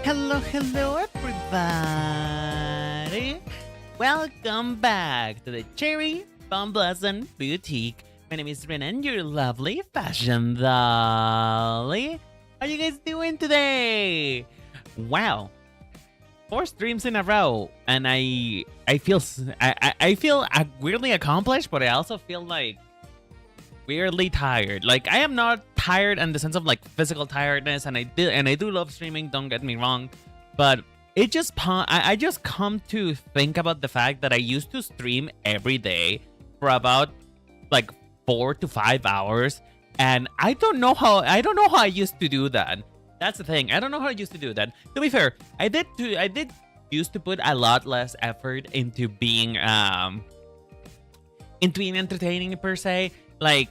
Hello, everybody. Welcome back to the Cherry Bomb Blossom Boutique. My name is Renan, your lovely fashion dolly. How you guys doing today? Wow, 4 streams in a row, and I feel weirdly accomplished, but I also feel like weirdly tired. Like, I am not tired in the sense of like physical tiredness, and I do love streaming, don't get me wrong, but it just I just come to think about the fact that I used to stream every day for about like 4 to 5 hours, and I don't know how I used to do that. That's the thing. I don't know how I used to do that. To be fair, I did used to put a lot less effort into being entertaining per se. Like,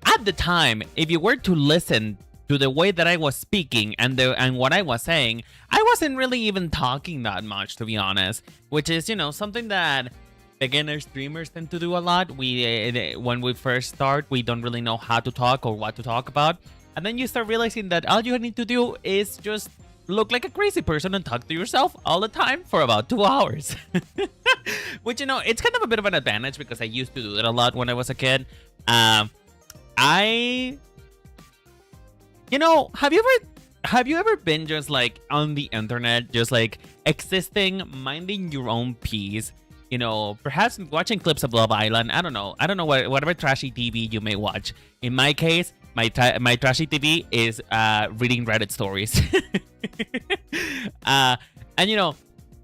at the time, if you were to listen to the way that I was speaking and what I was saying, I wasn't really even talking that much, to be honest. Which is, something that beginner streamers tend to do a lot. When we first start, we don't really know how to talk or what to talk about. And then you start realizing that all you need to do is just look like a crazy person and talk to yourself all the time for about 2 hours. Which, it's kind of a bit of an advantage because I used to do it a lot when I was a kid. Have you ever been just like on the internet, just like existing, minding your own peace? Perhaps watching clips of Love Island. I don't know whatever trashy TV you may watch. In my case, my trashy TV is reading Reddit stories.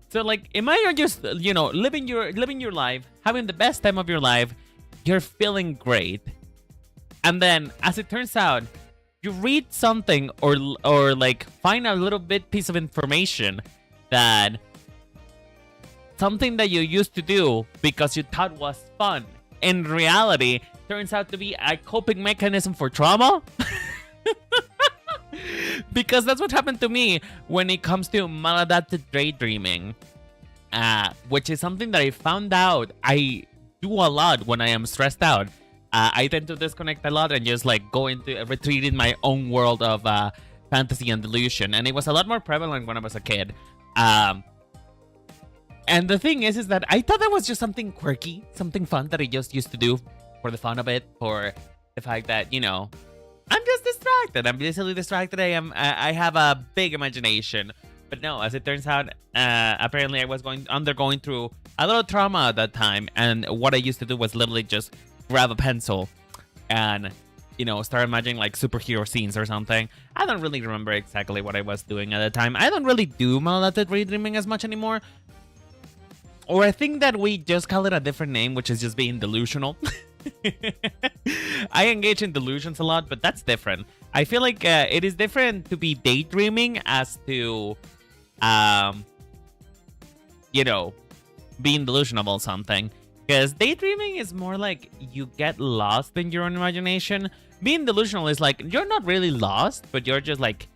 So like, imagine you're just living your life, having the best time of your life. You're feeling great, and then as it turns out, you read something or like find a little bit piece of information that something that you used to do because you thought was fun in reality turns out to be a coping mechanism for trauma. Because that's what happened to me when it comes to maladaptive daydreaming, which is something that I found out I do a lot when I am stressed out. I tend to disconnect a lot and just like go into retreat in my own world of fantasy and delusion, and it was a lot more prevalent when I was a kid. And the thing is that I thought that was just something quirky, something fun that I just used to do for the fun of it, for the fact that I'm just distracted. I'm easily distracted. I have a big imagination. But no, as it turns out, apparently I was undergoing through a little trauma at that time, and what I used to do was literally just grab a pencil and start imagining like superhero scenes or something. I don't really remember exactly what I was doing at the time. I don't really do maladaptive daydreaming as much anymore, or I think that we just call it a different name, which is just being delusional. I engage in delusions a lot, but that's different. I feel like it is different to be daydreaming as to being delusional about something. Because daydreaming is more like you get lost in your own imagination. Being delusional is like you're not really lost, but you're just like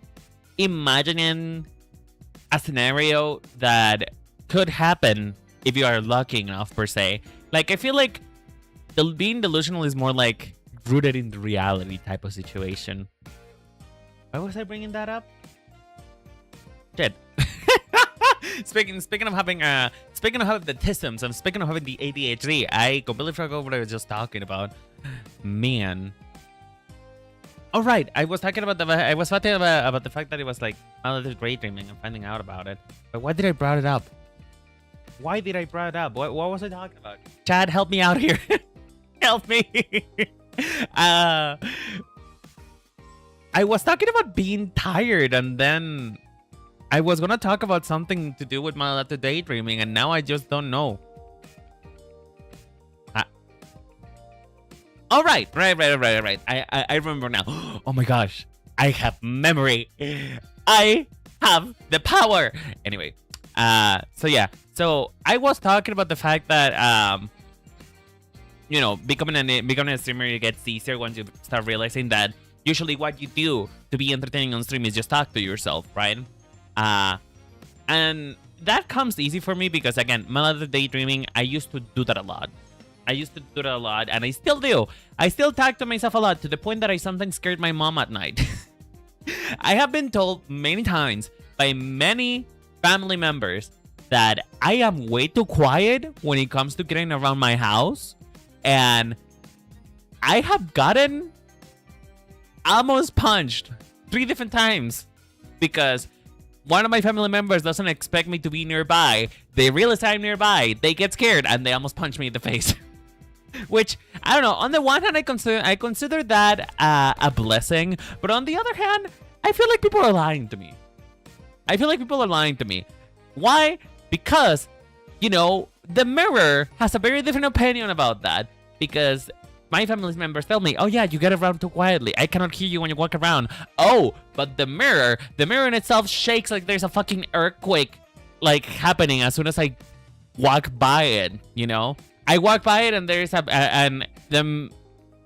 imagining a scenario that could happen if you are lucky enough, per se. Like, I feel like being delusional is more like rooted in the reality type of situation. Why was I bringing that up? Shit. Speaking of having the tisms, I'm speaking of having the ADHD. I completely forgot what I was just talking about. Man. All right, I was talking about the fact that it was like maladaptive daydreaming and finding out about it. But why did I brought it up? What was I talking about? Chad, help me out here. Help me. I was talking about being tired, and then I was gonna talk about something to do with maladaptive daydreaming, and now I just don't know. All right. I remember now. Oh my gosh, I have memory. I have the power. Anyway, so I was talking about the fact that becoming a streamer, it gets easier once you start realizing that usually what you do to be entertaining on stream is just talk to yourself, right? And that comes easy for me because, again, maladaptive daydreaming, I used to do that a lot. And I still do. I still talk to myself a lot, to the point that I sometimes scared my mom at night. I have been told many times by many family members that I am way too quiet when it comes to getting around my house. And I have gotten almost punched 3 different times because one of my family members doesn't expect me to be nearby. They realize I'm nearby. They get scared and they almost punch me in the face. Which, I don't know. On the one hand, I consider that a blessing. But on the other hand, I feel like people are lying to me. Why? Because, you know, the mirror has a very different opinion about that. Because my family members tell me, oh yeah, you get around too quietly. I cannot hear you when you walk around. Oh, but the mirror in itself shakes like there's a fucking earthquake like happening as soon as I walk by it, you know? I walk by it and there's and the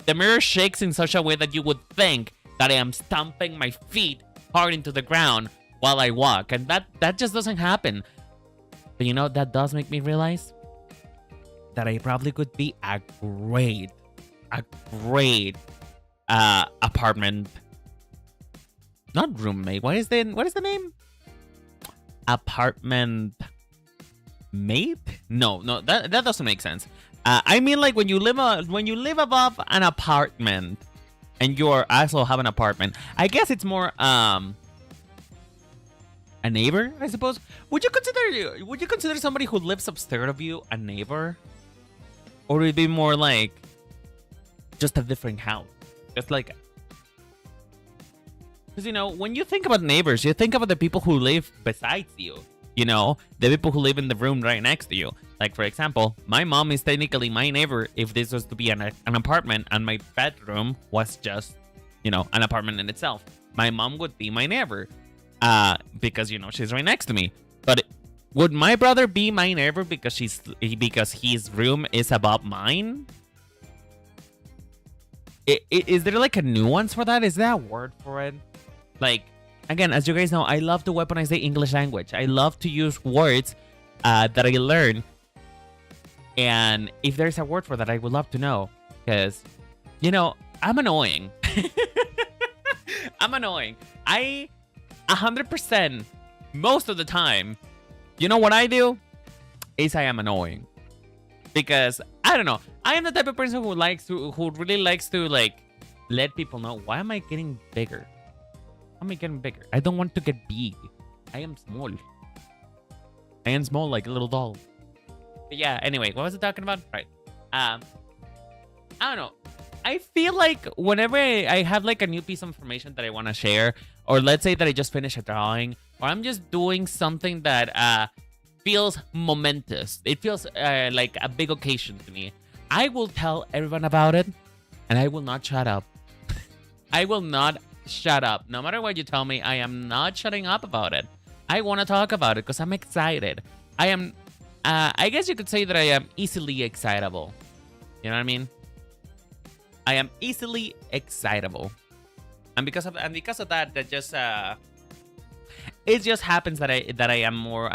mirror shakes in such a way that you would think that I am stomping my feet hard into the ground while I walk. And that just doesn't happen. But you know, that does make me realize that I probably could be a great apartment, not roommate. What is the name? Apartment mate? No, that doesn't make sense. I mean, like when you live above an apartment, and you also have an apartment. I guess it's more a neighbor, I suppose. Would you consider somebody who lives upstairs of you a neighbor, or would it be more like just a different house? Just like, because, you know, when you think about neighbors, you think about the people who live besides you. You know, the people who live in the room right next to you. Like, for example, my mom is technically my neighbor if this was to be an apartment and my bedroom was just, you know, an apartment in itself. My mom would be my neighbor because, you know, she's right next to me. But would my brother be my neighbor because his room is above mine? Is there like a nuance for that? Is there a word for it? Like, again, as you guys know, I love to weaponize the English language. I love to use words that I learn. And if there's a word for that, I would love to know. Because, you know, I'm annoying. I'm annoying. 100%, most of the time, you know what I do? Is I am annoying. Because, I don't know. I am the type of person who really likes to, like, let people know, why am I getting bigger? Am I getting bigger? I don't want to get big. I am small. I am small like a little doll. But yeah, anyway, what was I talking about? Right. I don't know. I feel like whenever I have like a new piece of information that I want to share, or let's say that I just finished a drawing, or I'm just doing something that feels momentous. It feels like a big occasion to me. I will tell everyone about it, and I will not shut up. I will not shut up. No matter what you tell me, I am not shutting up about it. I want to talk about it because I'm excited. I am, I guess you could say that I am easily excitable. You know what I mean? I am easily excitable. And because of that, that just, it just happens that I am more,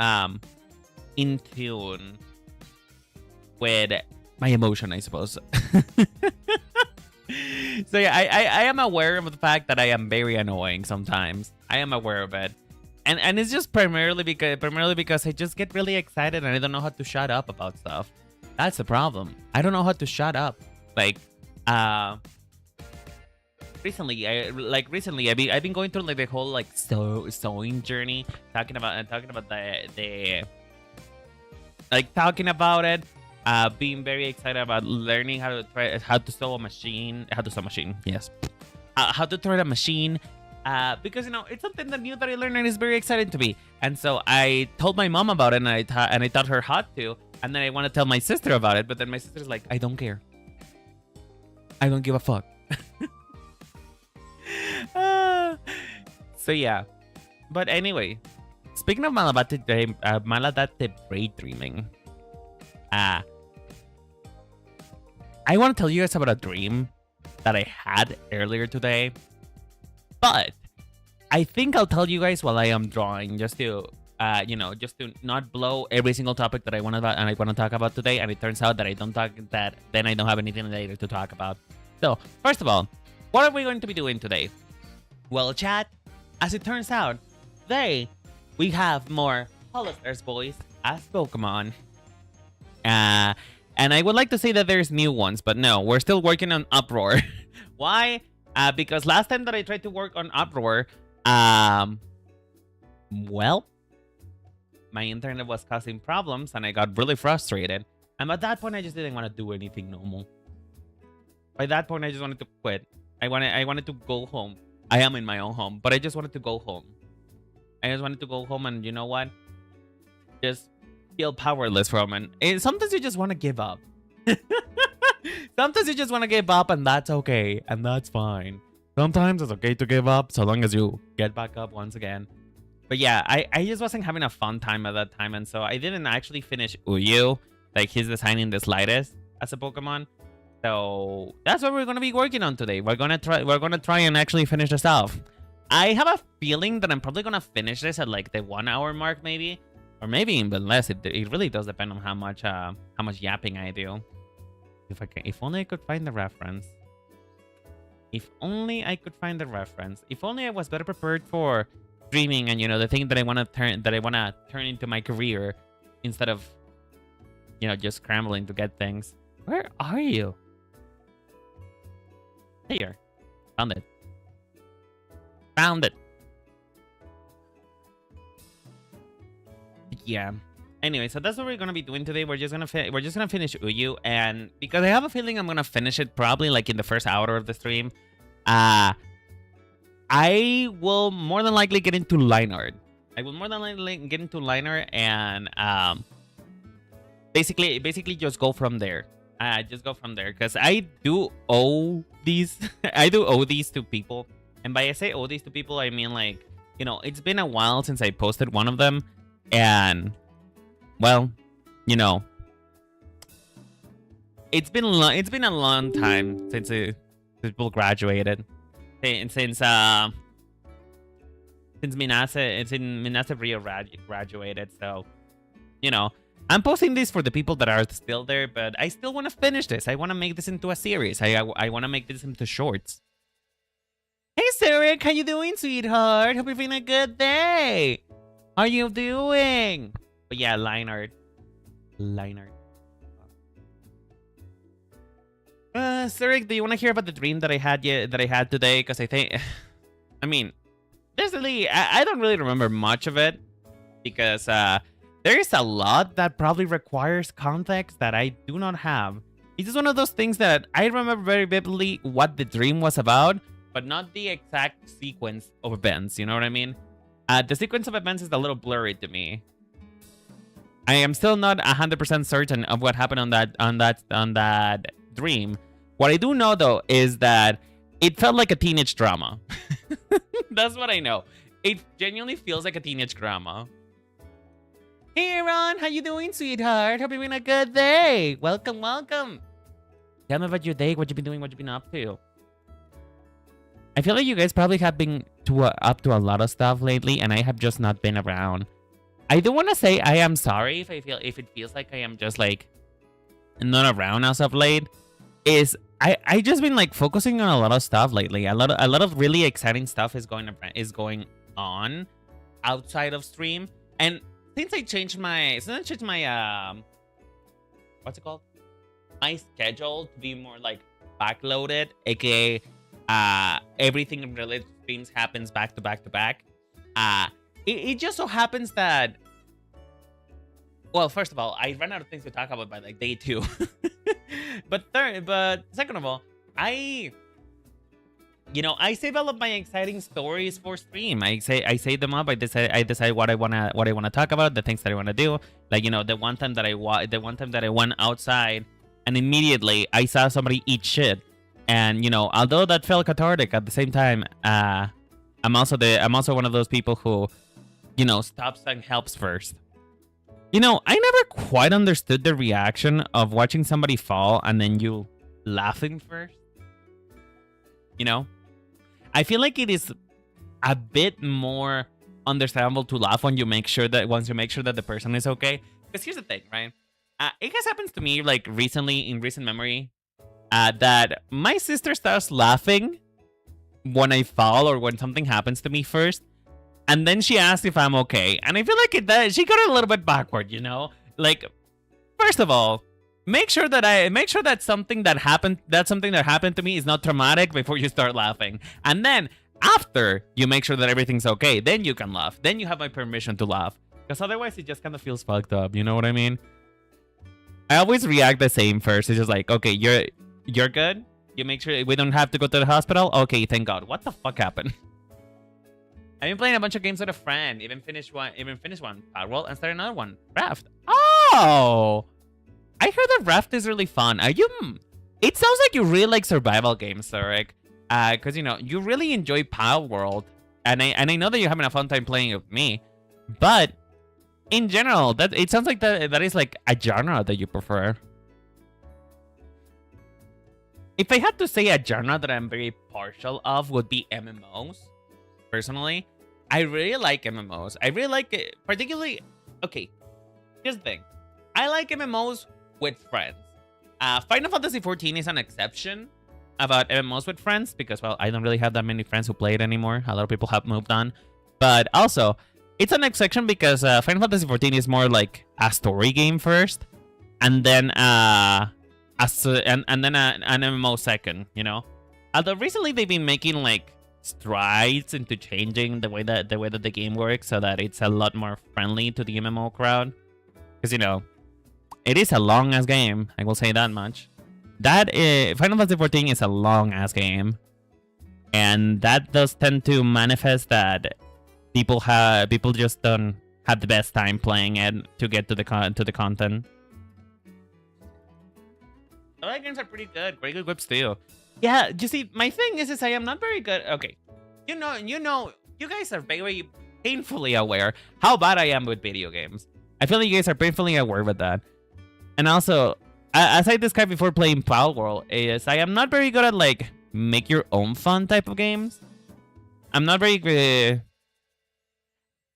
in tune with my emotion, I suppose. So yeah, I am aware of the fact that I am very annoying sometimes. I am aware of it. And it's just primarily because I just get really excited and I don't know how to shut up about stuff. That's the problem. I don't know how to shut up. Like, recently I've been going through like the whole like sewing journey, talking about it, being very excited about learning how to thread a machine, yes, how to thread a machine, because you know it's something that new that I learned and it's very exciting to me. And so I told my mom about it, and I taught her how to, and then I want to tell my sister about it, but then my sister's like, I don't care, I don't give a fuck. So yeah, but anyway, speaking of maladaptive daydreaming, I want to tell you guys about a dream that I had earlier today, but I think I'll tell you guys while I am drawing, just to just to not blow every single topic that I want to talk about today. And it turns out that then I don't have anything later to talk about. So first of all, what are we going to be doing today? Well, chat, as it turns out, today we have more Hollister's boys as Pokemon. And I would like to say that there's new ones, but no, we're still working on Uproar. Why? Because last time that I tried to work on Uproar, well, my internet was causing problems and I got really frustrated. And at that point, I just didn't want to do anything normal. By that point, I just wanted to quit. I wanted to go home. I am in my own home, but I just wanted to go home. I just wanted to go home, and you know what? Just feel powerless from it. And sometimes you just want to give up. Sometimes you just want to give up, and that's okay, and that's fine. Sometimes it's okay to give up, so long as you get back up once again. But yeah, I just wasn't having a fun time at that time, and so I didn't actually finish Uyu. Like, he's designing the slightest as a Pokemon. So that's what we're gonna be working on today. We're gonna try and actually finish this off. I have a feeling that I'm probably gonna finish this at like the 1 hour mark, maybe, or maybe even less. It really does depend on how much yapping I do. If only I could find the reference. If only I could find the reference. If only I was better prepared for streaming and, you know, the thing that I wanna turn into my career, instead of, you know, just scrambling to get things. Where are you? Here. Found it. Found it. Yeah. Anyway, so that's what we're gonna be doing today. We're just gonna finish Uyu, and because I have a feeling I'm gonna finish it probably like in the first hour of the stream, I will more than likely get into line art. I will more than likely get into line art and basically just go from there. Just go from there, because I do owe these. I do owe these to people, and by I say owe these to people, I mean, like, you know, it's been a while since I posted one of them, and well, you know, it's been a long time since people graduated, since Minase Rio graduated, so, you know. I'm posting this for the people that are still there, but I still want to finish this. I want to make this into a series. I want to make this into shorts. Hey, Sarek, how you doing, sweetheart? Hope you're having a good day. How you doing? But yeah, line art. Sarek, do you want to hear about the dream that I had today? Because I think, I mean, I don't really remember much of it, because there is a lot that probably requires context that I do not have. It's just one of those things that I remember very vividly what the dream was about, but not the exact sequence of events. You know what I mean? The sequence of events is a little blurry to me. I am still not 100% certain of what happened on that dream. What I do know, though, is that it felt like a teenage drama. That's what I know. It genuinely feels like a teenage drama. Hey, Ron, how you doing, sweetheart? Hope you're having a good day. Welcome, welcome. Tell me about your day, what you've been doing, what you've been up to. I feel like you guys probably have been up to a lot of stuff lately, and I have just not been around. I do want to say I am sorry if it feels like I am just like not around as of late. I just been like focusing on a lot of stuff lately. A lot of really exciting stuff is going on outside of stream, and since I changed my what's it called? My schedule to be more like backloaded, aka everything related to streams happens back to back to back. It just so happens that, well, first of all, I ran out of things to talk about by like day 2. but second of all, I save all of my exciting stories for stream. I save them up. I decide what I wanna talk about, the things that I wanna do. Like, you know, the one time that I went outside and immediately I saw somebody eat shit, and, you know, although that felt cathartic, at the same time, I'm also one of those people who, you know, stops and helps first. You know, I never quite understood the reaction of watching somebody fall and then you laughing first. You know, I feel like it is a bit more understandable to laugh once you make sure that the person is okay. Because here's the thing, right? It has happened to me like recently, in recent memory, that my sister starts laughing when I fall or when something happens to me first. And then she asked if I'm okay. And I feel like she got it a little bit backward, you know? Like, first of all, make sure that something that happened to me is not traumatic before you start laughing. And then after you make sure that everything's okay, then you can laugh. Then you have my permission to laugh. Because otherwise it just kind of feels fucked up, you know what I mean? I always react the same first. It's just like, okay, you're good? You make sure we don't have to go to the hospital? Okay, thank God. What the fuck happened? I've been playing a bunch of games with a friend. Even finished one. Power and started another one. Raft. Oh! I heard that Raft is really fun. Are you... It sounds like you really like survival games, Zurich. Because, you know, you really enjoy Power World. And I know that you're having a fun time playing with me. But, in general, it sounds like that is like a genre that you prefer. If I had to say a genre that I'm very partial of would be MMOs. Personally, I really like MMOs. I really like it, particularly... Okay, here's the thing. I like MMOs with friends. Final Fantasy XIV is an exception about MMOs with friends because, well, I don't really have that many friends who play it anymore. A lot of people have moved on. But also, it's an exception because Final Fantasy XIV is more like a story game first, and then an MMO second, you know? Although recently they've been making like strides into changing the way that the game works so that it's a lot more friendly to the MMO crowd. Because, you know, it is a long-ass game. I will say that much. Final Fantasy XIV is a long-ass game. And that does tend to manifest that people just don't have the best time playing it to get to the content. Other games are pretty good. Very good whips too. Yeah, you see, my thing is I am not very good. Okay, you know, you guys are very painfully aware how bad I am with video games. I feel like you guys are painfully aware with that. And also, as I described before playing Power World, is I am not very good at like make your own fun type of games. I'm not very good.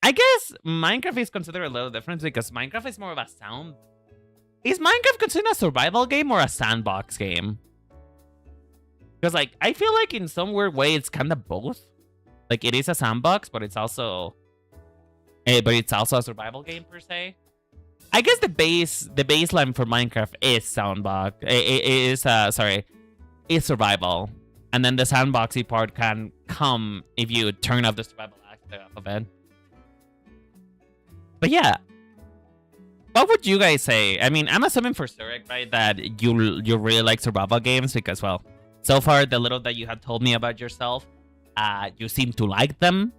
I guess Minecraft is considered a little different because Minecraft is more of a sound. Is Minecraft considered a survival game or a sandbox game? Because, like, I feel like in some weird way it's kind of both. Like, it is a sandbox, but it's also a survival game per se. I guess the baseline for Minecraft is sandbox. Is survival, and then the sandboxy part can come if you turn off the survival aspect of it. But yeah, what would you guys say? I mean, I'm assuming for Zurich, right, that you really like survival games because, well, so far, the little that you have told me about yourself, you seem to like them.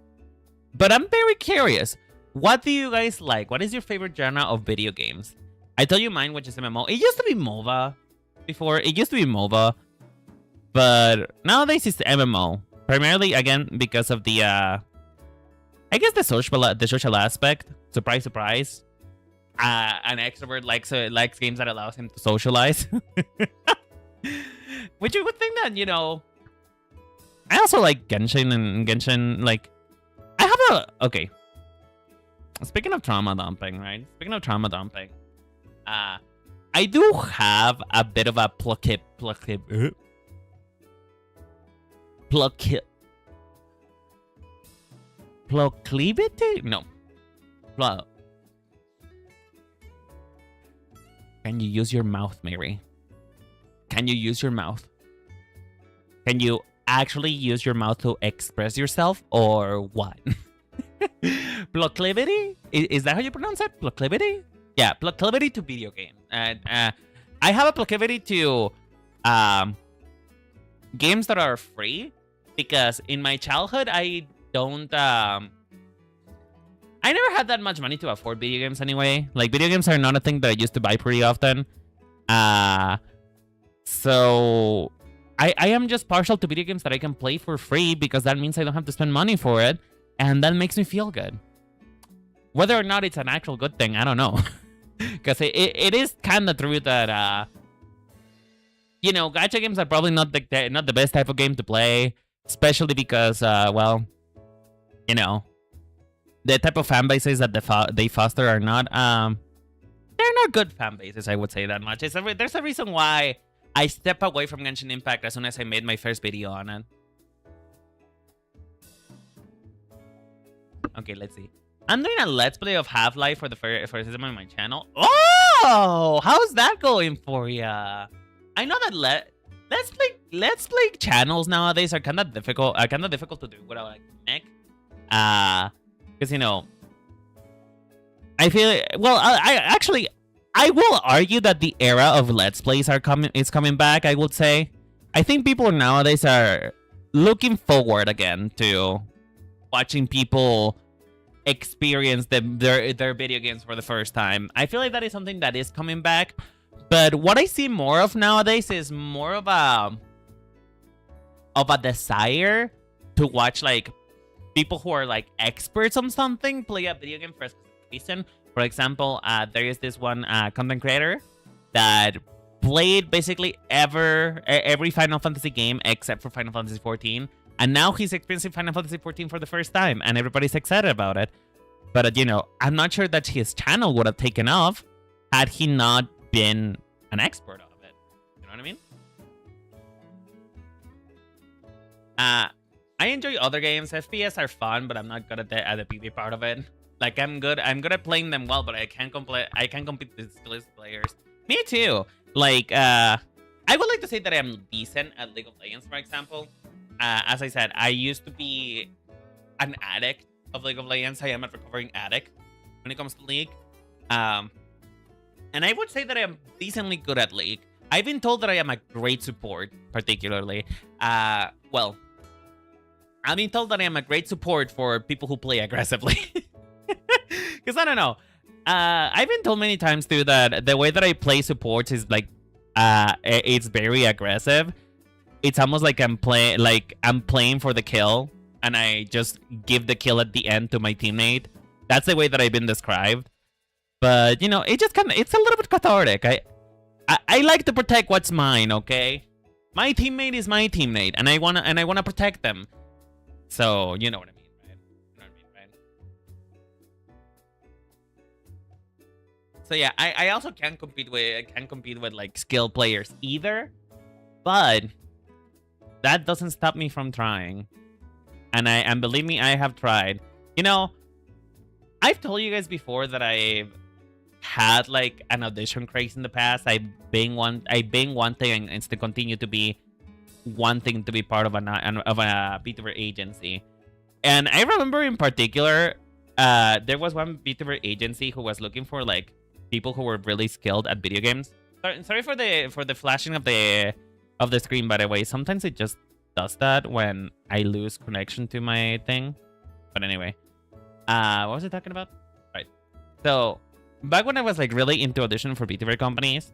But I'm very curious. What do you guys like? What is your favorite genre of video games? I told you mine, which is MMO. It used to be MOBA before. It used to be MOBA. But nowadays it's MMO. Primarily, again, because of the, I guess the social aspect. Surprise, surprise. An extrovert likes games that allows him to socialize. Which you would think that, you know... I also like Genshin, like... I have a... Okay. Speaking of trauma dumping, right? I do have a bit of a proclivity? No. Can you use your mouth, Mary? Can you use your mouth? Can you actually use your mouth to express yourself, or what? Proclivity? Is that how you pronounce it? Proclivity? Yeah, proclivity to video games. I have a proclivity to games that are free because in my childhood I never had that much money to afford video games anyway. Like, video games are not a thing that I used to buy pretty often. So I am just partial to video games that I can play for free because that means I don't have to spend money for it, and that makes me feel good. Whether or not it's an actual good thing, I don't know. Because it is kind of true that you know, gacha games are probably not the best type of game to play, especially because well, you know, the type of fan bases that they foster are not they're not good fan bases, I would say that much. There's a reason why I step away from Genshin Impact as soon as I made my first video on it. Okay, let's see. I'm doing a let's play of Half-Life for the first time on my channel. Oh, how's that going for ya? I know that let's play channels nowadays are kind of difficult. Kind of difficult to do without like Nick. Because you know, I feel well. I actually I will argue that the era of let's plays is coming back. I would say. I think people nowadays are looking forward again to watching people experience their video games for the first time. I feel like that is something that is coming back. But what I see more of nowadays is more of a desire to watch like people who are like experts on something play a video game for a specific reason. For example, there is this one content creator that played basically every Final Fantasy game except for Final Fantasy 14, and now he's experiencing Final Fantasy 14 for the first time, and everybody's excited about it. But you know, I'm not sure that his channel would have taken off had he not been an expert of it. You know what I mean? I enjoy other games. FPS are fun, but I'm not good at the PvP part of it. Like I'm good at playing them well, but I can't compete with skilled players. Me too. Like I would like to say that I'm decent at League of Legends, for example. As I said, I used to be an addict of League of Legends. I am a recovering addict when it comes to League. And I would say that I am decently good at League. I've been told that I am a great support, particularly. Well, I've been told that I am a great support for people who play aggressively. Because I don't know. I've been told many times too that the way that I play supports is like, it's very aggressive. It's almost like I'm playing for the kill, and I just give the kill at the end to my teammate. That's the way that I've been described. But you know, it's a little bit cathartic. I like to protect what's mine. Okay, my teammate is my teammate, and I wanna protect them. So you know what I mean, right? You know what I mean, right? So yeah, I also can't compete with like skilled players either, but that doesn't stop me from trying. And believe me, I have tried. You know, I've told you guys before that I've had like an audition craze in the past. I've been wanting and still continue to be wanting to be part of a VTuber agency. And I remember in particular, there was one VTuber agency who was looking for like people who were really skilled at video games. Sorry for the flashing of the screen, by the way. Sometimes it just does that when I lose connection to my thing. But anyway, what was I talking about? Right. So back when I was like really into audition for VTuber companies,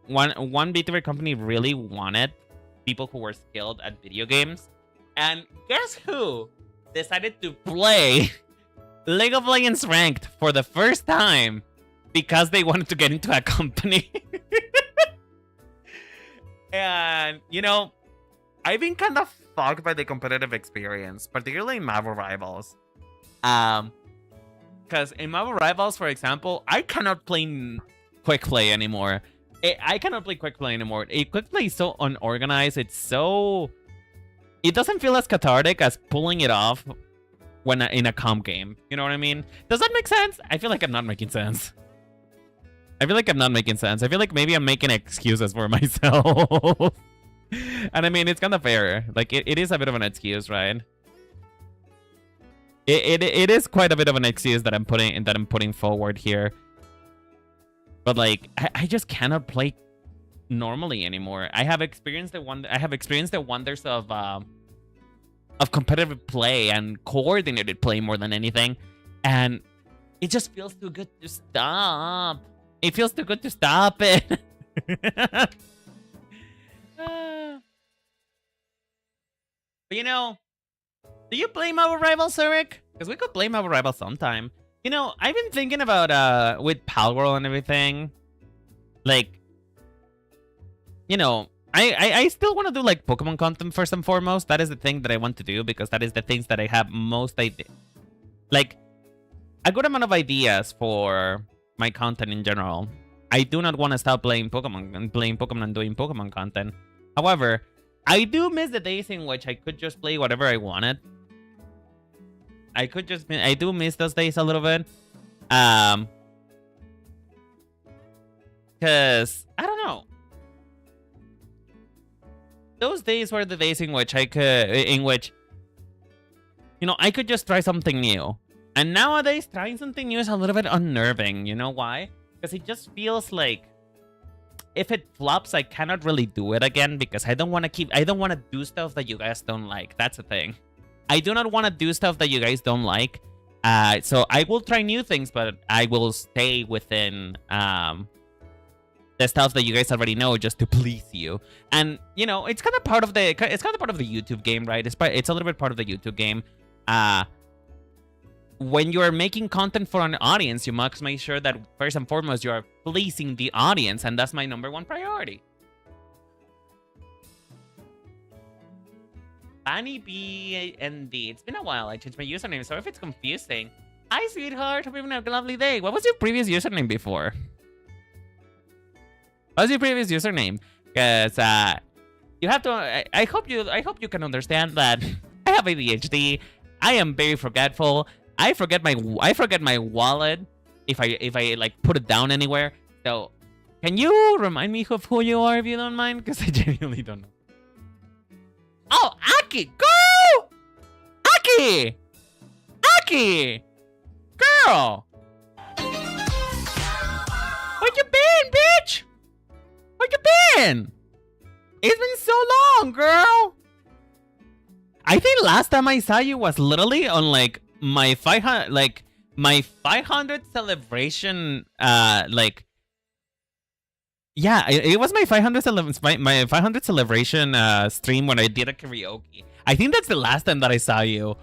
one VTuber company really wanted people who were skilled at video games, and guess who decided to play League of Legends Ranked for the first time because they wanted to get into a company. And you know, I've been kind of fucked by the competitive experience, particularly in Marvel Rivals. Because in Marvel Rivals, for example, I cannot play quick play anymore. I cannot play quick play anymore. Quick play is so unorganized. It doesn't feel as cathartic as pulling it off when in a comp game. You know what I mean? Does that make sense? I feel like I'm not making sense. I feel like maybe I'm making excuses for myself. And I mean, it's kind of fair. Like, it is a bit of an excuse, right? It is quite a bit of an excuse that I'm putting forward here. But like, I just cannot play normally anymore. I have experienced the wonders of competitive play and coordinated play more than anything, and it just feels too good to stop. It feels too good to stop it. But you know, do you play Marvel Rivals, Eric? Because we could play Marvel Rivals sometime. You know, I've been thinking about with Palworld and everything. Like, you know, I still want to do like Pokemon content first and foremost. That is the thing that I want to do because that is the things that I have most like a good amount of ideas for my content in general. I do not want to stop playing Pokemon and doing Pokemon content. However, I do miss the days in which I could just play whatever I wanted. I do miss those days a little bit. Cause I don't know. Those days were the days in which I could just try something new. And nowadays, trying something new is a little bit unnerving. You know why? Because it just feels like if it flops, I cannot really do it again because I don't want to do stuff that you guys don't like. That's the thing. I do not want to do stuff that you guys don't like. So I will try new things, but I will stay within the stuff that you guys already know just to please you. And it's kind of part of the YouTube game, right? It's a little bit part of the YouTube game. When you are making content for an audience, you must make sure that first and foremost you are pleasing the audience, and that's my #1 priority. Fanny B and D. It's been a while. I changed my username, so if it's confusing. Hi, sweetheart. Hope you're having a lovely day. What was your previous username before? What was your previous username? Because you have to. I hope you can understand that I have ADHD. I am very forgetful. I forget my wallet if I like put it down anywhere. So, can you remind me of who you are if you don't mind? Because I genuinely don't know. Oh, Aki, go! Aki, girl. Where you been, bitch? Where you been? It's been so long, girl. I think last time I saw you was literally on like my 500 celebration. Yeah, it was my 500 celebration stream when I did a karaoke. I think that's the last time that I saw you.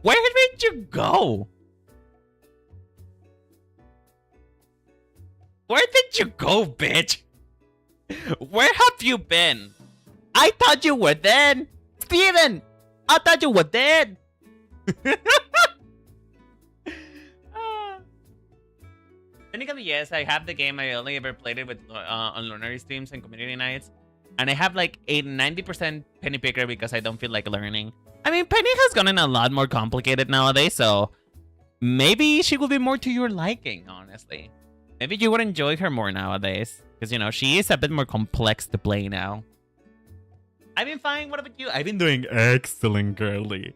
Where did you go? Where did you go, bitch? Where have you been? I thought you were dead. Steven! I thought you were dead. Technically, yes, I have the game. I only ever played it with on learner streams and community nights. And I have like a 90% Penny Picker because I don't feel like learning. I mean, Penny has gotten a lot more complicated nowadays, so maybe she will be more to your liking, honestly. Maybe you would enjoy her more nowadays. Because, she is a bit more complex to play now. I've been fine. What about you? I've been doing excellent, girly.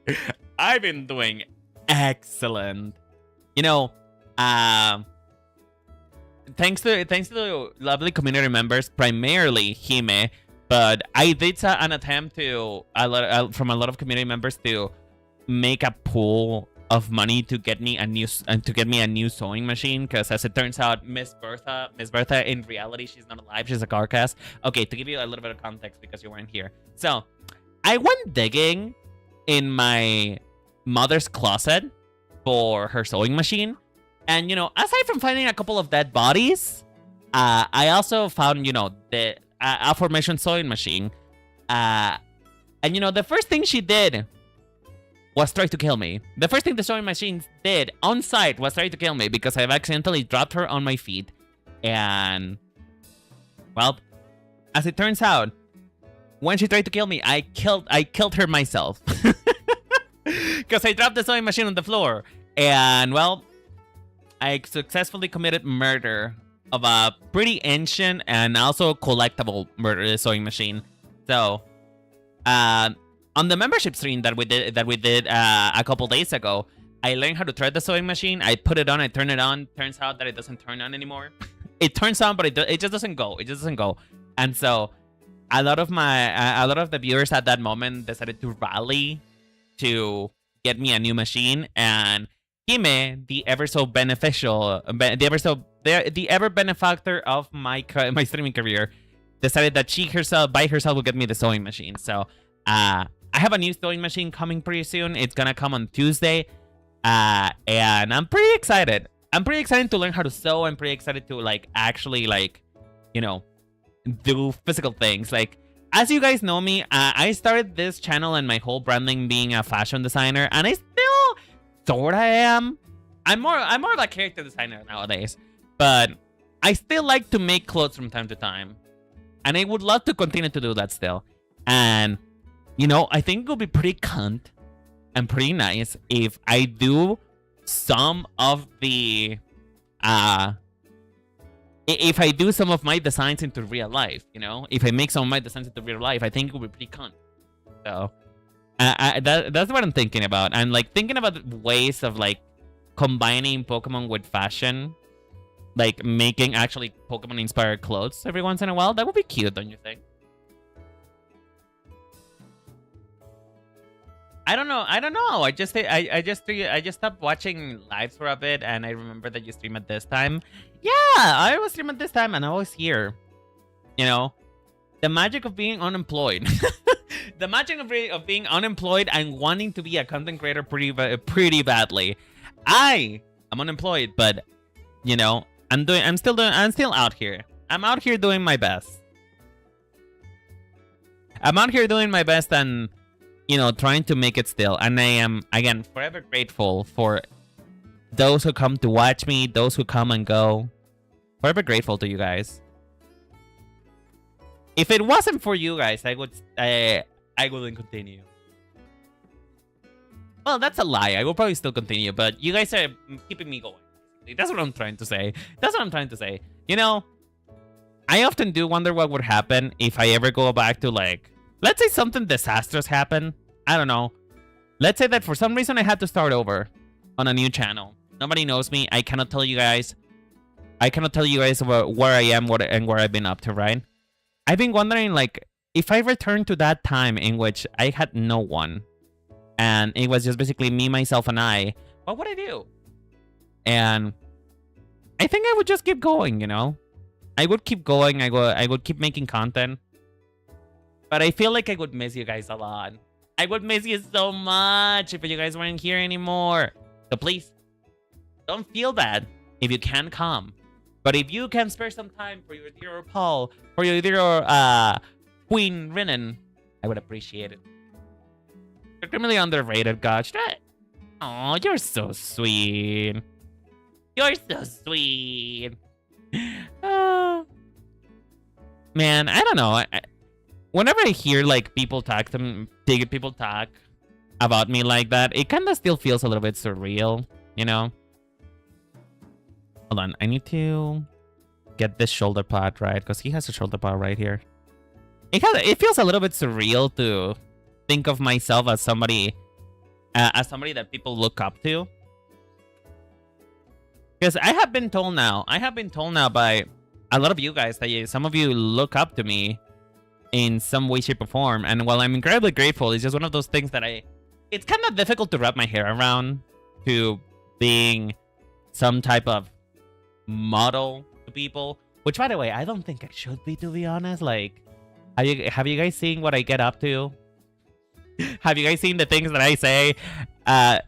I've been doing excellent. Thanks to the lovely community members, primarily Hime, but I did an attempt from a lot of community members to make a pool of money to get me a new sewing machine. Because as it turns out, Miss Bertha, in reality, she's not alive. She's a carcass. Okay, to give you a little bit of context because you weren't here. So I went digging in my mother's closet for her sewing machine. And, aside from finding a couple of dead bodies, I also found, the aforementioned sewing machine. And, the first thing she did was try to kill me. The first thing the sewing machine did on site was try to kill me because I've accidentally dropped her on my feet. And, well, as it turns out, when she tried to kill me, I killed her myself. Because I dropped the sewing machine on the floor. And, well, I successfully committed murder of a pretty ancient and also collectible sewing machine. So, on the membership stream that we did a couple days ago, I learned how to thread the sewing machine. I put it on, I turn it on. Turns out that it doesn't turn on anymore. It turns on, but it just doesn't go. It just doesn't go. And so, a lot of the viewers at that moment decided to rally to get me a new machine. And Hime, the ever benefactor of my streaming career, decided that she by herself will get me the sewing machine. So I have a new sewing machine coming pretty soon. It's gonna come on Tuesday, and I'm pretty excited. I'm pretty excited to learn how to sew. I'm pretty excited to actually do physical things. As you guys know me, I started this channel and my whole branding being a fashion designer, and I still sort of am. I'm more of a character designer nowadays, but I still like to make clothes from time to time, and I would love to continue to do that still. And I think it would be pretty cunt and pretty nice if I do some of the if I do some of my designs into real life, you know, if I make some of my designs into real life, I think it would be pretty fun. So that's what I'm thinking about. I'm like thinking about ways of like combining Pokemon with fashion, like making actually Pokemon inspired clothes every once in a while. That would be cute, don't you think? I don't know. I just stopped watching lives for a bit, and I remember that you stream at this time. Yeah, I was streaming at this time, and I was here. You know, the magic of being unemployed. The magic of being unemployed and wanting to be a content creator pretty badly. I am unemployed, but you know, I'm still out here. I'm out here doing my best. I'm out here doing my best and, you know, trying to make it still. And I am, again, forever grateful for those who come to watch me, those who come and go. Forever grateful to you guys. If it wasn't for you guys, I wouldn't continue. Well, that's a lie. I will probably still continue, but you guys are keeping me going. That's what I'm trying to say. That's what I'm trying to say. You know, I often do wonder what would happen if I ever go back to, like, let's say something disastrous happened. I don't know. Let's say that for some reason I had to start over on a new channel. Nobody knows me. I cannot tell you guys. I cannot tell you guys where I am and where I've been up to, right? I've been wondering, like, if I return to that time in which I had no one and it was just basically me, myself, and I, what would I do? And I think I would just keep going, you know? I would keep going. I would keep making content. But I feel like I would miss you guys a lot. I would miss you so much if you guys weren't here anymore. So please, don't feel bad if you can't come. But if you can spare some time for your dear Paul, for your dear Queen Renan, I would appreciate it. You're criminally underrated, gosh. Oh, you're so sweet. You're so sweet. Man, I don't know. Whenever I hear like people talk about me like that, it kind of still feels a little bit surreal, you know? Hold on, I need to get this shoulder pad right, because he has a shoulder pad right here. It feels a little bit surreal to think of myself as somebody that people look up to. Because I have been told now by a lot of you guys that some of you look up to me in some way, shape, or form. And while I'm incredibly grateful, it's just one of those things that it's kind of difficult to wrap my hair around, to being some type of model to people. Which, by the way, I don't think I should be, to be honest. Like, have you guys seen what I get up to? Have you guys seen the things that I say? I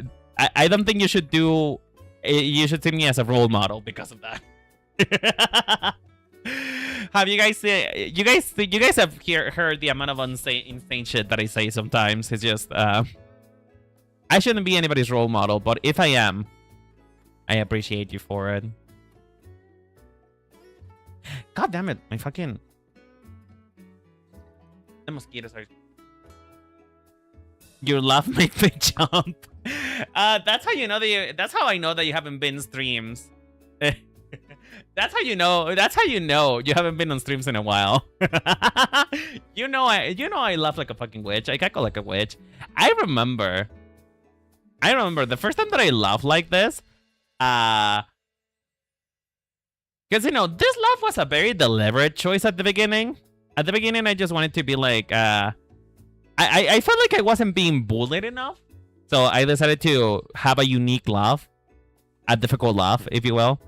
don't think you should do. You should see me as a role model because of that. Have you guys seen? You guys have heard the amount of insane shit that I say sometimes. It's just I shouldn't be anybody's role model, but if I am, I appreciate you for it. God damn it! My fucking the mosquitoes are. Your laugh makes me jump. That's how you know that that's how I know that you haven't been streams. That's how you know. That's how you know you haven't been on streams in a while. you know I laugh like a fucking witch. I cackle like a witch. I remember the first time that I laughed like this. Because you know this laugh was a very deliberate choice at the beginning. At the beginning, I just wanted to be like, I felt like I wasn't being bullied enough, so I decided to have a unique laugh, a difficult laugh, if you will.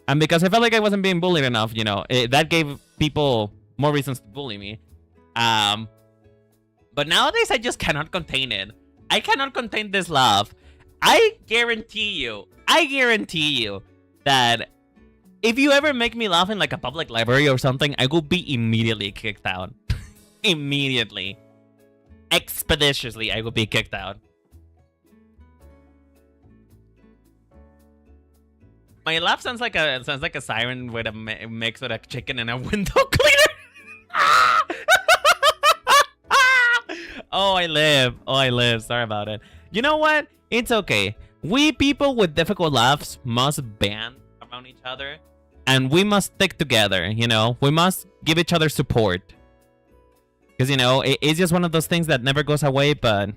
And because I felt like I wasn't being bullied enough, you know, that gave people more reasons to bully me. But nowadays, I just cannot contain it. I cannot contain this laugh. I guarantee you that if you ever make me laugh in like a public library or something, I will be immediately kicked out. Immediately. Expeditiously, I will be kicked out. My laugh sounds like a siren with a mix with a chicken and a window cleaner. Oh, I live. Oh, I live. Sorry about it. You know what? It's okay. We people with difficult laughs must band around each other. And we must stick together, you know? We must give each other support. Because, you know, it's just one of those things that never goes away, but...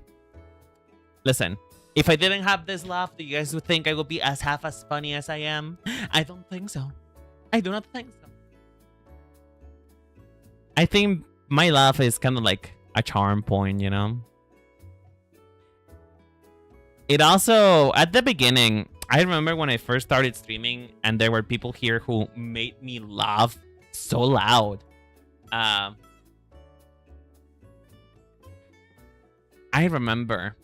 Listen, if I didn't have this laugh, do you guys would think I would be as half as funny as I am? I don't think so. I do not think so. I think my laugh is kind of like a charm point, you know? It also, at the beginning, I remember when I first started streaming and there were people here who made me laugh so loud. I remember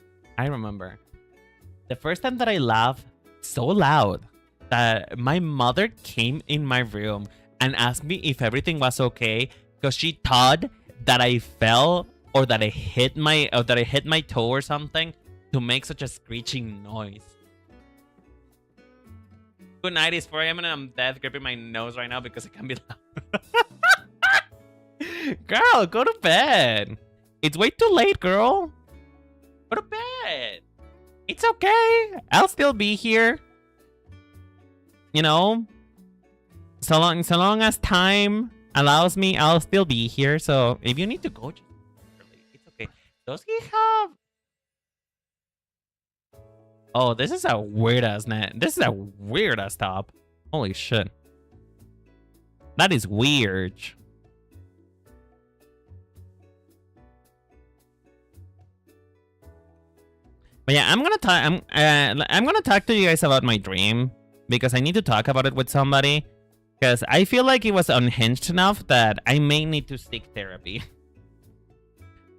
the first time that I laughed so loud that my mother came in my room and asked me if everything was okay because she thought that I fell or that I hit my toe or something to make such a screeching noise. Good night, it's 4 a.m. and I'm dead gripping my nose right now because it can be loud. Girl, go to bed. It's way too late, girl. Go to bed. It's okay. I'll still be here. You know, so long as time allows me, I'll still be here. So if you need to go, just it's okay. Does he have? Oh, this is a weird ass net. This is a weird ass top. Holy shit. That is weird. But yeah, I'm gonna talk to you guys about my dream because I need to talk about it with somebody because I feel like it was unhinged enough that I may need to seek therapy.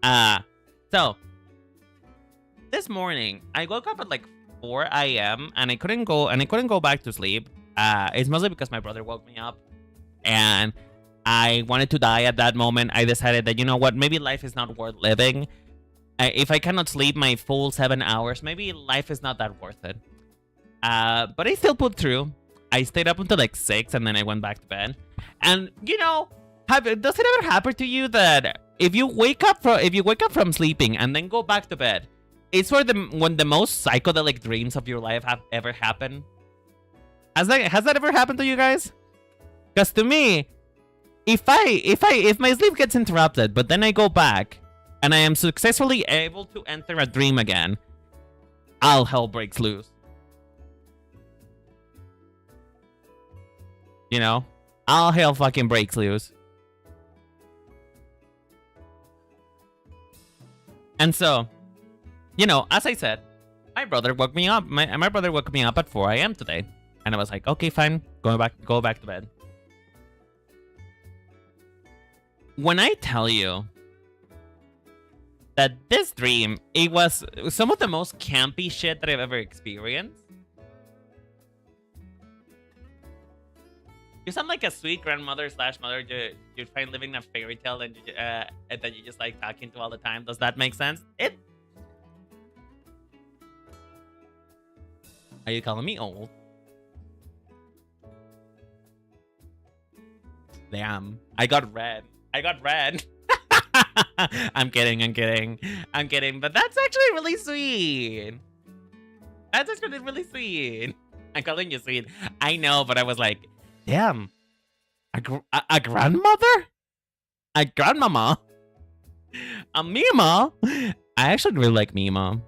So this morning I woke up at like 4 a.m. and I couldn't go back to sleep. It's mostly because my brother woke me up and I wanted to die at that moment. I decided that, you know what, maybe life is not worth living. If I cannot sleep my full 7 hours, maybe life is not that worth it. But I still put through. I stayed up until like 6 and then I went back to bed. And you know, does it ever happen to you that if you wake up from sleeping and then go back to bed, it's when the most psychedelic dreams of your life have ever happened? Has that ever happened to you guys? Because to me, if my sleep gets interrupted, but then I go back and I am successfully able to enter a dream again, all hell breaks loose. You know? All hell fucking breaks loose. And so, you know, as I said, my brother woke me up. My brother woke me up at 4 a.m. today. And I was like, okay, fine. Go back to bed. When I tell you that this dream, it was some of the most campy shit that I've ever experienced. You sound like a sweet grandmother / mother you're fine living in a fairy tale and that you just like talking to all the time. Does that make sense? Are you calling me old? Damn. I got red. I'm kidding. But that's actually really sweet. I'm calling you sweet. I know, but I was like, damn. A grandmother? A grandmama? A Mima? I actually really like Mima.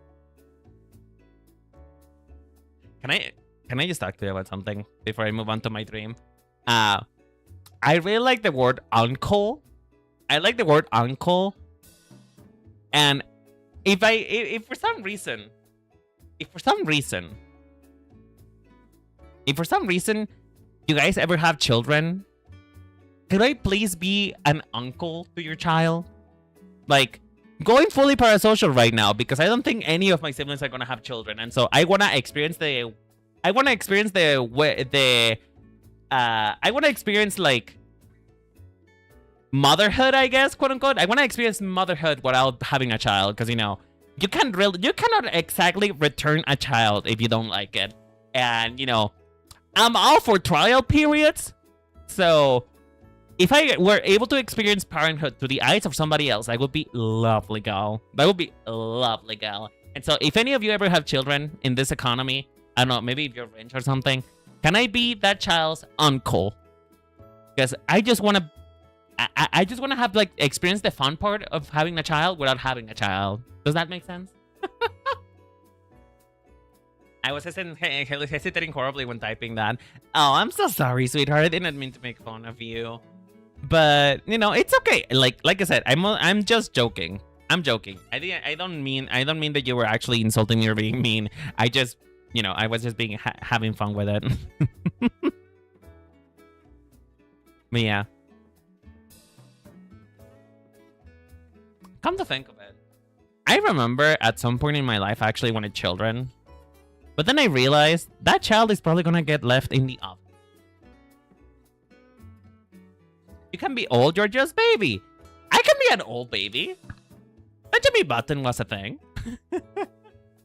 Can I just talk to you about something before I move on to my dream? I really like the word uncle. I like the word uncle. And if for some reason you guys ever have children, could I please be an uncle to your child? Like, going fully parasocial right now because I don't think any of my siblings are gonna have children, and so I wanna experience like motherhood, I guess, quote unquote. I want to experience motherhood without having a child, because you know you cannot exactly return a child if you don't like it. And you know, I'm all for trial periods, so If I were able to experience parenthood through the eyes of somebody else, I would be lovely gal. That would be a lovely gal. And so if any of you ever have children in this economy, I don't know, maybe if you're rich or something, can I be that child's uncle? Because I just want to, I just want to have like experience the fun part of having a child without having a child. Does that make sense? I was hesitating horribly when typing that. Oh, I'm so sorry, sweetheart. I didn't mean to make fun of you. But you know, it's okay. Like I said, I'm just joking. I'm joking. I don't mean that you were actually insulting me or being mean. I just, you know, I was just being having fun with it. But yeah. Come to think of it, I remember at some point in my life I actually wanted children. But then I realized that child is probably gonna get left in the oven. You can be old, you're just baby. I can be an old baby. Benjamin Button was a thing.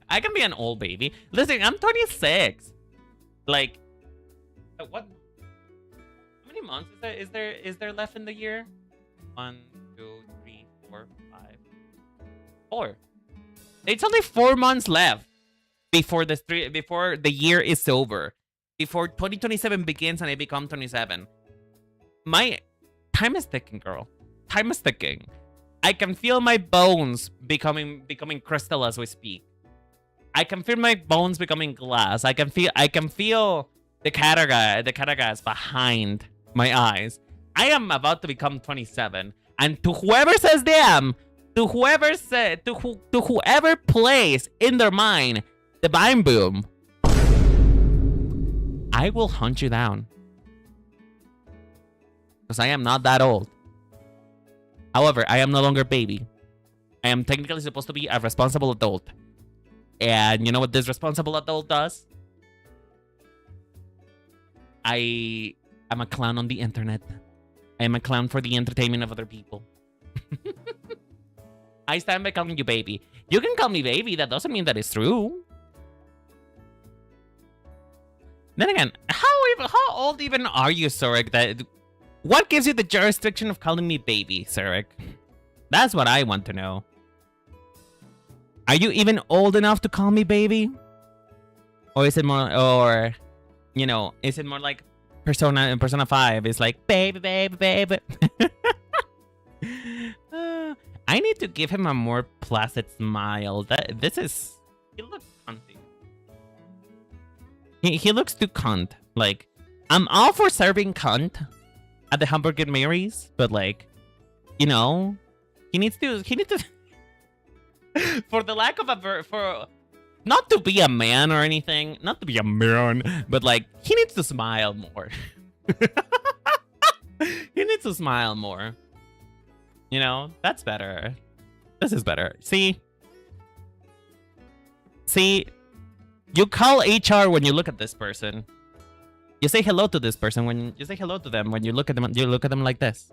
I can be an old baby. Listen, I'm 26. Like, what? How many months is there left in the year? 1, 2, 3, 4, 5, 4. It's only 4 months left before the year is over. Before 2027 begins and I become 27. My time is ticking, girl. Time is ticking. I can feel my bones becoming crystal as we speak. I can feel my bones becoming glass. I can feel the cataract behind my eyes. I am about to become 27, and to whoever says damn, to whoever plays in their mind the Bime Boom, I will hunt you down. Because I am not that old. However, I am no longer baby. I am technically supposed to be a responsible adult. And you know what this responsible adult does? I am a clown on the internet. I am a clown for the entertainment of other people. I stand by calling you baby. You can call me baby. That doesn't mean that it's true. Then again, how old even are you, Zorik? What gives you the jurisdiction of calling me baby, Zorik? That's what I want to know. Are you even old enough to call me baby? Or is it more, or, you know, is it more like Persona 5? It's like, baby, baby, baby. I need to give him a more placid smile. He looks cunty. He looks too cunt. Like, I'm all for serving cunt at the Hamburger Mary's, but like, you know, he needs to for the lack of for not to be a man or anything, not to be a man, but like, he needs to smile more. He needs to smile more. You know, that's better. This is better. See, you call HR when you look at this person. You say hello to this person when you say hello to them. When you look at them, like this.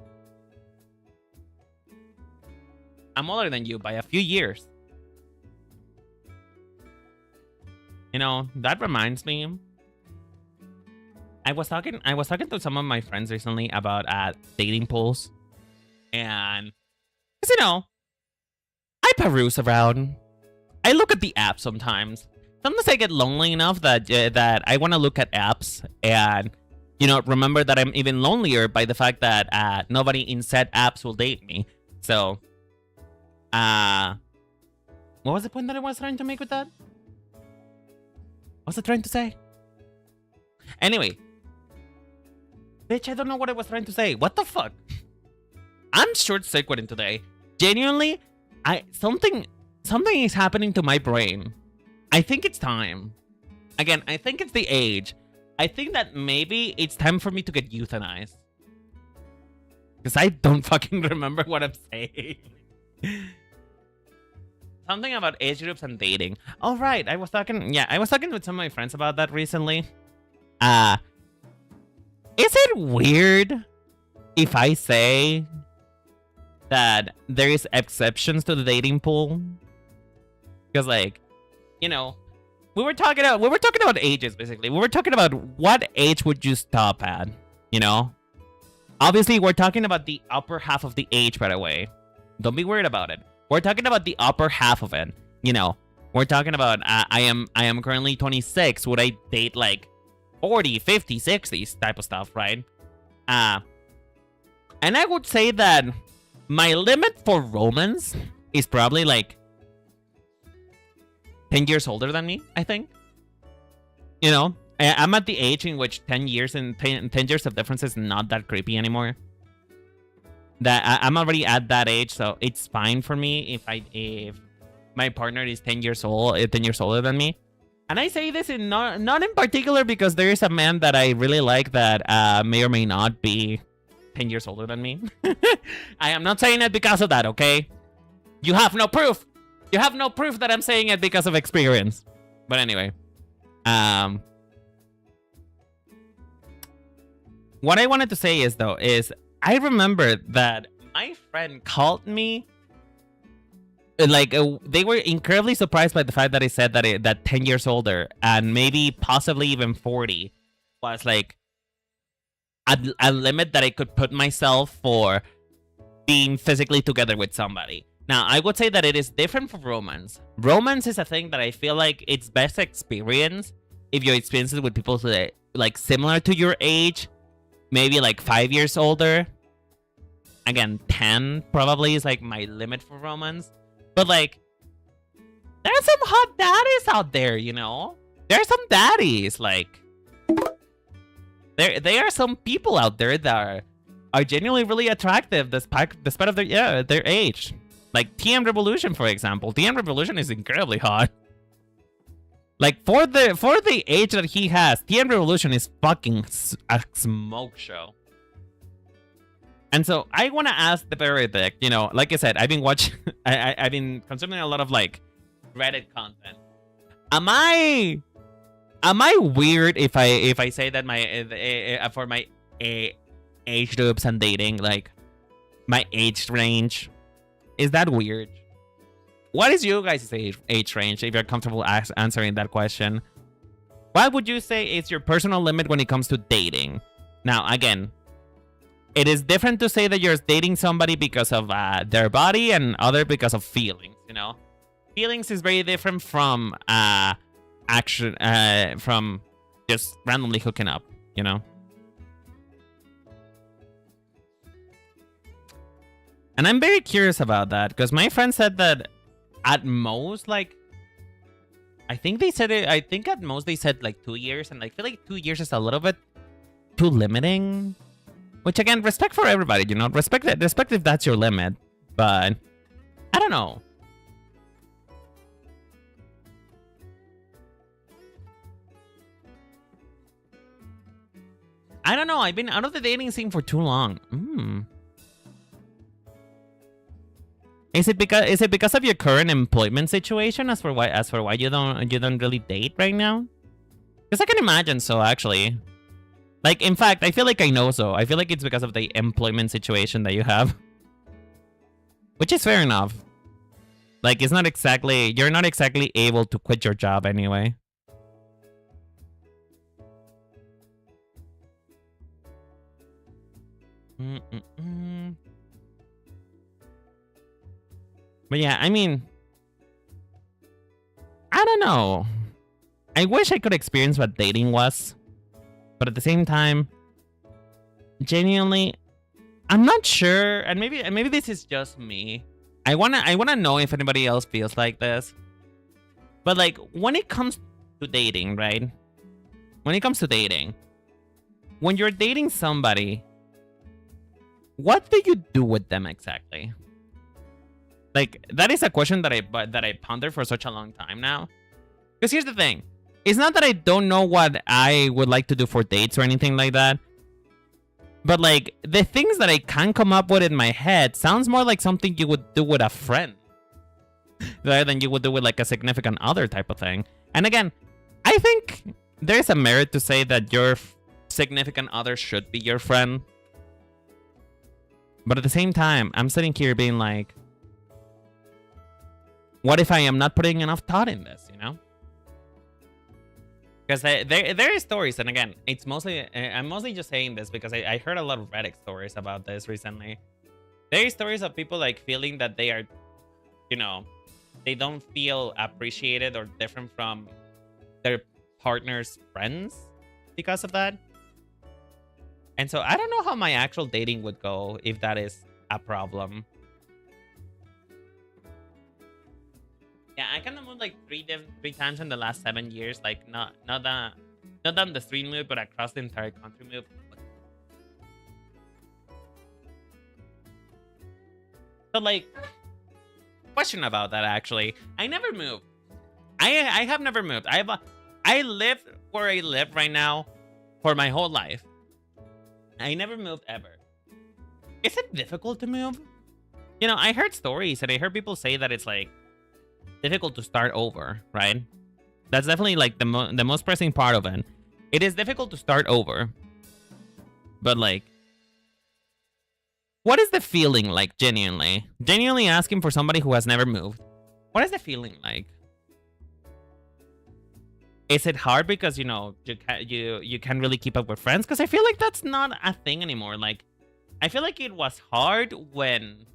I'm older than you by a few years. You know, that reminds me. I was talking to some of my friends recently about dating pools, and you know, I peruse around. I look at the app sometimes. Sometimes I get lonely enough that I want to look at apps and, you know, remember that I'm even lonelier by the fact that nobody in said apps will date me. So, what was the point that I was trying to make with that? What was I trying to say? Anyway. Bitch, I don't know what I was trying to say. What the fuck? I'm short-circuiting today. Genuinely, something is happening to my brain. I think it's time. Again, I think it's the age. I think that maybe it's time for me to get euthanized. Because I don't fucking remember what I'm saying. Something about age groups and dating. Oh, right. I was talking with some of my friends about that recently. Is it weird if I say that there is exceptions to the dating pool? Because, like, you know, we were talking about ages, basically. We were talking about what age would you stop at, you know? Obviously, we're talking about the upper half of the age, by the way. Don't be worried about it. We're talking about the upper half of it. You know, we're talking about I am currently 26. Would I date like 40, 50, 60s type of stuff, right? And I would say that my limit for romance is probably like 10 years older than me, I think. You know, I'm at the age in which 10 years and 10 years of difference is not that creepy anymore. That I'm already at that age, so it's fine for me if my partner is 10 years older than me. And I say this in not in particular because there is a man that I really like that may or may not be 10 years older than me. I am not saying it because of that, okay? You have no proof. You have no proof that I'm saying it because of experience. But anyway, what I wanted to say is I remember that my friend called me. Like they were incredibly surprised by the fact that I said that 10 years older and maybe possibly even 40 was like a limit that I could put myself for being physically together with somebody. Now, I would say that it is different from romance. Romance is a thing that I feel like it's best experienced if you experience it with people that like similar to your age, maybe like 5 years older. Again, 10 probably is like my limit for romance. But like, there's some hot daddies out there, you know? There's some daddies, like... There are some people out there that are genuinely really attractive despite of their age. Like TM Revolution, for example. TM Revolution is incredibly hot. Like, for the age that he has, TM Revolution is fucking a smoke show. And so I want to ask the Benedict, you know, like I said, I've been watching, I've been consuming a lot of like Reddit content. Am I weird if I say that my for my age groups and dating, like my age range, is that weird? What is you guys' age range if you're comfortable answering that question? What would you say is your personal limit when it comes to dating? Now, again, it is different to say that you're dating somebody because of their body and other because of feelings, you know? Feelings is very different from action, from just randomly hooking up, you know? And I'm very curious about that because my friend said that at most, like, I think at most they said like 2 years, and I feel like 2 years is a little bit too limiting. Which again, respect for everybody, you know, respect if that's your limit, but I don't know. I don't know. I've been out of the dating scene for too long. Is it because of your current employment situation as for why you don't really date right now? Because I can imagine so, actually. Like, in fact, I feel like I know so. I feel like it's because of the employment situation that you have. Which is fair enough. Like, you're not exactly able to quit your job anyway. But yeah, I mean, I don't know. I wish I could experience what dating was. But at the same time, genuinely, I'm not sure, and maybe this is just me. I wanna know if anybody else feels like this. But like, when it comes to dating, right? When it comes to dating, when you're dating somebody, what do you do with them exactly? Like, that is a question that I ponder for such a long time now. Because here's the thing. It's not that I don't know what I would like to do for dates or anything like that. But like, the things that I can come up with in my head sounds more like something you would do with a friend. Rather than you would do with like a significant other type of thing. And again, I think there's a merit to say that your significant other should be your friend. But at the same time, I'm sitting here being like, what if I am not putting enough thought in this, you know? Because there are stories, and again, it's mostly I'm mostly just saying this because I heard a lot of Reddit stories about this recently. There are stories of people like feeling that they are, you know, they don't feel appreciated or different from their partner's friends because of that. And so I don't know how my actual dating would go if that is a problem. Yeah, I kind of moved like three times in the last 7 years. Like not on the street move, but across the entire country move. So like, question about that actually. I never moved. I have never moved. I live where I live right now for my whole life. I never moved ever. Is it difficult to move? You know, I heard stories and I heard people say that it's like difficult to start over, right? That's definitely like the most pressing part of it. It is difficult to start over. But like, what is the feeling like genuinely? Genuinely asking for somebody who has never moved. What is the feeling like? Is it hard because, you know, you can't really keep up with friends? Because I feel like that's not a thing anymore. Like, I feel like it was hard when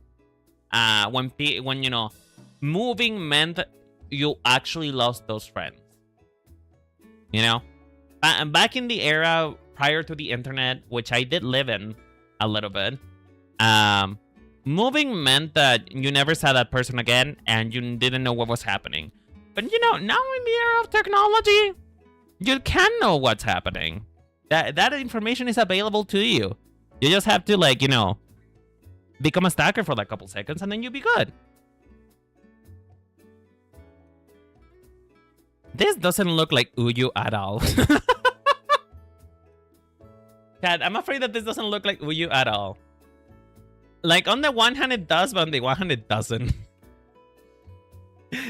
you know, moving meant you actually lost those friends. You know, back in the era prior to the internet, which I did live in a little bit, moving meant that you never saw that person again and you didn't know what was happening. But you know, now in the era of technology, you can know what's happening. That information is available to you. You just have to, like, you know, become a stalker for like a couple seconds and then you'll be good. This doesn't look like Uyu at all. Cat, I'm afraid that this doesn't look like Uyu at all. Like, on the one hand it does, but on the one hand it doesn't.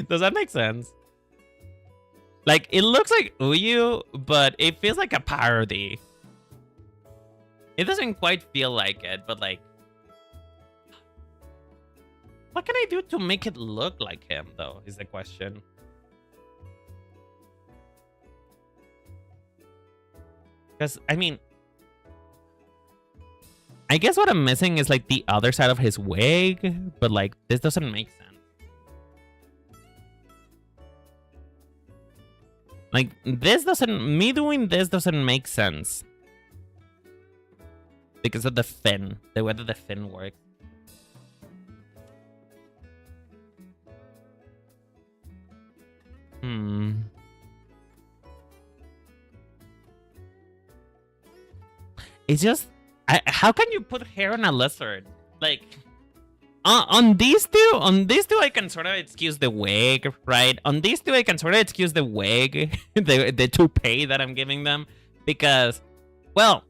Does that make sense? Like, it looks like Uyu, but it feels like a parody. It doesn't quite feel like it, but like... What can I do to make it look like him, though, is the question. Because, I mean... I guess what I'm missing is, like, the other side of his wig, but, like, this doesn't make sense. Like, this doesn't... Me doing this doesn't make sense. Because of the fin. The way that the fin works. It's just... how can you put hair on a lizard? Like... on these two, I can sort of excuse the wig, right? On these two, I can sort of excuse the wig, the toupee that I'm giving them, because, well,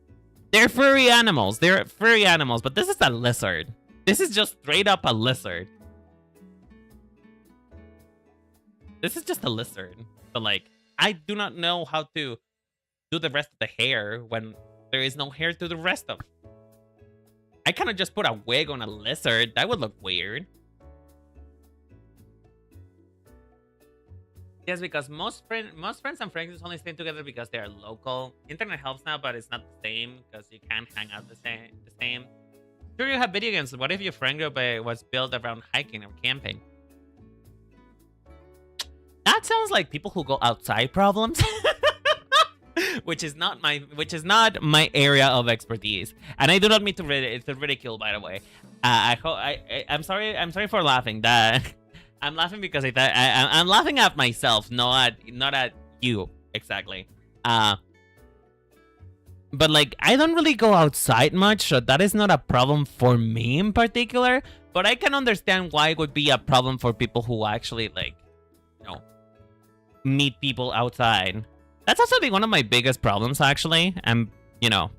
they're furry animals. They're furry animals, but this is a lizard. This is just straight up a lizard. This is just a lizard. But like, I do not know how to do the rest of the hair when there is no hair to the rest of. I cannot just put a wig on a lizard. That would look weird. Yes, because most friends and friends only stay together because they are local. Internet helps now, but it's not the same because you can't hang out the same. Sure, you have video games. What if your friend group was built around hiking or camping? That sounds like people who go outside problems. which is not my area of expertise, and I do not mean to ridicule, by the way. I'm sorry for laughing. That I'm laughing because I'm laughing at myself, not at you exactly. But like, I don't really go outside much, so that is not a problem for me in particular. But I can understand why it would be a problem for people who actually, like, you know, meet people outside. That's also one of my biggest problems, actually. And, you know,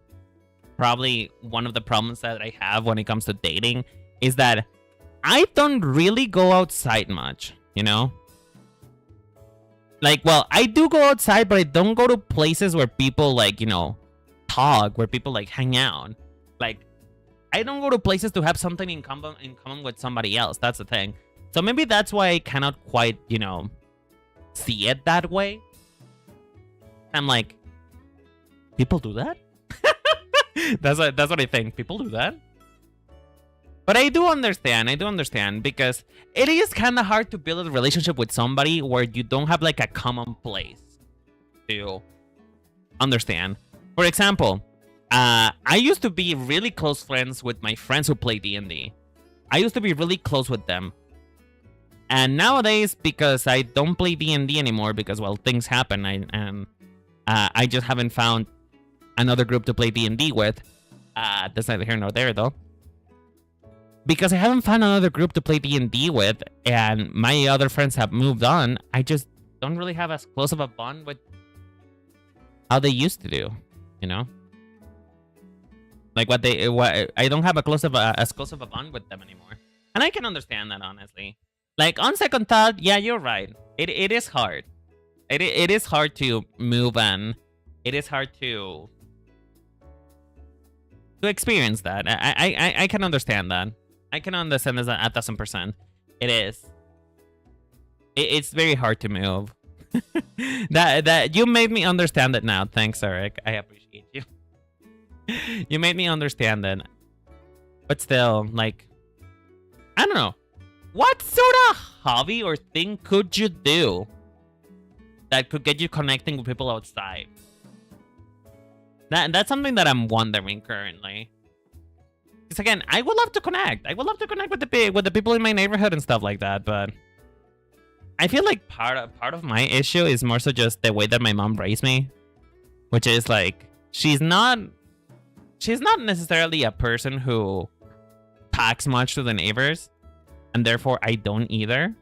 probably one of the problems that I have when it comes to dating is that I don't really go outside much, you know? Like, well, I do go outside, but I don't go to places where people, like, you know, talk, where people, like, hang out. Like, I don't go to places to have something in common with somebody else. That's the thing. So maybe that's why I cannot quite, you know, see it that way. I'm like, people do that? That's what I think. People do that? But I do understand because it is kind of hard to build a relationship with somebody where you don't have like a common place to understand. For example, I used to be really close friends with my friends who play D&D. I used to be really close with them. And nowadays, because I don't play D&D anymore, because, well, things happen, I just haven't found another group to play D&D with. That's neither here nor there, though. Because I haven't found another group to play D&D with, and my other friends have moved on, I just don't really have as close of a bond with how they used to do, you know? Like what I don't have as close of a bond with them anymore. And I can understand that, honestly. Like, on second thought, yeah, you're right. It is hard. It is hard to move, and it is hard to experience that. I can understand that. I can understand this 1,000%. It is. It's very hard to move. that you made me understand it now. Thanks, Eric. I appreciate you. You made me understand it. But still, like, I don't know. What sort of hobby or thing could you do that could get you connecting with people outside? That's something that I'm wondering currently. Because again, I would love to connect. I would love to connect with the people in my neighborhood and stuff like that. But I feel like part of my issue is more so just the way that my mom raised me, which is like she's not necessarily a person who talks much to the neighbors, and therefore I don't either.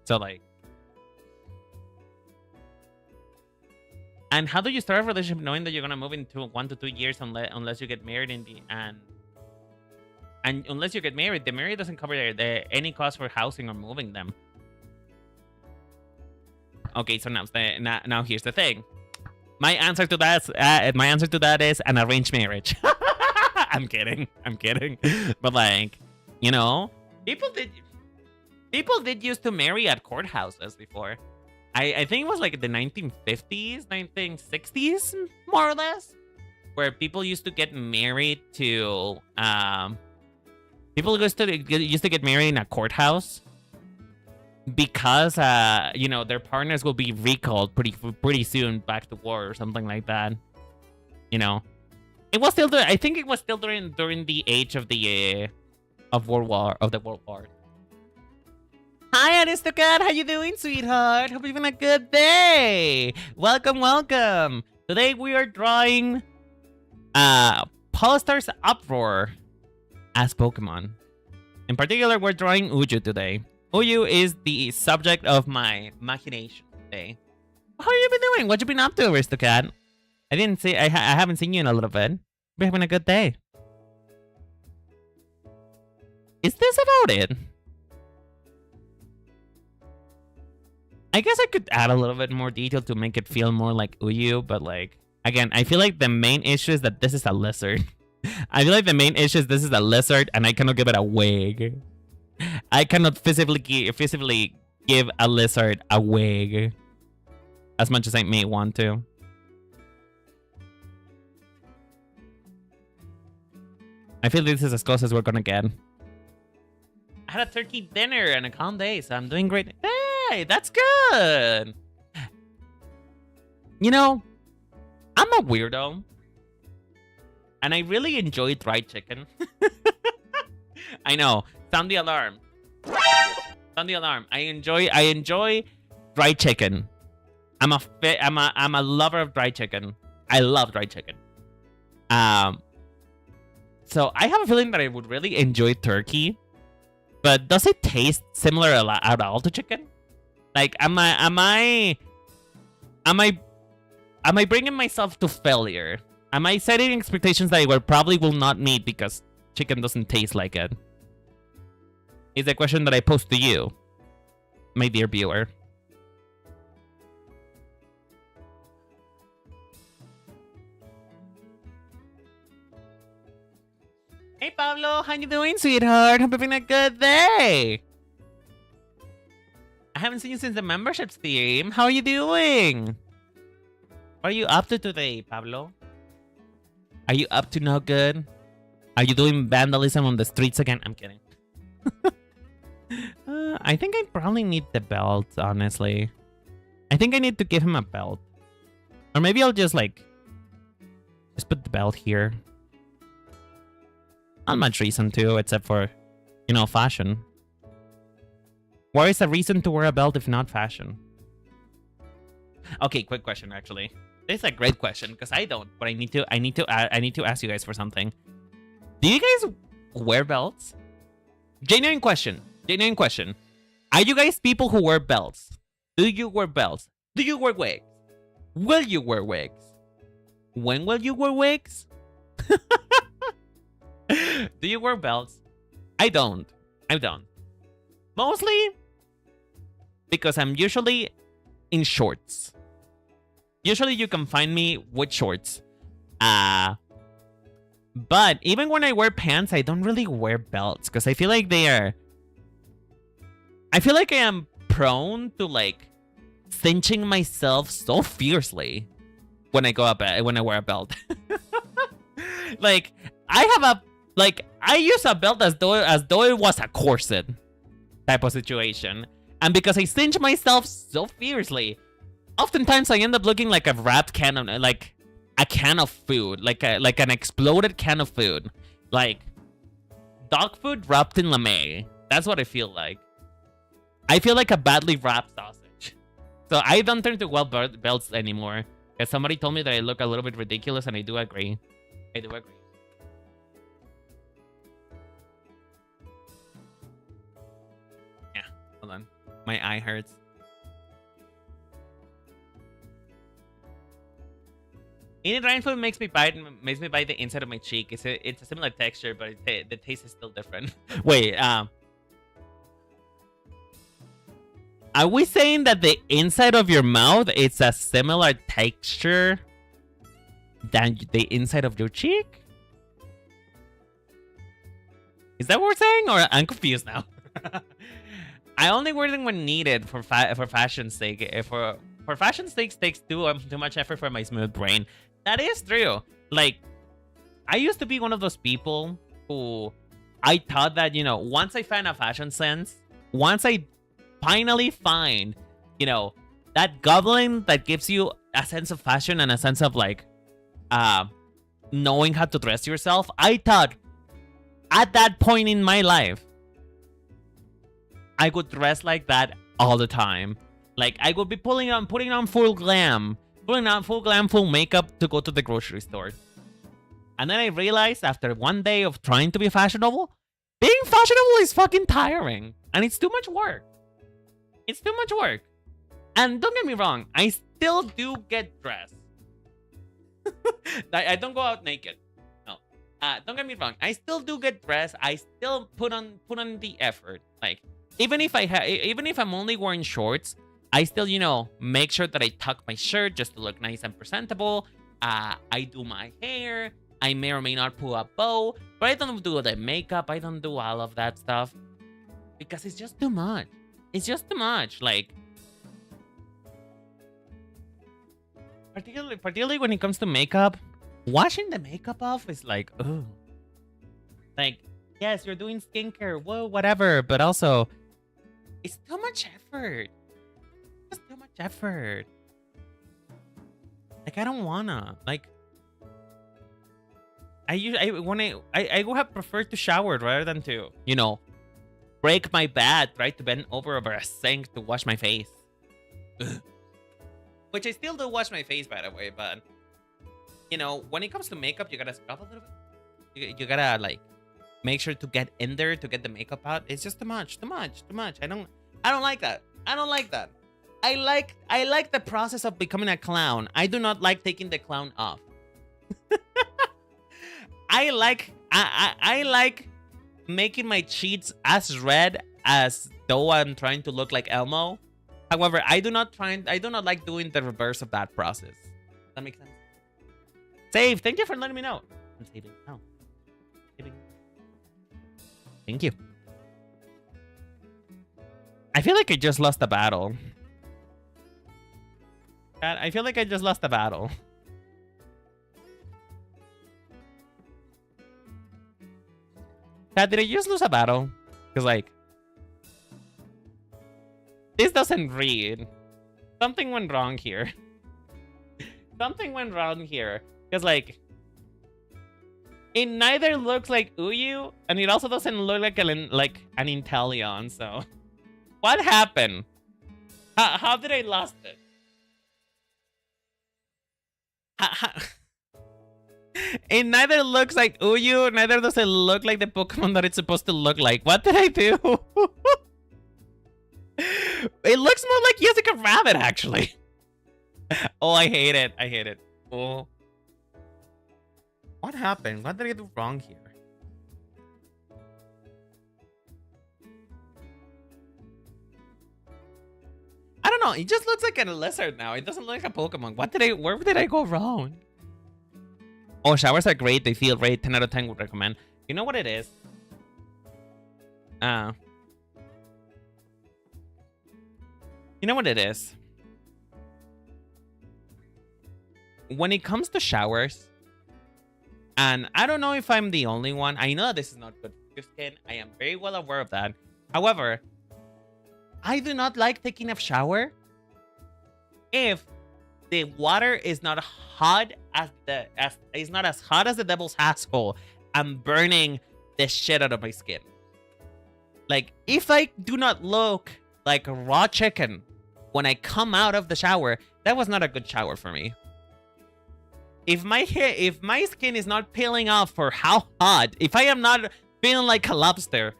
So like, and how do you start a relationship knowing that you're gonna move into 1 to 2 years unless you get married and unless you get married, the marriage doesn't cover any cost for housing or moving them. Okay, so now here's the thing. My answer to that is an arranged marriage. I'm kidding. But like, you know, people did used to marry at courthouses before. I think it was like the 1950s, 1960s, more or less, where people used to get married to people used to get married in a courthouse because you know, their partners will be recalled pretty soon back to war or something like that. You know, it was still I think it was still during the age of the World War. Hi, Aristocat. How you doing, sweetheart? Hope you're having a good day. Welcome. Today we are drawing Polestar's Uproar as Pokemon. In particular, we're drawing Uyu today. Uyu is the subject of my machination today. How you been doing? What you been up to, Aristocat? I haven't seen you in a little bit. We're having a good day. Is this about it? I guess I could add a little bit more detail to make it feel more like Uyu, but like, again, I feel like the main issue is that this is a lizard. I feel like the main issue is this is a lizard and I cannot give it a wig. I cannot physically give a lizard a wig as much as I may want to. I feel this is as close as we're gonna get. I had a turkey dinner and a calm day, so I'm doing great. Hey, that's good. You know, I'm a weirdo. And I really enjoy dried chicken. I know. Sound the alarm. Sound the alarm. I enjoy dried chicken. I'm a lover of dried chicken. I love dried chicken. So I have a feeling that I would really enjoy turkey. But does it taste similar at all to chicken? Like, am I bringing myself to failure? Am I setting expectations that I probably will not meet because chicken doesn't taste like it? Is the question that I pose to you, my dear viewer. Hey, Pablo, how you doing, sweetheart? Hope you're having a good day. I haven't seen you since the membership stream. How are you doing? What are you up to today, Pablo? Are you up to no good? Are you doing vandalism on the streets again? I'm kidding. I think I probably need the belt, honestly. I think I need to give him a belt. Or maybe I'll just like... just put the belt here. Not much reason to, except for, you know, fashion. Where is a reason to wear a belt if not fashion? Okay, quick question actually. This is a great question because I don't, but I need to ask you guys for something. Do you guys wear belts? Genuine question. Genuine question. Are you guys people who wear belts? Do you wear belts? Do you wear wigs? Will you wear wigs? When will you wear wigs? Do you wear belts? I don't. I don't. Mostly because I'm usually in shorts. Usually you can find me with shorts. But even when I wear pants, I don't really wear belts because I feel like they are... I feel like I am prone to like cinching myself so fiercely when I go up when I wear a belt. Like I use a belt as though it was a corset type of situation. And because I cinch myself so fiercely, oftentimes I end up looking like a wrapped can of like a can of food, like an exploded can of food, like dog food wrapped in lame. That's what I feel like. I feel like a badly wrapped sausage. So I don't turn to wear belts anymore. Because somebody told me that I look a little bit ridiculous, and I do agree. I do agree. Yeah, hold on. My eye hurts. Eating Ryan food makes me bite the inside of my cheek. It's a similar texture, but the taste is still different. Wait, are we saying that the inside of your mouth is a similar texture than the inside of your cheek? Is that what we're saying, or I'm confused now? I only wear them when needed for fashion's sake. For fashion's sake, takes too much effort for my smooth brain. That is true. Like, I used to be one of those people who I thought that, you know, once I find a fashion sense, once I finally find, you know, that goblin that gives you a sense of fashion and a sense of like knowing how to dress yourself, I thought at that point in my life I would dress like that all the time. Like I would be putting on full glam, full makeup to go to the grocery store. And then I realized after one day of trying to be fashionable, being fashionable is fucking tiring and it's too much work. It's too much work. And don't get me wrong, I still do get dressed. I don't go out naked. No. Don't get me wrong, I still do get dressed. I still put on the effort. Like even if I'm only wearing shorts, I still, you know, make sure that I tuck my shirt just to look nice and presentable. I do my hair. I may or may not put a bow, but I don't do the makeup. I don't do all of that stuff because it's just too much. It's just too much. Like, particularly when it comes to makeup, washing the makeup off is like, oh, like, yes, you're doing skincare, whoa, whatever, but also, it's too much effort. It's too much effort. Like, I don't wanna. Like, I would have preferred to shower rather than to, you know, break my back, try to bend over a sink to wash my face. Ugh. Which I still do wash my face, by the way, but, you know, when it comes to makeup, you gotta scrub a little bit. You gotta, like, make sure to get in there to get the makeup out. It's just too much. I don't like that. I don't like that. I like the process of becoming a clown. I do not like taking the clown off. I like making my cheeks as red as though I'm trying to look like Elmo. However, I do not like doing the reverse of that process. Does that make sense? Save, thank you for letting me know. I'm saving now. Saving. Thank you. I feel like I just lost a battle. I feel like I just lost the battle. Chat, did I just lose a battle? Because, like, this doesn't read. Something went wrong here. Something went wrong here. Because, like, it neither looks like Uyu, and it also doesn't look like an Inteleon, so... What happened? How did I lost it? It neither looks like Uyu, neither does it look like the Pokemon that it's supposed to look like. What did I do? It looks more like Jessica Rabbit, actually. Oh, I hate it. I hate it. Oh. What happened? What did I do wrong here? I don't know. It just looks like a lizard now. It doesn't look like a Pokemon. Where did I go wrong? Oh, showers are great. They feel great. 10 out of 10 would recommend. You know what it is? You know what it is? When it comes to showers, and I don't know if I'm the only one. I know this is not good for your skin. I am very well aware of that. However, I do not like taking a shower if the water is not hot as it's not as hot as the devil's asshole. I'm burning the shit out of my skin. Like, if I do not look like raw chicken when I come out of the shower, that was not a good shower for me. If my skin is not peeling off for how hot, if I am not feeling like a lobster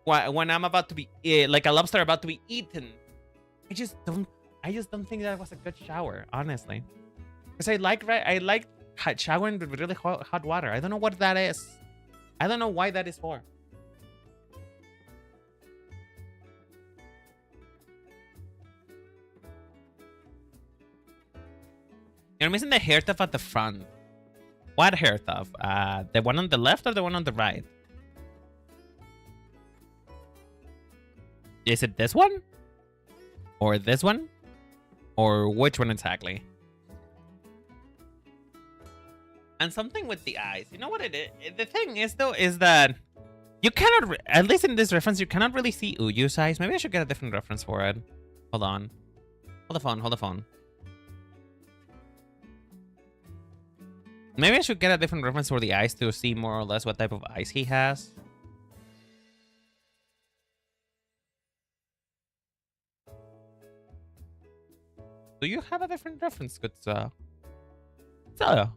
when I'm about to be like a lobster about to be eaten, I just don't think that was a good shower, honestly. Because I like showering with really hot water. I don't know what that is. I don't know why that is for. You're missing the hair tuft at the front. What hair tuft? The one on the left or the one on the right? Is it this one? Or this one? Or which one exactly? And something with the eyes. You know what it is? The thing is, though, is that you cannot, at least in this reference, you cannot really see Uyu's eyes. Maybe I should get a different reference for it. Hold on. Hold the phone. Hold the phone. Maybe I should get a different reference for the eyes to see more or less what type of eyes he has. Do you have a different reference, good sir? So,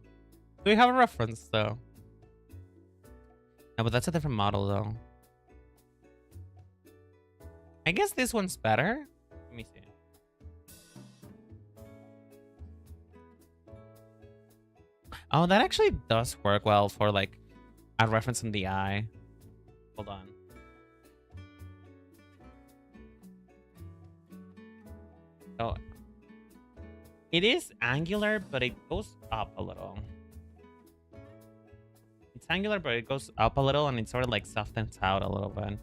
do you have a reference, though? No, but that's a different model, though. I guess this one's better. Let me see. Oh, that actually does work well for, like, a reference in the eye. Hold on. Oh. It is angular, but it goes up a little. It's angular, but it goes up a little, and it sort of, like, softens out a little bit.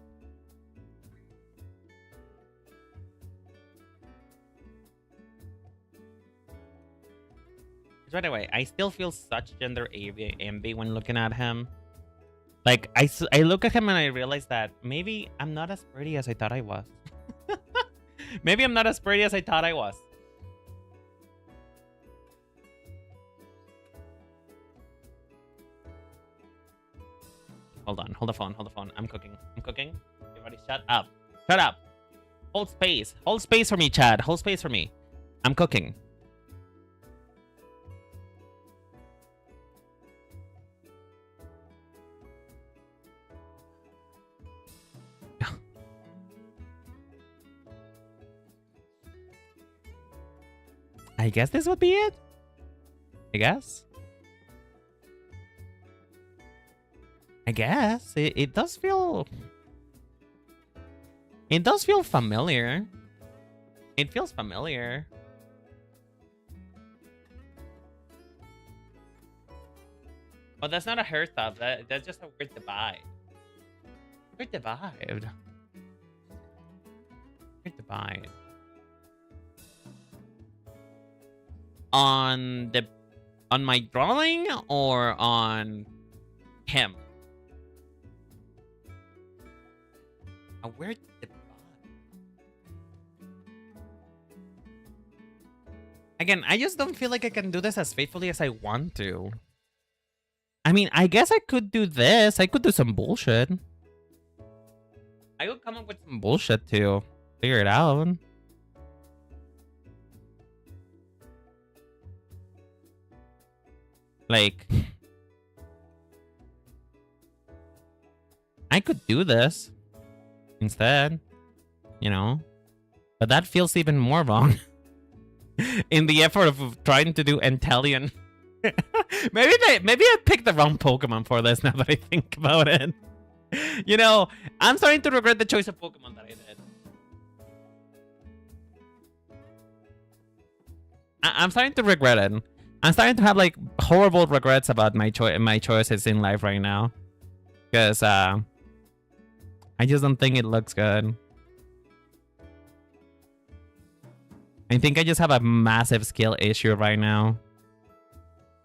By the way, I still feel such gender envy when looking at him. Like, I look at him and I realize that maybe I'm not as pretty as I thought I was. Maybe I'm not as pretty as I thought I was. Hold on, hold the phone, hold the phone. I'm cooking. I'm cooking. Everybody shut up. Shut up. Hold space. Hold space for me, Chad. Hold space for me. I'm cooking. I guess this would be it. I guess. It does feel. It does feel familiar. It feels familiar. But that's not a hair stuff. That's just a weird divide. Weird divide. Weird divide. on my drawing or on him? Where did the Again, I just don't feel like I can do this as faithfully as I want to. I mean, I guess I could do this. I could do some bullshit. I could come up with some bullshit to figure it out. Like, I could do this instead, you know? But that feels even more wrong. In the effort of trying to do Entelion. maybe I picked the wrong Pokemon for this now that I think about it. You know, I'm starting to regret the choice of Pokemon that I did. I'm starting to regret it. I'm starting to have like horrible regrets about my choices in life right now. Because I just don't think it looks good. I think I just have a massive skill issue right now.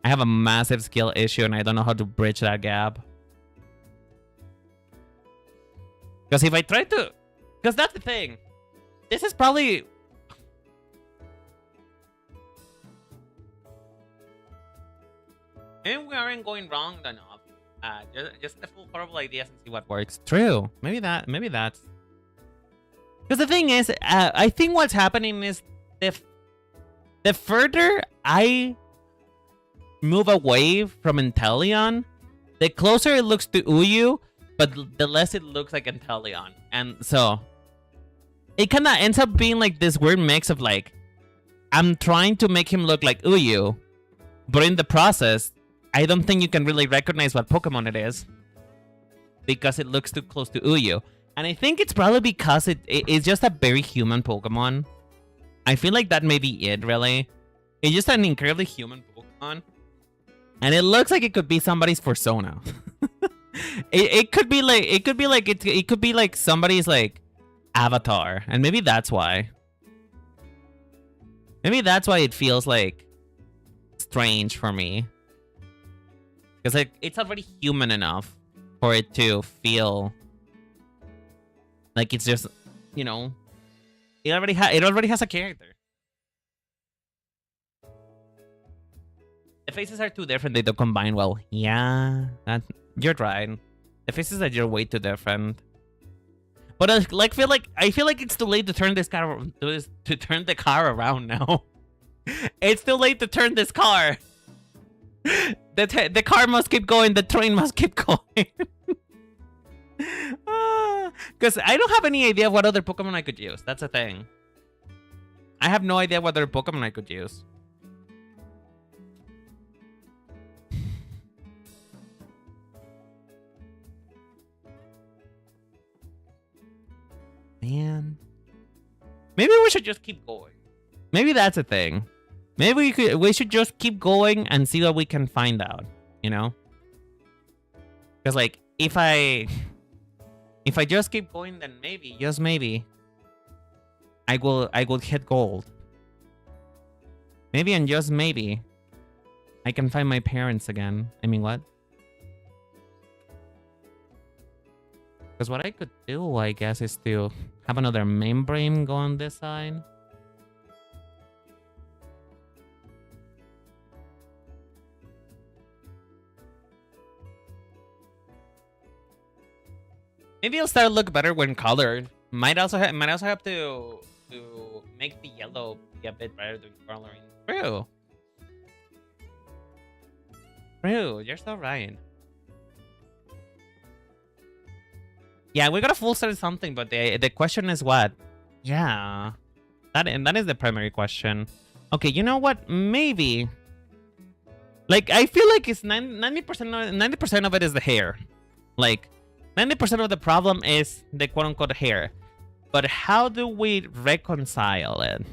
I have a massive skill issue and I don't know how to bridge that gap. Because if I try to... Because that's the thing. This is probably... Maybe we aren't going wrong enough. Just the full horrible ideas and see what works. True. Maybe that's... Because the thing is, I think what's happening is the further I move away from Entelion, the closer it looks to Uyu, but the less it looks like Entelion. And so it kind of ends up being like this weird mix of like, I'm trying to make him look like Uyu, but in the process, I don't think you can really recognize what Pokemon it is because it looks too close to Uyu. And I think it's probably because it's just a very human Pokemon. I feel like that may be it, really. It's just an incredibly human Pokemon. And it looks like it could be somebody's persona. it could be like somebody's like avatar. And maybe that's why. Maybe that's why it feels like strange for me. Because like it's already human enough for it to feel like it's just, you know, it already has a character. The faces are too different, they don't combine well. Yeah, you're right. The faces are way too different. But I feel like it's too late to turn this car to turn the car around now. It's too late to turn this car. The car must keep going, the train must keep going. Because I don't have any idea what other Pokemon I could use. That's the thing. I have no idea what other Pokemon I could use. Man. Maybe we should just keep going. Maybe that's a thing. Maybe we should just keep going and see what we can find out, you know? Because like if I just keep going, then maybe, just maybe, I will hit gold. Maybe and just maybe I can find my parents again. I mean, what? Because what I could do, I guess, is to have another membrane go on this side. Maybe it'll start to look better when colored. Might also have to make the yellow be a bit better than coloring. True. True, you're so right. Yeah, we gotta full start something, but the question is what? Yeah, that is the primary question. Okay, you know what? Maybe. Like I feel like it's 90% of it is the hair. Like 90% of the problem is the quote-unquote hair. But how do we reconcile it?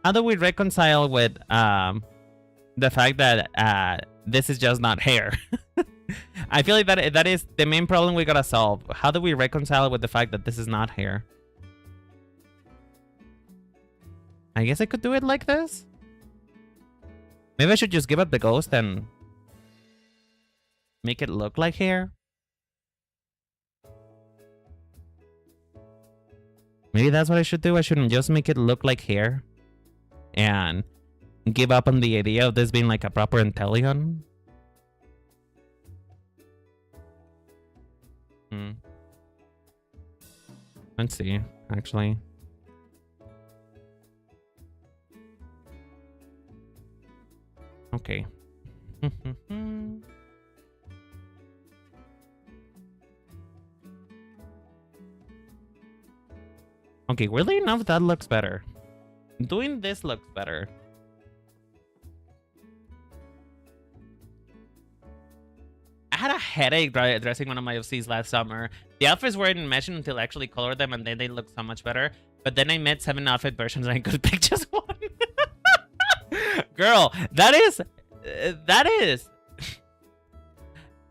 How do we reconcile with the fact that this is just not hair? I feel like that is the main problem we gotta solve. How do we reconcile with the fact that this is not hair? I guess I could do it like this. Maybe I should just give up the ghost and make it look like hair. Maybe that's what I should do. I shouldn't just make it look like hair and give up on the idea of this being like a proper intellion. Let's see, actually. Okay. Okay, weirdly enough, that looks better. Doing this looks better. I had a headache dressing one of my OCs last summer. The outfits weren't mentioned until I actually colored them, and then they looked so much better. But then I made 7 outfit versions and I could pick just one. Girl, that is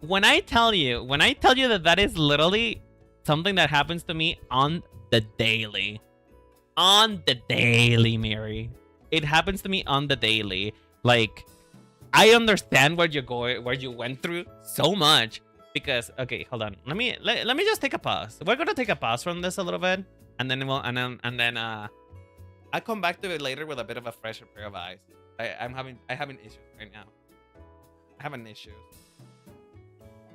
when I tell you that is literally something that happens to me on the daily. On the daily, Mary. It happens to me on the daily. Like, I understand where you're going, where you went through so much. Because, okay, hold on. Let me just take a pause. We're gonna take a pause from this a little bit, and then I'll come back to it later with a bit of a fresher pair of eyes. I'm having issues right now. I'm having issues.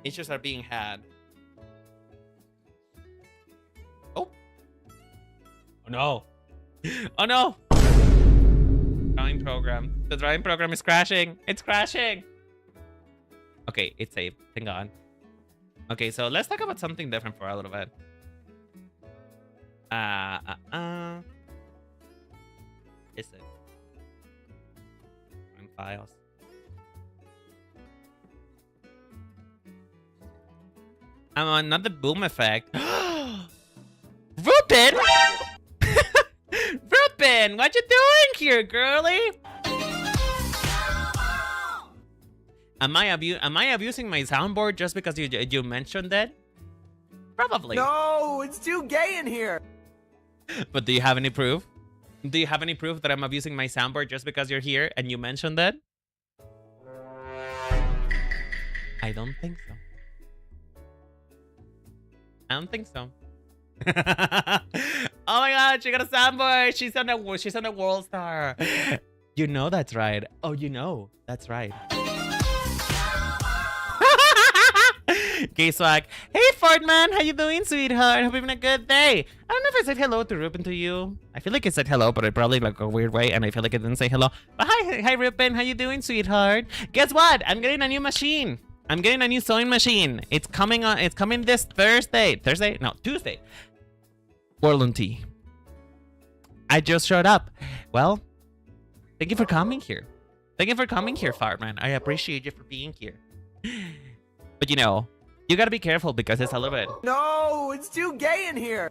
Issues are being had. Oh. Oh no. Oh no. Drawing program. The drawing program is crashing. It's crashing. Okay, it's safe. Thank God. Okay, so let's talk about something different for a little bit. Is it? In files. Not the boom effect. Rupin! Rupin, what you doing here, girly? Am I abusing my soundboard just because you mentioned that? Probably. No, it's too gay in here. But do you have any proof? Do you have any proof that I'm abusing my soundboard just because you're here and you mentioned that? I don't think so. I don't think so. Oh my God, she got a soundboard. She's on a world star. You know that's right. Oh, you know that's right. Gay swag. Hey Fordman, how you doing, sweetheart? Hope you're having a good day. I don't know if I said hello to Rupin to you. I feel like I said hello, but I probably like a weird way, and I feel like I didn't say hello. But hi Rupin, how you doing, sweetheart? Guess what? I'm getting a new machine. I'm getting a new sewing machine. It's coming on. It's coming this Thursday. Thursday? No, Tuesday. Orlon T. I just showed up. Well, thank you for coming here. Thank you for coming here, Fartman. I appreciate you for being here. But you know, you gotta be careful because it's a little bit. No, it's too gay in here.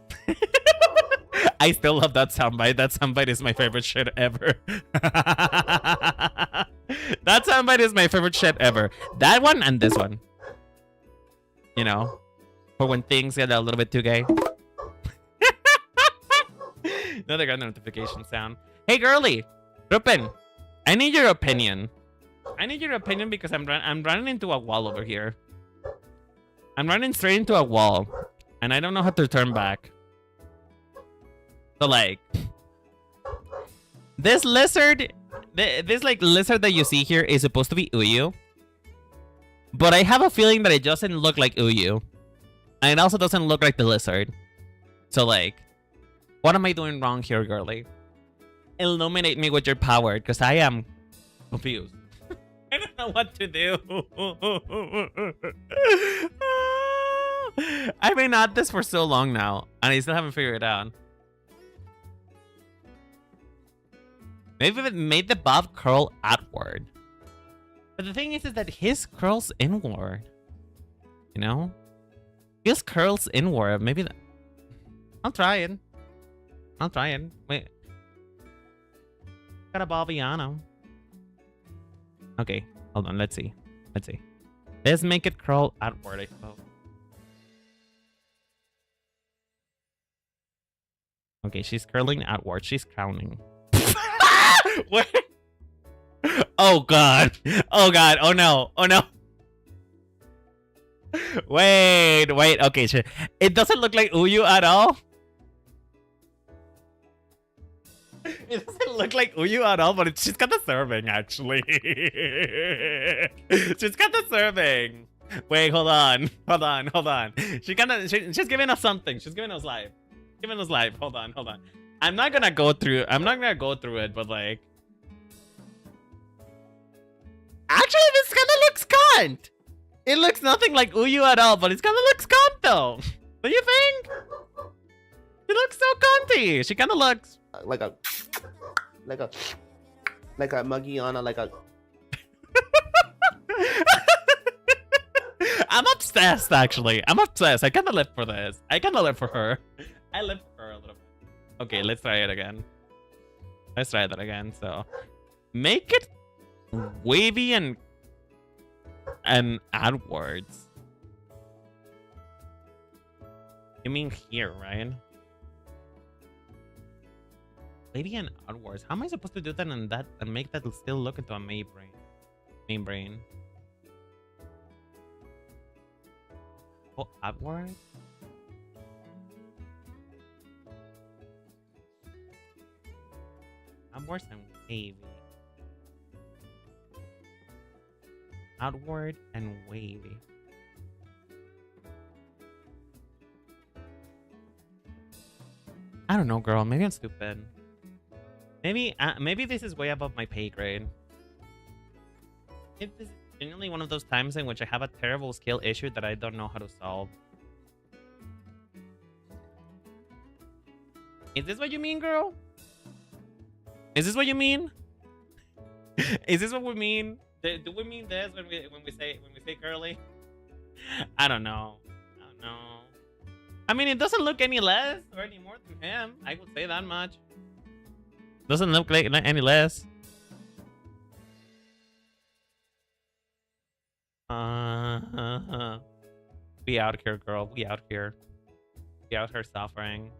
I still love that soundbite. That soundbite is my favorite shit ever. That soundbite is my favorite shit ever. That one and this one. You know, for when things get a little bit too gay. Another got notification sound. Hey, girly, Rupin, I need your opinion. I need your opinion because I'm running into a wall over here. I'm running straight into a wall, and I don't know how to turn back. So like, this lizard, this like lizard that you see here is supposed to be Uyu, but I have a feeling that it doesn't look like Uyu, and it also doesn't look like the lizard. So like, what am I doing wrong here, girly? Illuminate me with your power, because I am confused. I don't know what to do. I've been at this for so long now, and I still haven't figured it out. Maybe it made the bob curl outward. But the thing is that his curls inward. You know? His curls inward. Maybe that... I'm trying. Wait. Got a Bobbiano. Okay, hold on. Let's see. Let's make it curl outward, I suppose. Okay, she's curling outward. She's crowning. Wait. Oh god. Oh god. Oh no. Oh no. Wait. Okay, shit. It doesn't look like Uyu at all. It doesn't look like Uyu at all, but she's got the serving actually. She's got the serving. Wait, hold on. She's giving us something. She's giving us life. Hold on. I'm not gonna go through it, but like, actually, this kind of looks cunt. It looks nothing like Uyu at all, but it kind of looks cunt though. What do you think? It looks so cunty. She kind of looks like a Magiana, like a. I'm obsessed, actually. I'm obsessed. I kind of live for this. I kind of live for her. I live for her a little bit. Okay, let's try it again. Let's try that again. So, make it wavy and outwards. You mean here, right? Wavy and outwards. How am I supposed to do that and make that still look into a main brain? Oh, upward? Upwards and wavy. Outward and wavy. I don't know, girl. Maybe I'm stupid. Maybe this is way above my pay grade. If this is genuinely one of those times in which I have a terrible skill issue that I don't know how to solve. Is this what you mean, girl? Is this what you mean? Is this what we mean? Do we mean this when we say curly? I don't know. I mean, it doesn't look any less or any more than him. I would say that much. Doesn't look like any less. We out here, girl. We out here suffering.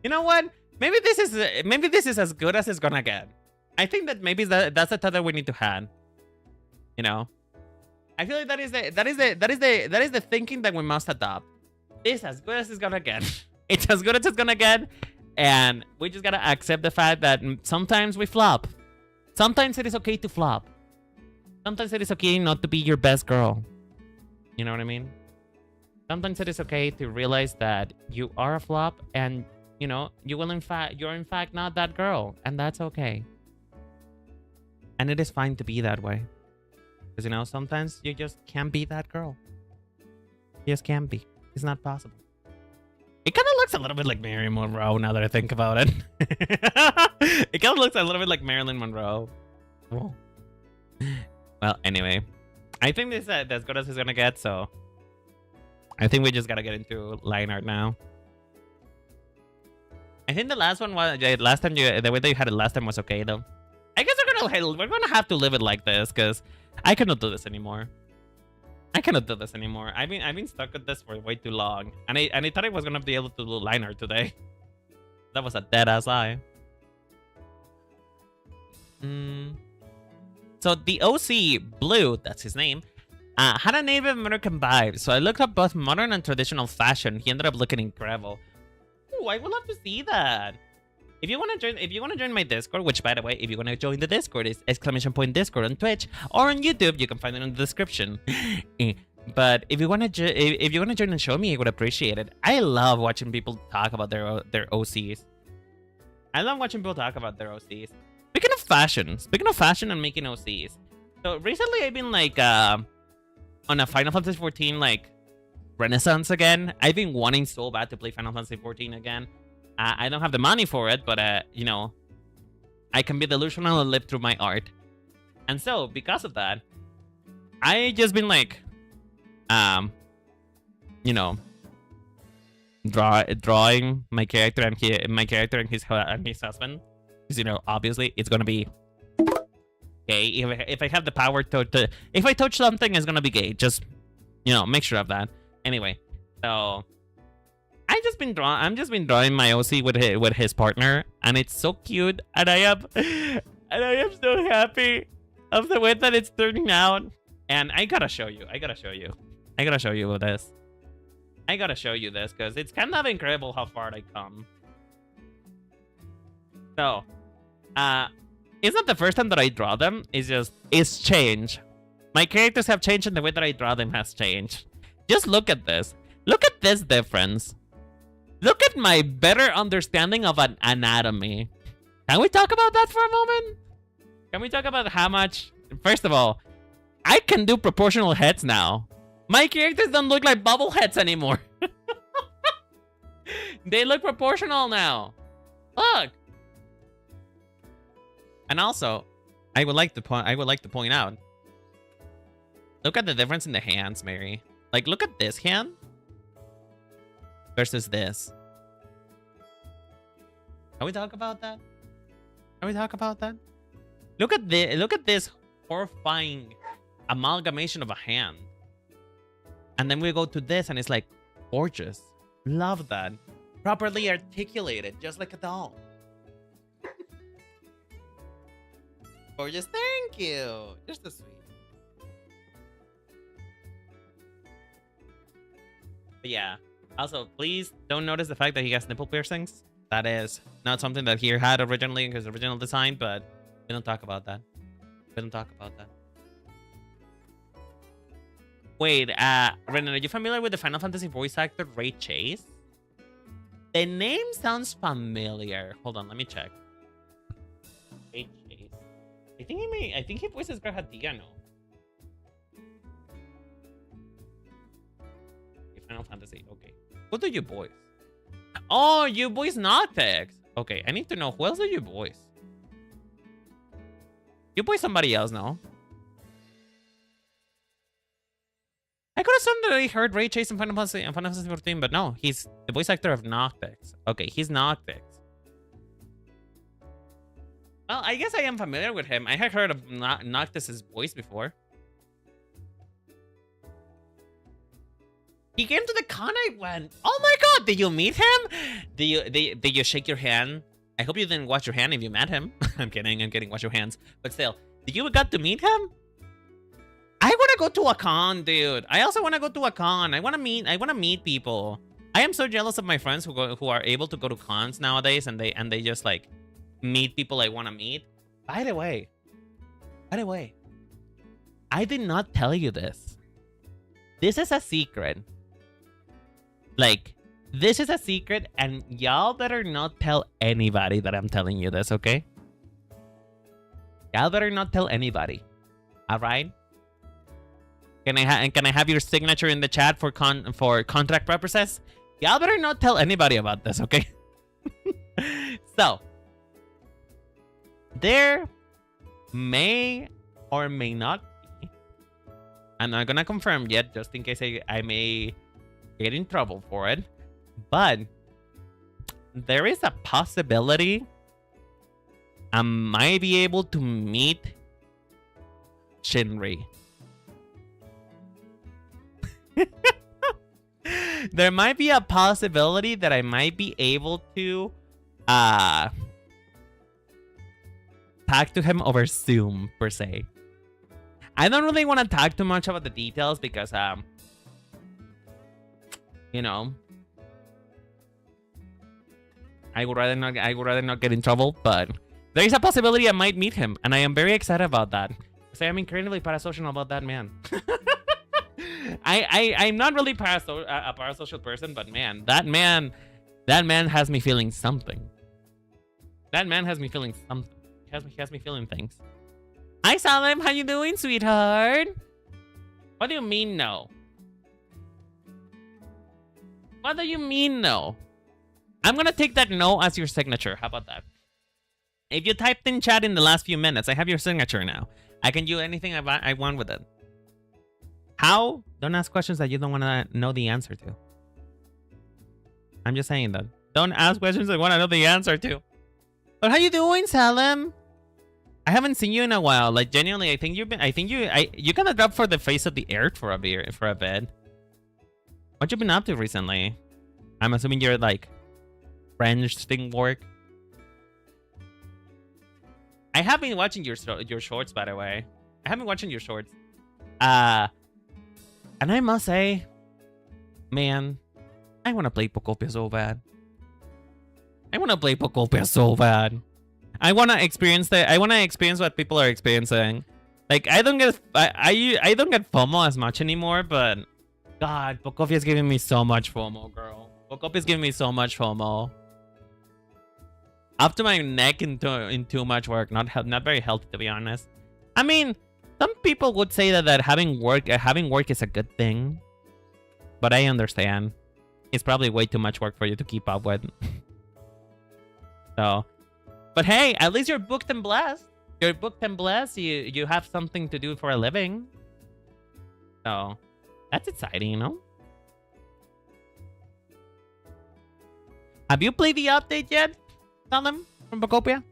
You know what? Maybe this is as good as it's gonna get. I think that maybe that's the thought that we need to have. You know, I feel like that is the thinking that we must adopt. It's as good as it's gonna get. It's as good as it's gonna get, and we just gotta accept the fact that sometimes we flop. Sometimes it is okay to flop. Sometimes it is okay not to be your best girl. You know what I mean? Sometimes it is okay to realize that you are a flop, and you know you're in fact not that girl, and that's okay. And it is fine to be that way. Because, you know, sometimes you just can't be that girl. You just can't be. It's not possible. It kind of looks a little bit like Marilyn Monroe now that I think about it. It kind of looks a little bit like Marilyn Monroe. Well, anyway. I think this is as good as it's going to get, so I think we just got to get into line art now. I think the last one was... Last time the way that you had it last time was okay, though. I guess we're gonna have to live it like this, because I cannot do this anymore. I've been stuck with this for way too long, and I thought I was gonna be able to do line art today. That was a dead ass lie. So the OC Blue, that's his name, had a Native American vibe. So I looked up both modern and traditional fashion. He ended up looking incredible. Ooh, I would love to see that. If you want to join my Discord, which by the way, if you want to join the Discord, is !Discord on Twitch or on YouTube. You can find it in the description. But if you want to join and show me, I would appreciate it. I love watching people talk about their OCs. Speaking of fashion and making OCs. So recently I've been like on a Final Fantasy 14 like renaissance again. I've been wanting so bad to play Final Fantasy 14 again. I don't have the money for it, but you know, I can be delusional and live through my art. And so, because of that, I just been like, you know, drawing my character and his husband. Because, you know, obviously it's gonna be gay. If I have the power to if I touch something, it's gonna be gay. Just, you know, make sure of that. Anyway, so I'm just been drawing my OC with his partner, and it's so cute, and I am so happy of the way that it's turning out. And I gotta show you. I gotta show you this. I gotta show you this because it's kind of incredible how far I come. So, it's not the first time that I draw them. It's changed. My characters have changed, and the way that I draw them has changed. Just look at this. Look at this difference. Look at my better understanding of an anatomy. Can we talk about that for a moment? Can we talk about how much... First of all, I can do proportional heads now. My characters don't look like bubble heads anymore. They look proportional now. Look. And also, I would like to point out. Look at the difference in the hands, Mary. Like, look at this hand versus this. Can we talk about that? Can we talk about that? Look at this horrifying amalgamation of a hand. And then we go to this and it's like gorgeous. Love that. Properly articulated, just like a doll. Gorgeous, thank you. You're so sweet. But yeah. Also, please don't notice the fact that he has nipple piercings. That is not something that he had originally in his original design, but we don't talk about that. We don't talk about that. Wait, Renan, are you familiar with the Final Fantasy voice actor Ray Chase? The name sounds familiar. Hold on, let me check. Ray Chase. I think he voices Grahadiano. Final Fantasy, okay. Who do you voice? Oh, you voice Noctex. Okay, I need to know who else do you voice? You voice somebody else now. I could assume that I heard Ray Chase in Final Fantasy 14, but no, he's the voice actor of Noctex. Okay, he's Noctex. Well, I guess I am familiar with him. I had heard of Noctex's voice before. He came to the con I went. Oh my god, did you meet him? Did you shake your hand? I hope you didn't wash your hand if you met him. I'm kidding, wash your hands. But still, did you got to meet him? I want to go to a con, dude. I also want to go to a con. I want to meet people. I am so jealous of my friends who are able to go to cons nowadays and they just like meet people I want to meet. By the way, I did not tell you this. This is a secret. Like, this is a secret, and y'all better not tell anybody that I'm telling you this, okay? Y'all better not tell anybody. All right? Can I have your signature in the chat for contract purposes? Y'all better not tell anybody about this, okay? So, there may or may not be. I'm not gonna confirm yet, just in case I may get in trouble for it. But there is a possibility I might be able to meet Shinri. There might be a possibility that I might be able to talk to him over Zoom, per se. I don't really want to talk too much about the details because, you know, I would rather not get in trouble. But there is a possibility I might meet him, and I am very excited about that. So I'm incredibly parasocial about that man. I'm not really a parasocial person, but man, that man has me feeling something. That man has me feeling something. He has me feeling things. Hi, Salim. How you doing, sweetheart? What do you mean, no? What do you mean, no? I'm gonna take that no as your signature. How about that? If you typed in chat in the last few minutes, I have your signature now. I can do anything I want with it. How? Don't ask questions that you don't want to know the answer to. I'm just saying that. Don't ask questions I want to know the answer to. But how you doing, Salim? I haven't seen you in a while. Like, genuinely, I think you kind of dropped for the face of the earth for a bit. What you been up to recently? I'm assuming you're like French thing work. I have been watching your shorts, by the way. I have been watching your shorts. And I must say, man, I want to play Pokopia so bad. I want to play Pokopia so bad. I want to experience that. I want to experience what people are experiencing. Like, I don't get FOMO as much anymore, but God, Pokopia is giving me so much FOMO, girl. Pokopia is giving me so much FOMO. Up to my neck in too much work. Not very healthy, to be honest. I mean, some people would say that having work is a good thing, but I understand. It's probably way too much work for you to keep up with. So, but hey, at least you're booked and blessed. You're booked and blessed. You have something to do for a living. So, that's exciting, you know? Have you played the update yet? Tell them from Pokopia.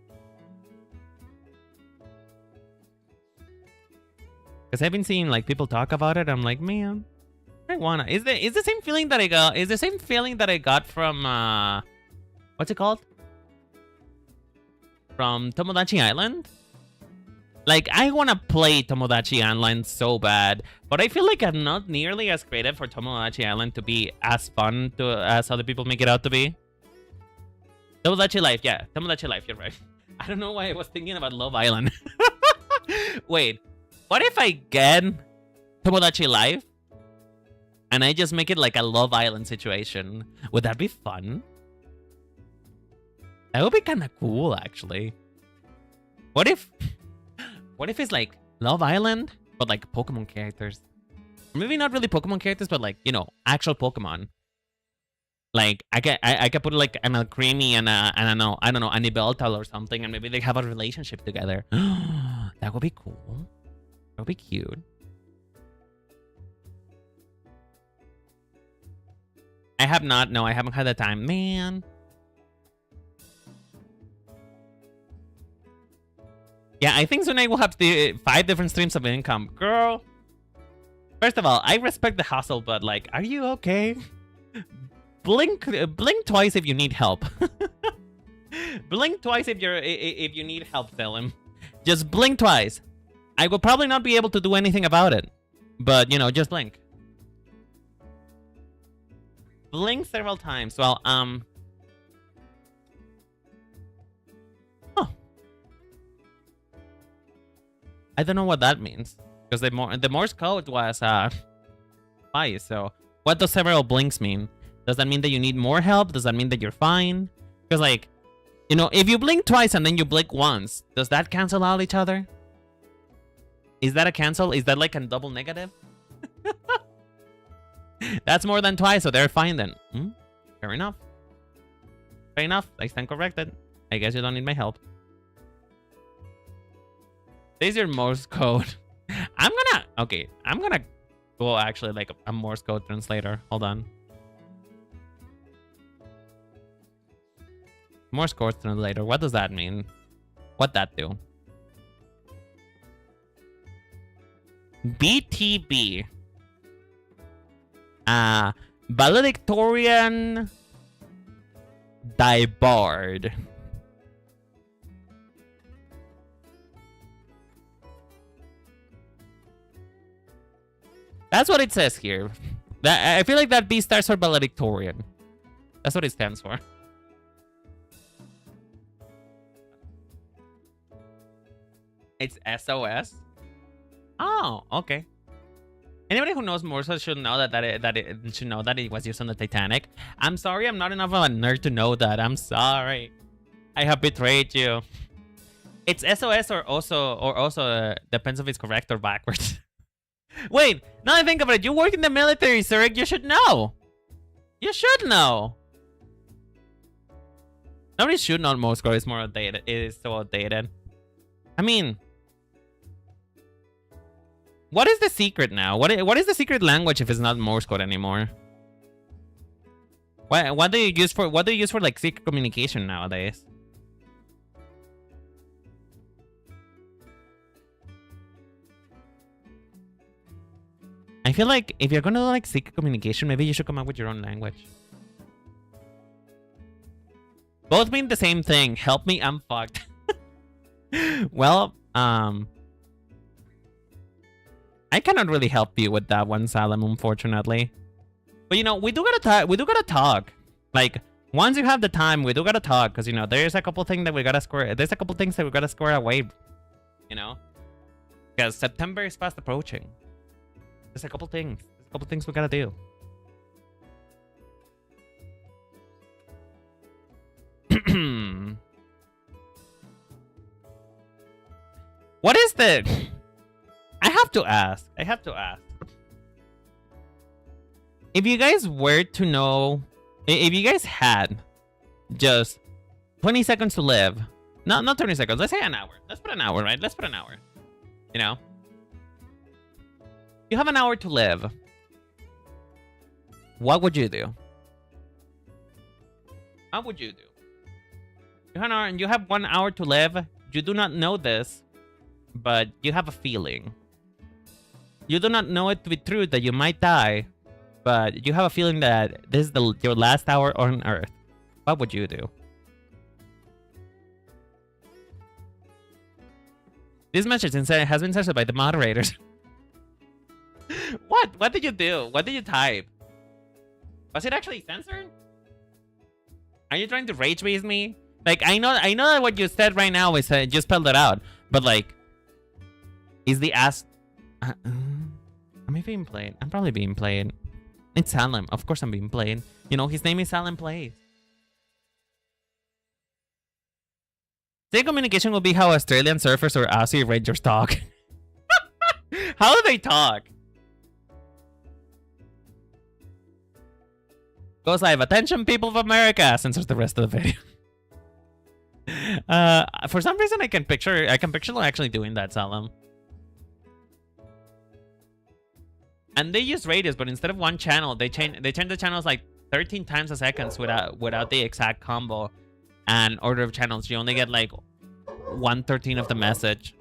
Because I've been seeing like people talk about it. I'm like, man, I wanna. Is the same feeling that I got? Is the same feeling that I got from what's it called? From Tomodachi Island. Like, I wanna play Tomodachi Island so bad, but I feel like I'm not nearly as creative for Tomodachi Island to be as fun as other people make it out to be. Tomodachi Life, yeah, Tomodachi Life. You're right. I don't know why I was thinking about Love Island. Wait. What if I get Tomodachi Life and I just make it like a Love Island situation? Would that be fun? That would be kind of cool, actually. What if it's like Love Island, but like Pokemon characters? Maybe not really Pokemon characters, but like, you know, actual Pokemon. Like I could put like an Alcremie and I don't know, an Yveltal or something, and maybe they have a relationship together. That would be cool. That would be cute. I haven't had the time, man. Yeah, I think soon I will have 5 different streams of income, girl. First of all, I respect the hustle, but like, are you okay? Blink twice if you need help. Blink twice if you need help, Philip. Just blink twice. I will probably not be able to do anything about it, but you know, just blink. Blink several times. Well, oh, I don't know what that means because the Morse code was 5. So what does several blinks mean? Does that mean that you need more help? Does that mean that you're fine? Because like, you know, if you blink twice and then you blink once, does that cancel out each other? Is that a cancel? Is that like a double negative? That's more than twice, so they're fine then. Fair enough. Fair enough. I stand corrected. I guess you don't need my help. There's your Morse code. I'm gonna go actually like a Morse code translator. Hold on. Morse code translator. What does that mean? What that do? BTB. Valedictorian Dibard. That's what it says here. I feel like that B stands for valedictorian. That's what it stands for. It's SOS. Oh, okay. Anybody who knows Morse should know that it was used on the Titanic. I'm sorry, I'm not enough of a nerd to know that. I'm sorry. I have betrayed you. It's SOS or also depends if it's correct or backwards. Wait, now I think of it, you work in the military, sir. You should know. You should know. Nobody should know Morse code. It's more outdated. It is so outdated. I mean, what is the secret now? What is the secret language if it's not Morse code anymore? What do you use for like secret communication nowadays? I feel like if you're gonna do like secret communication, maybe you should come up with your own language. Both mean the same thing. Help me, I'm fucked. Well, I cannot really help you with that one, Salem, unfortunately. But you know, we do gotta talk. Like, once you have the time, we do gotta talk, because you know, there's a couple things that we gotta square. There's a couple things that we gotta square away. You know, because September is fast approaching. There's a couple things. There's a couple things we gotta do. What is the? I have to ask. If you guys were to know, if you guys had just 20 seconds to live, not 20 seconds, let's say an hour. Let's put an hour, right? Let's put an hour. You know? You have an hour to live. What would you do? What would you do? You have 1 hour to live. You do not know this, but you have a feeling. You do not know it to be true that you might die, but you have a feeling that this is your last hour on Earth. What would you do? This message has been censored by the moderators. What? What did you do? What did you type? Was it actually censored? Are you trying to rage bait me? Like, I know that what you said right now is you spelled it out, but like, is the ass? Am I being played? I'm probably being played. It's Salem. Of course I'm being played. You know, his name is Salem Plays. Same communication will be how Australian surfers or Aussie rangers talk. How do they talk? Goes live. Attention, people of America. Censors the rest of the video. For some reason, I can picture them actually doing that, Salem. And they use radios, but instead of one channel, they change the channels like 13 times a second without the exact combo and order of channels. You only get like 1/13 of the message.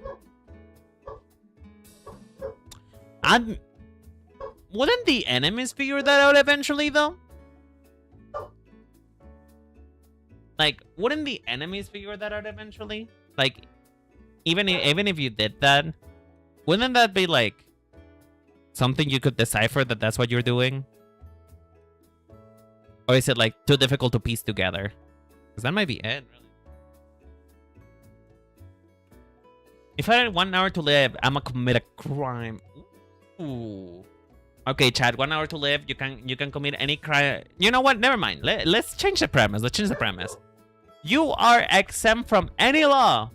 Wouldn't the enemies figure that out eventually, though? Like, wouldn't the enemies figure that out eventually? Like, even if you did that, wouldn't that be like something you could decipher that that's what you're doing? Or is it like too difficult to piece together? Because that might be it, really. If I had 1 hour to live, I'm gonna commit a crime. Ooh. Okay, Chad, 1 hour to live. You can commit any crime. You know what? Never mind. Let's change the premise. Let's change the premise. You are exempt from any law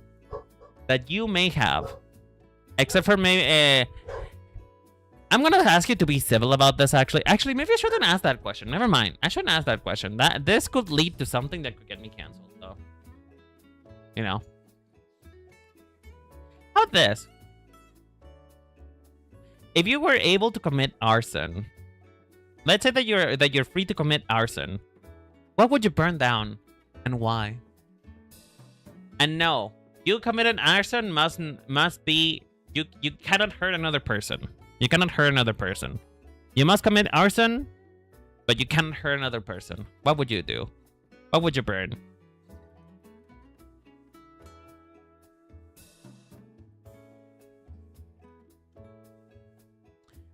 that you may have, except for maybe. I'm gonna ask you to be civil about this. Actually, maybe I shouldn't ask that question. Never mind. I shouldn't ask that question. This could lead to something that could get me canceled. So, you know. How about this? If you were able to commit arson, let's say that you're free to commit arson, what would you burn down and why? And no, you commit an arson must be you cannot hurt another person. You cannot hurt another person. You must commit arson, but you cannot hurt another person. What would you do? What would you burn?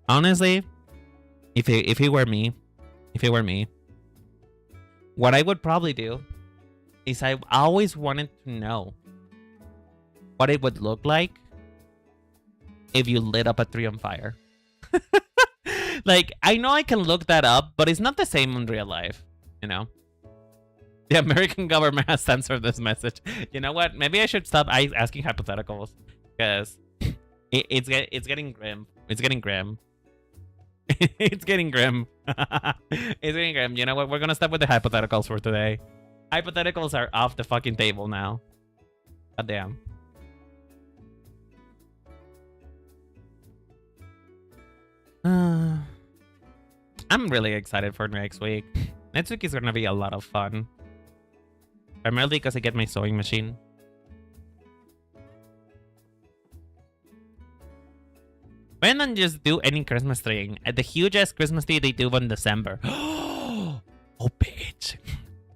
Honestly, if it were me, what I would probably do is I always wanted to know what it would look like if you lit up a tree on fire. Like, I know I can look that up, but it's not the same in real life, you know? The American government has censored this message. You know what? Maybe I should stop asking hypotheticals, because it's getting grim. It's getting grim. It's getting grim. It's getting grim. You know what? We're gonna stop with the hypotheticals for today. Hypotheticals are off the fucking table now. God damn. I'm really excited for next week. Next week is gonna be a lot of fun. Primarily because I get my sewing machine. Why not just do any Christmas tree? At the hugest Christmas tree they do in December. Oh, bitch.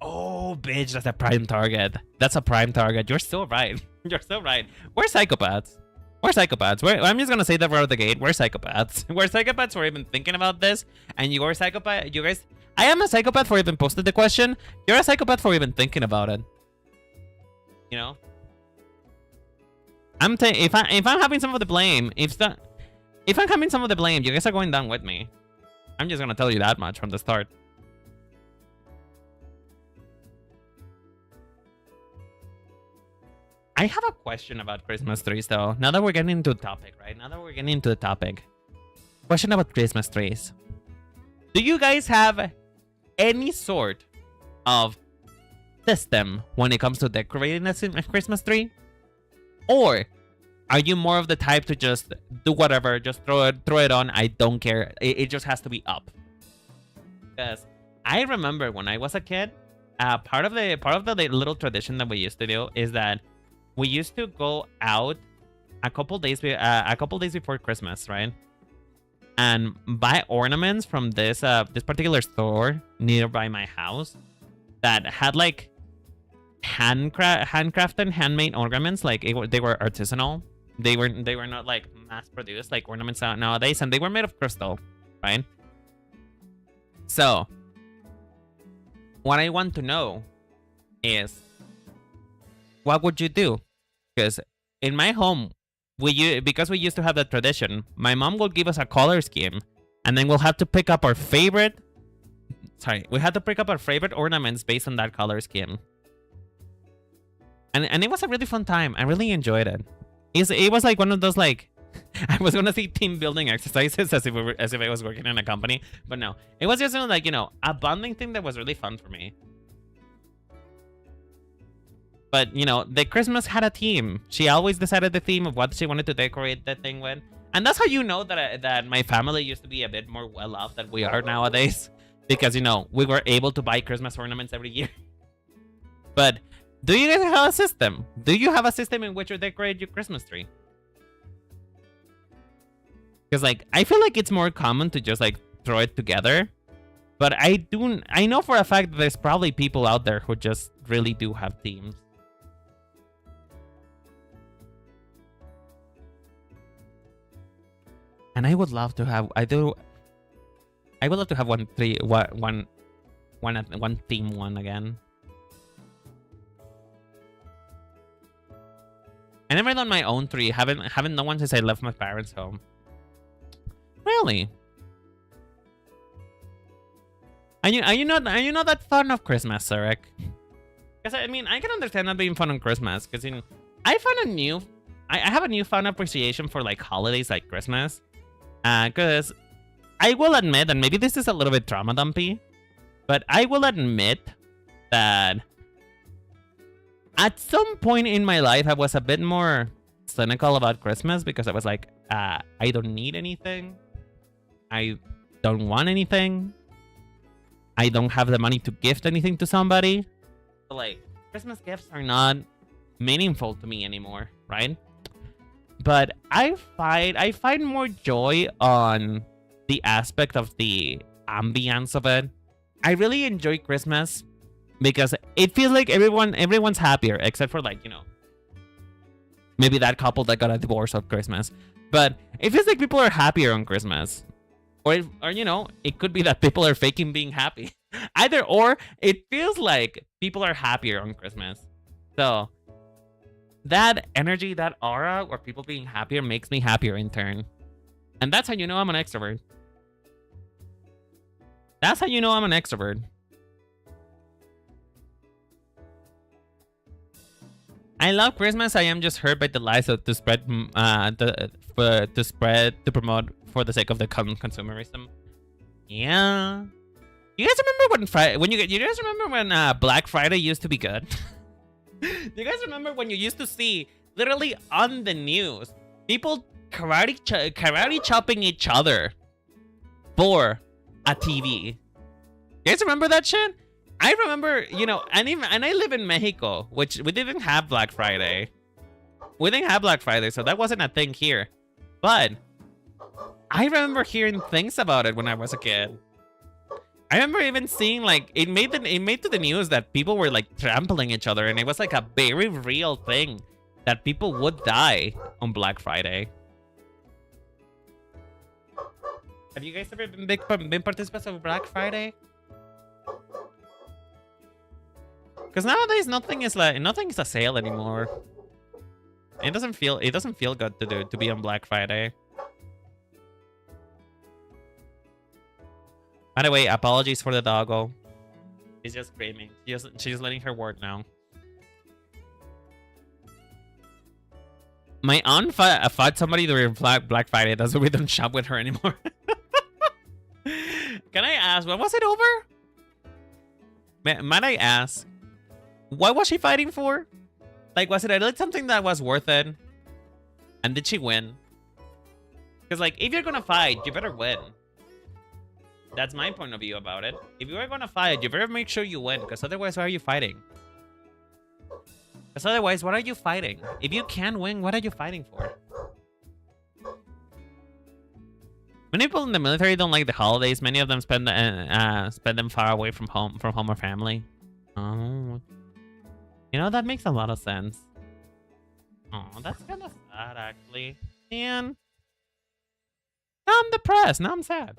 Oh, bitch, that's a prime target. That's a prime target. You're so right. You're so right. We're psychopaths. We're psychopaths. I'm just gonna say that right out of the gate. We're psychopaths. We're psychopaths for even thinking about this. And you're a psychopath. You guys, I am a psychopath for even posting the question. You're a psychopath for even thinking about it. You know. If I'm having some of the blame, if I'm having some of the blame, you guys are going down with me. I'm just gonna tell you that much from the start. I have a question about Christmas trees, though. Now that we're getting into the topic, right? Now that we're getting into the topic. Question about Christmas trees. Do you guys have any sort of system when it comes to decorating a Christmas tree? Or are you more of the type to just do whatever, just throw it on? I don't care. It just has to be up. Because I remember when I was a kid, part of the little tradition that we used to do is that we used to go out a couple days before Christmas, right? And buy ornaments from this particular store nearby my house that had like handcrafted, handmade ornaments. Like they were artisanal. They were not like mass produced like ornaments out nowadays, and they were made of crystal, right? So what I want to know is, what would you do? Because in my home, because we used to have that tradition, my mom will give us a color scheme, and then we'll have to pick up our favorite. We had to pick up our favorite ornaments based on that color scheme, and it was a really fun time. I really enjoyed it. It was like one of those like I was gonna say team building exercises as if I was working in a company, but no, it was just like, you know, a bonding thing that was really fun for me. But, you know, the Christmas had a theme. She always decided the theme of what she wanted to decorate the thing with. And that's how you know that my family used to be a bit more well-off than we are nowadays. Because, you know, we were able to buy Christmas ornaments every year. But do you guys have a system? Do you have a system in which you decorate your Christmas tree? Because, like, I feel like it's more common to just, like, throw it together. But I know for a fact that there's probably people out there who just really do have themes. And I would love to have I would love to have one theme one again. I never done my own tree. Haven't done one since I left my parents' home. Really? Are you not that fond of Christmas, Eric? Because I mean, I can understand not being fun on Christmas. Because I have a newfound appreciation for like holidays like Christmas. Because I will admit, and maybe this is a little bit trauma dumpy, but I will admit that at some point in my life, I was a bit more cynical about Christmas because I was like, I don't need anything. I don't want anything. I don't have the money to gift anything to somebody. So, like, Christmas gifts are not meaningful to me anymore, right? But I find more joy on the aspect of the ambience of it. I really enjoy Christmas because it feels like everyone's happier, except for, like, you know, maybe that couple that got a divorce on Christmas. But it feels like people are happier on Christmas. Or you know, it could be that people are faking being happy. Either or, it feels like people are happier on Christmas. So that energy, that aura, or people being happier makes me happier in turn. And that's how you know I'm an extrovert. That's how you know I'm an extrovert. I love Christmas. I am just hurt by the lies to promote for the sake of the consumerism. Yeah. You guys remember you guys remember when Black Friday used to be good? Do you guys remember when you used to see literally on the news people karate chopping each other for a TV? You guys remember that shit? I remember, you know, and I live in Mexico, which we didn't have Black Friday. We didn't have Black Friday, so that wasn't a thing here. But I remember hearing things about it when I was a kid. I remember even seeing like it made to the news that people were like trampling each other, and it was like a very real thing that people would die on Black Friday. Have you guys ever been participants of Black Friday? Because nowadays nothing is a sale anymore. It doesn't feel good to be on Black Friday. By the way, apologies for the doggo. She's just screaming. She's letting her word now. My aunt fought somebody during Black Friday. That's why we don't shop with her anymore. Can I ask, when was it over? Might I ask, what was she fighting for? Like, was it something that was worth it? And did she win? Because, like, if you're gonna fight, you better win. That's my point of view about it. If you are gonna fight, you better make sure you win. Because otherwise, why are you fighting? Because otherwise, what are you fighting? If you can win, what are you fighting for? Many people in the military don't like the holidays. Many of them spend them far away from home or family. Oh, you know, that makes a lot of sense. Oh, that's kind of sad, actually. And now I'm depressed. Now I'm sad.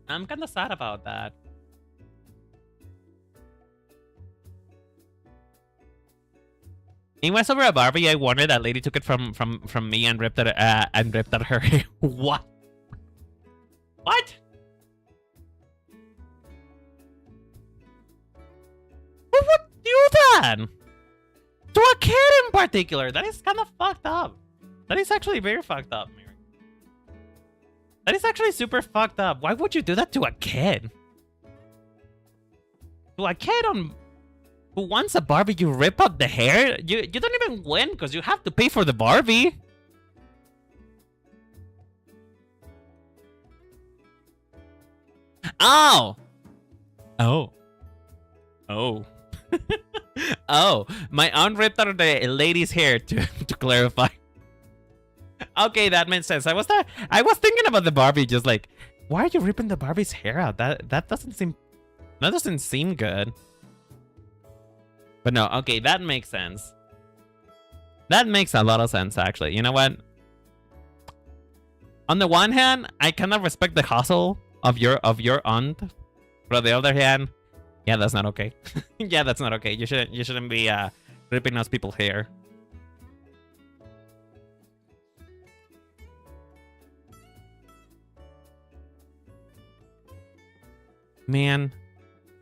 I'm kind of sad about that. It was over a Barbie. I wonder that lady took it from me and ripped at her. What? What? Who would do that? To a kid in particular? That is kind of fucked up. That is actually very fucked up, Mary. That is actually super fucked up. Why would you do that to a kid? To a kid who wants a Barbie, you rip out the hair? You don't even win because you have to pay for the Barbie. Oh! Oh. Oh. Oh, my aunt ripped out the lady's hair to clarify. Okay, that makes sense. I was thinking about the Barbie, just like, why are you ripping the Barbie's hair out? That doesn't seem good. But no, okay, that makes sense. That makes a lot of sense, actually. You know what? On the one hand, I kind of respect the hustle of your aunt. But on the other hand, yeah, that's not okay. Yeah, that's not okay. You shouldn't be ripping those people's hair. Man,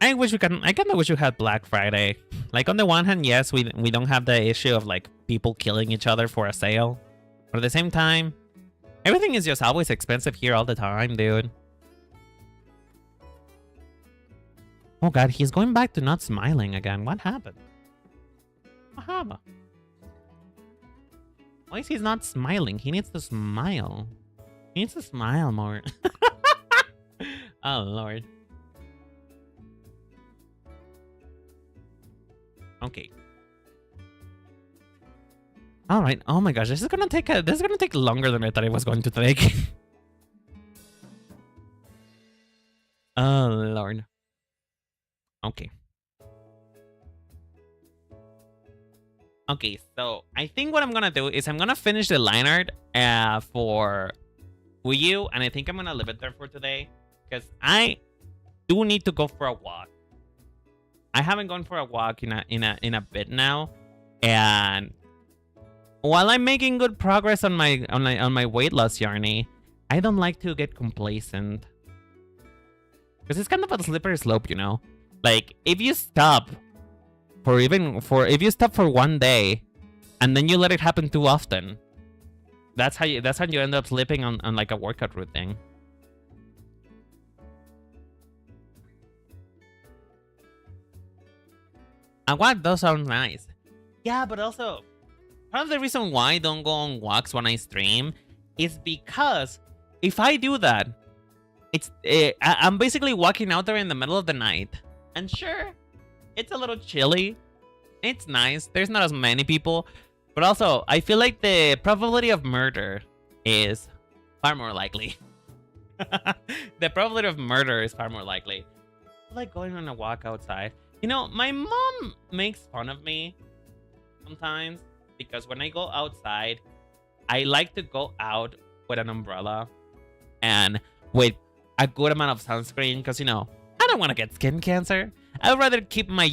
I kind of wish we had Black Friday. Like, on the one hand, yes, we don't have the issue of like people killing each other for a sale. But at the same time, everything is just always expensive here all the time, dude. Oh god, he's going back to not smiling again. What happened? What happened? Why is he not smiling? He needs to smile. He needs to smile more. Oh lord. Okay. All right. Oh my gosh, this is gonna take longer than I thought it was going to take. Oh lord. Okay. Okay, so I think what I'm gonna do is I'm gonna finish the line art for Uyu, and I think I'm gonna leave it there for today because I do need to go for a walk. I haven't gone for a walk in a bit now, and while I'm making good progress on my weight loss journey, I don't like to get complacent because it's kind of a slippery slope, you know. Like, if you stop for one day and then you let it happen too often, that's how you end up slipping on like a workout routine. And what does sound nice. Yeah, but also part of the reason why I don't go on walks when I stream is because if I do that, I'm basically walking out there in the middle of the night. And sure, it's a little chilly. It's nice. There's not as many people. But also, I feel like the probability of murder is Far more likely. The probability of murder is far more likely. I like going on a walk outside. You know, my mom makes fun of me sometimes because when I go outside, I like to go out with an umbrella and with a good amount of sunscreen because, you know, I don't want to get skin cancer. I would rather keep I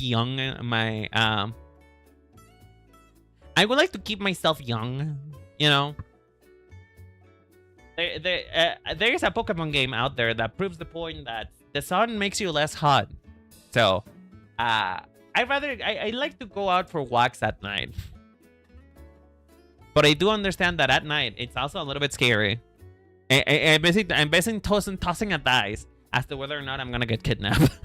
would like to keep myself young, you know. There is a Pokemon game out there that proves the point that the sun makes you less hot. So, I like to go out for walks at night. But I do understand that at night, it's also a little bit scary. I'm basically tossing a dice as to whether or not I'm going to get kidnapped.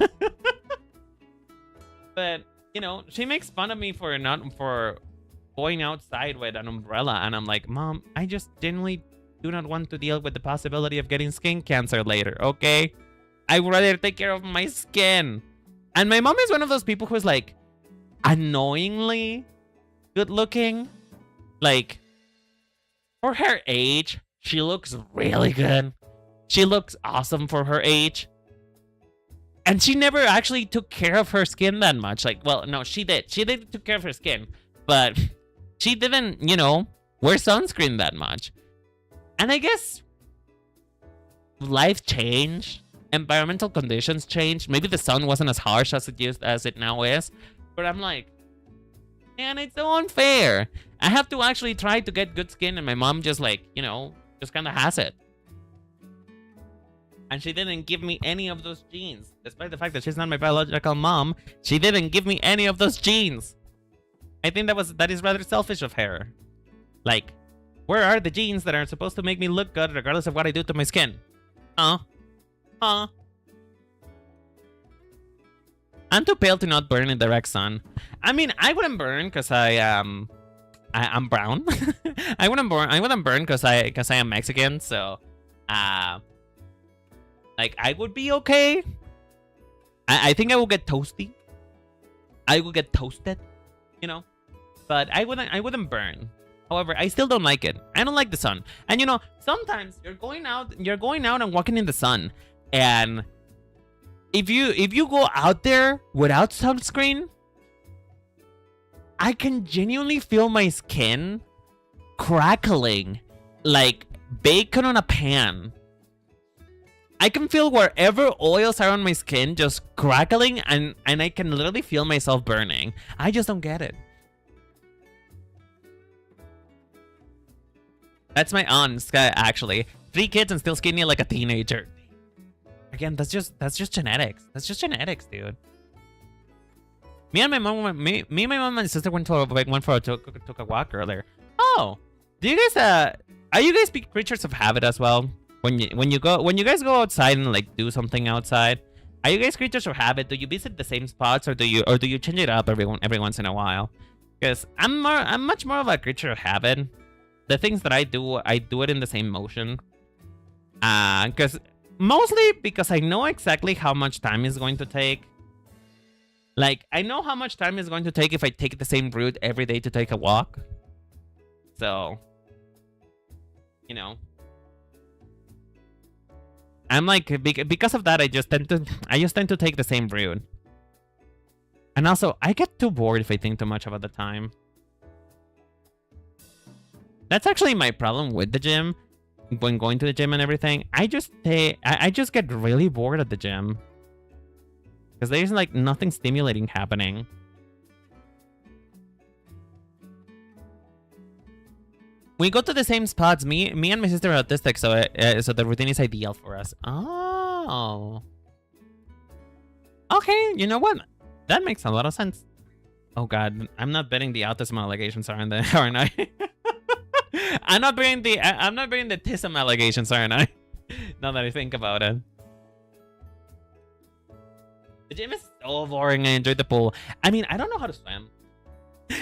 But, you know, she makes fun of me for going outside with an umbrella. And I'm like, Mom, I just genuinely do not want to deal with the possibility of getting skin cancer later, okay? I would rather take care of my skin. And my mom is one of those people who's like annoyingly good looking. Like, for her age, she looks really good. She looks awesome for her age. And she never actually took care of her skin that much. Like, well, no, she did. She did take care of her skin. But she didn't, you know, wear sunscreen that much. And I guess life changed. Environmental conditions changed. Maybe the sun wasn't as harsh as it now is. But I'm like, man, it's so unfair. I have to actually try to get good skin, and my mom just like, you know, just kind of has it. And she didn't give me any of those genes. Despite the fact that she's not my biological mom, she didn't give me any of those genes. I think that is rather selfish of her. Like, where are the genes that are supposed to make me look good regardless of what I do to my skin? I'm too pale to not burn in direct sun. I mean, I wouldn't burn because I'm brown. I wouldn't burn because I am Mexican. So, like, I would be okay. I think I will get toasty. I will get toasted, you know. But I wouldn't burn. However, I still don't like it. I don't like the sun. And you know, sometimes you're going out and walking in the sun, and if you go out there without sunscreen, I can genuinely feel my skin crackling like bacon on a pan. I can feel wherever oils are on my skin just crackling, and I can literally feel myself burning. I just don't get it. That's my aunt, actually. 3 kids and still skinny like a teenager. Again, that's just genetics. That's just genetics, dude. Me and my mom, my mom and my sister went took a walk earlier. Oh, do you guys are you guys big creatures of habit as well? When you guys go outside and like do something outside, are you guys creatures of habit? Do you visit the same spots, or do you change it up every once in a while? Because I'm much more of a creature of habit. The things that I do it in the same motion. Mostly because I know exactly how much time it's going to take. Like, I know how much time it's going to take if I take the same route every day to take a walk. So, you know, I'm like, because of that, I just tend to take the same route. And also, I get too bored if I think too much about the time. That's actually my problem with the gym. When going to the gym and everything, I just get really bored at the gym. Because there's like nothing stimulating happening. We go to the same spots. Me and my sister are autistic, so the routine is ideal for us. Oh. Okay, you know what? That makes a lot of sense. Oh god, I'm not betting the autism allegations, aren't I? I'm not bearing the TISM allegations, aren't I? Now that I think about it. The gym is so boring. I enjoyed the pool. I mean, I don't know how to swim.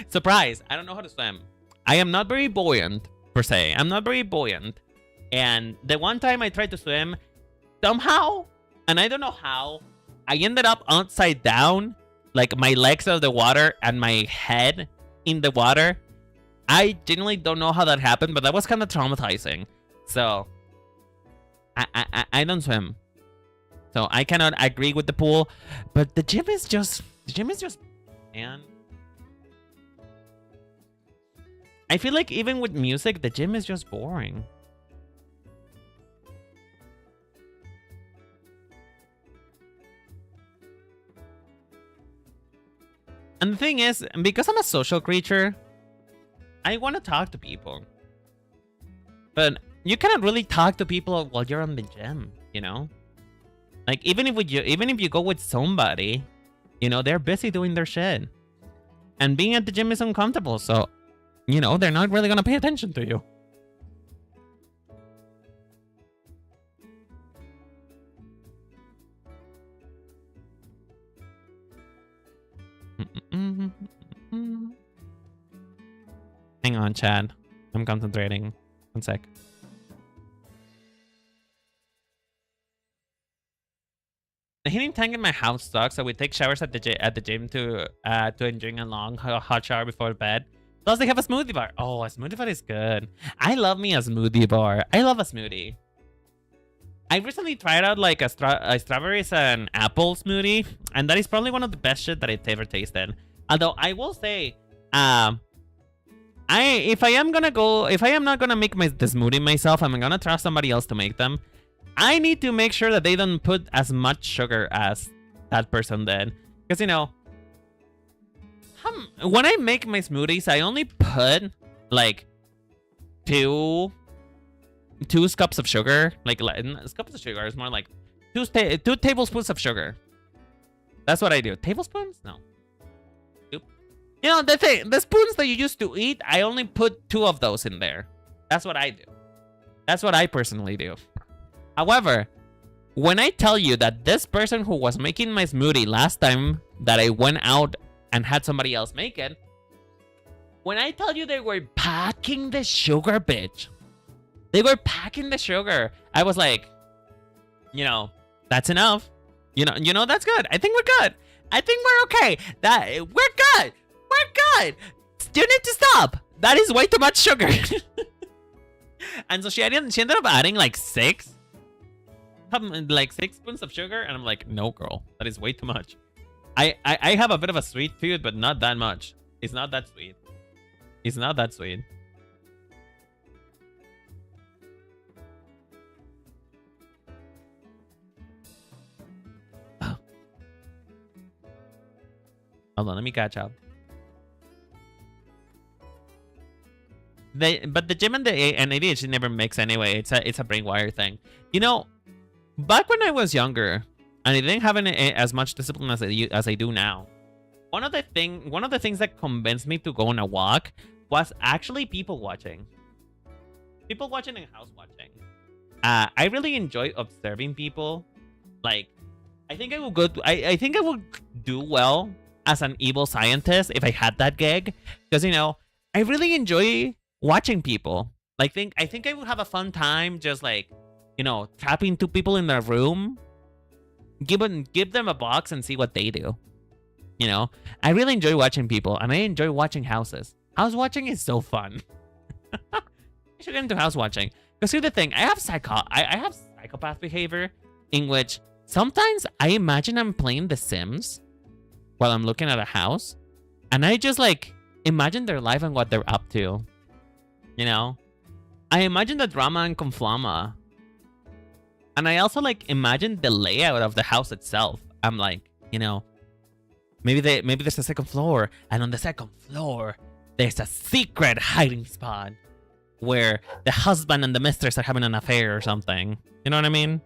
Surprise! I don't know how to swim. I am not very buoyant, per se. I'm not very buoyant. And the one time I tried to swim, somehow, and I don't know how, I ended up upside down, like my legs out of the water and my head in the water. I genuinely don't know how that happened, but that was kind of traumatizing. So, I don't swim, so I cannot agree with the pool. But the gym is just man. I feel like even with music, the gym is just boring. And the thing is, because I'm a social creature, I want to talk to people. But you cannot really talk to people while you're in the gym, you know? Like, even if you go with somebody, you know, they're busy doing their shit. And being at the gym is uncomfortable, so, you know, they're not really gonna pay attention to you. Hang on, Chad. I'm concentrating. One sec. The heating tank in my house sucks, so we take showers at the gym to enjoying a long hot shower before bed. Plus, they have a smoothie bar. Oh, a smoothie bar is good. I love me a smoothie bar. I love a smoothie. I recently tried out like a strawberries and apple smoothie, and that is probably one of the best shit that I've ever tasted. Although I will say, if I am not gonna make the smoothie myself, I'm gonna trust somebody else to make them. I need to make sure that they don't put as much sugar as that person did, because you know, when I make my smoothies, I only put like two scoops of sugar. Like scoops of sugar is more like two tablespoons of sugar. That's what I do. Tablespoons? No. You know, the spoons that you used to eat, I only put 2 of those in there. That's what I do. That's what I personally do. However, when I tell you that this person who was making my smoothie last time that I went out and had somebody else make it, when I tell you they were packing the sugar, bitch. They were packing the sugar. I was like, you know, that's enough. You know, that's good. I think we're good. I think we're okay. We're good. We're good. You need to stop. That is way too much sugar. And so she ended up adding like 6 spoons of sugar, and I'm like, no, girl, that is way too much. I have a bit of a sweet tooth, but not that much. It's not that sweet. It's not that sweet. Oh. Hold on, let me catch up. But the gym and the ADHD never mix anyway. It's a brain wire thing. You know, back when I was younger and I didn't have as much discipline as I do now, one of the things that convinced me to go on a walk was actually people watching. People watching and house watching. I really enjoy observing people. Like, I think I will I think I would do well as an evil scientist if I had that gig, because you know, I really enjoy watching people. Like, I think I would have a fun time just like, you know, trapping 2 people in their room, give them a box and see what they do. You know, I really enjoy watching people, and I enjoy watching houses. House watching is so fun. I should get into house watching. Because here's the thing, I have psychopath behavior in which sometimes I imagine I'm playing The Sims while I'm looking at a house, and I just like imagine their life and what they're up to. You know, I imagine the drama and conflama. And I also like imagine the layout of the house itself. I'm like, you know, maybe there's a second floor, and on the second floor there's a secret hiding spot where the husband and the mistress are having an affair or something. You know what I mean?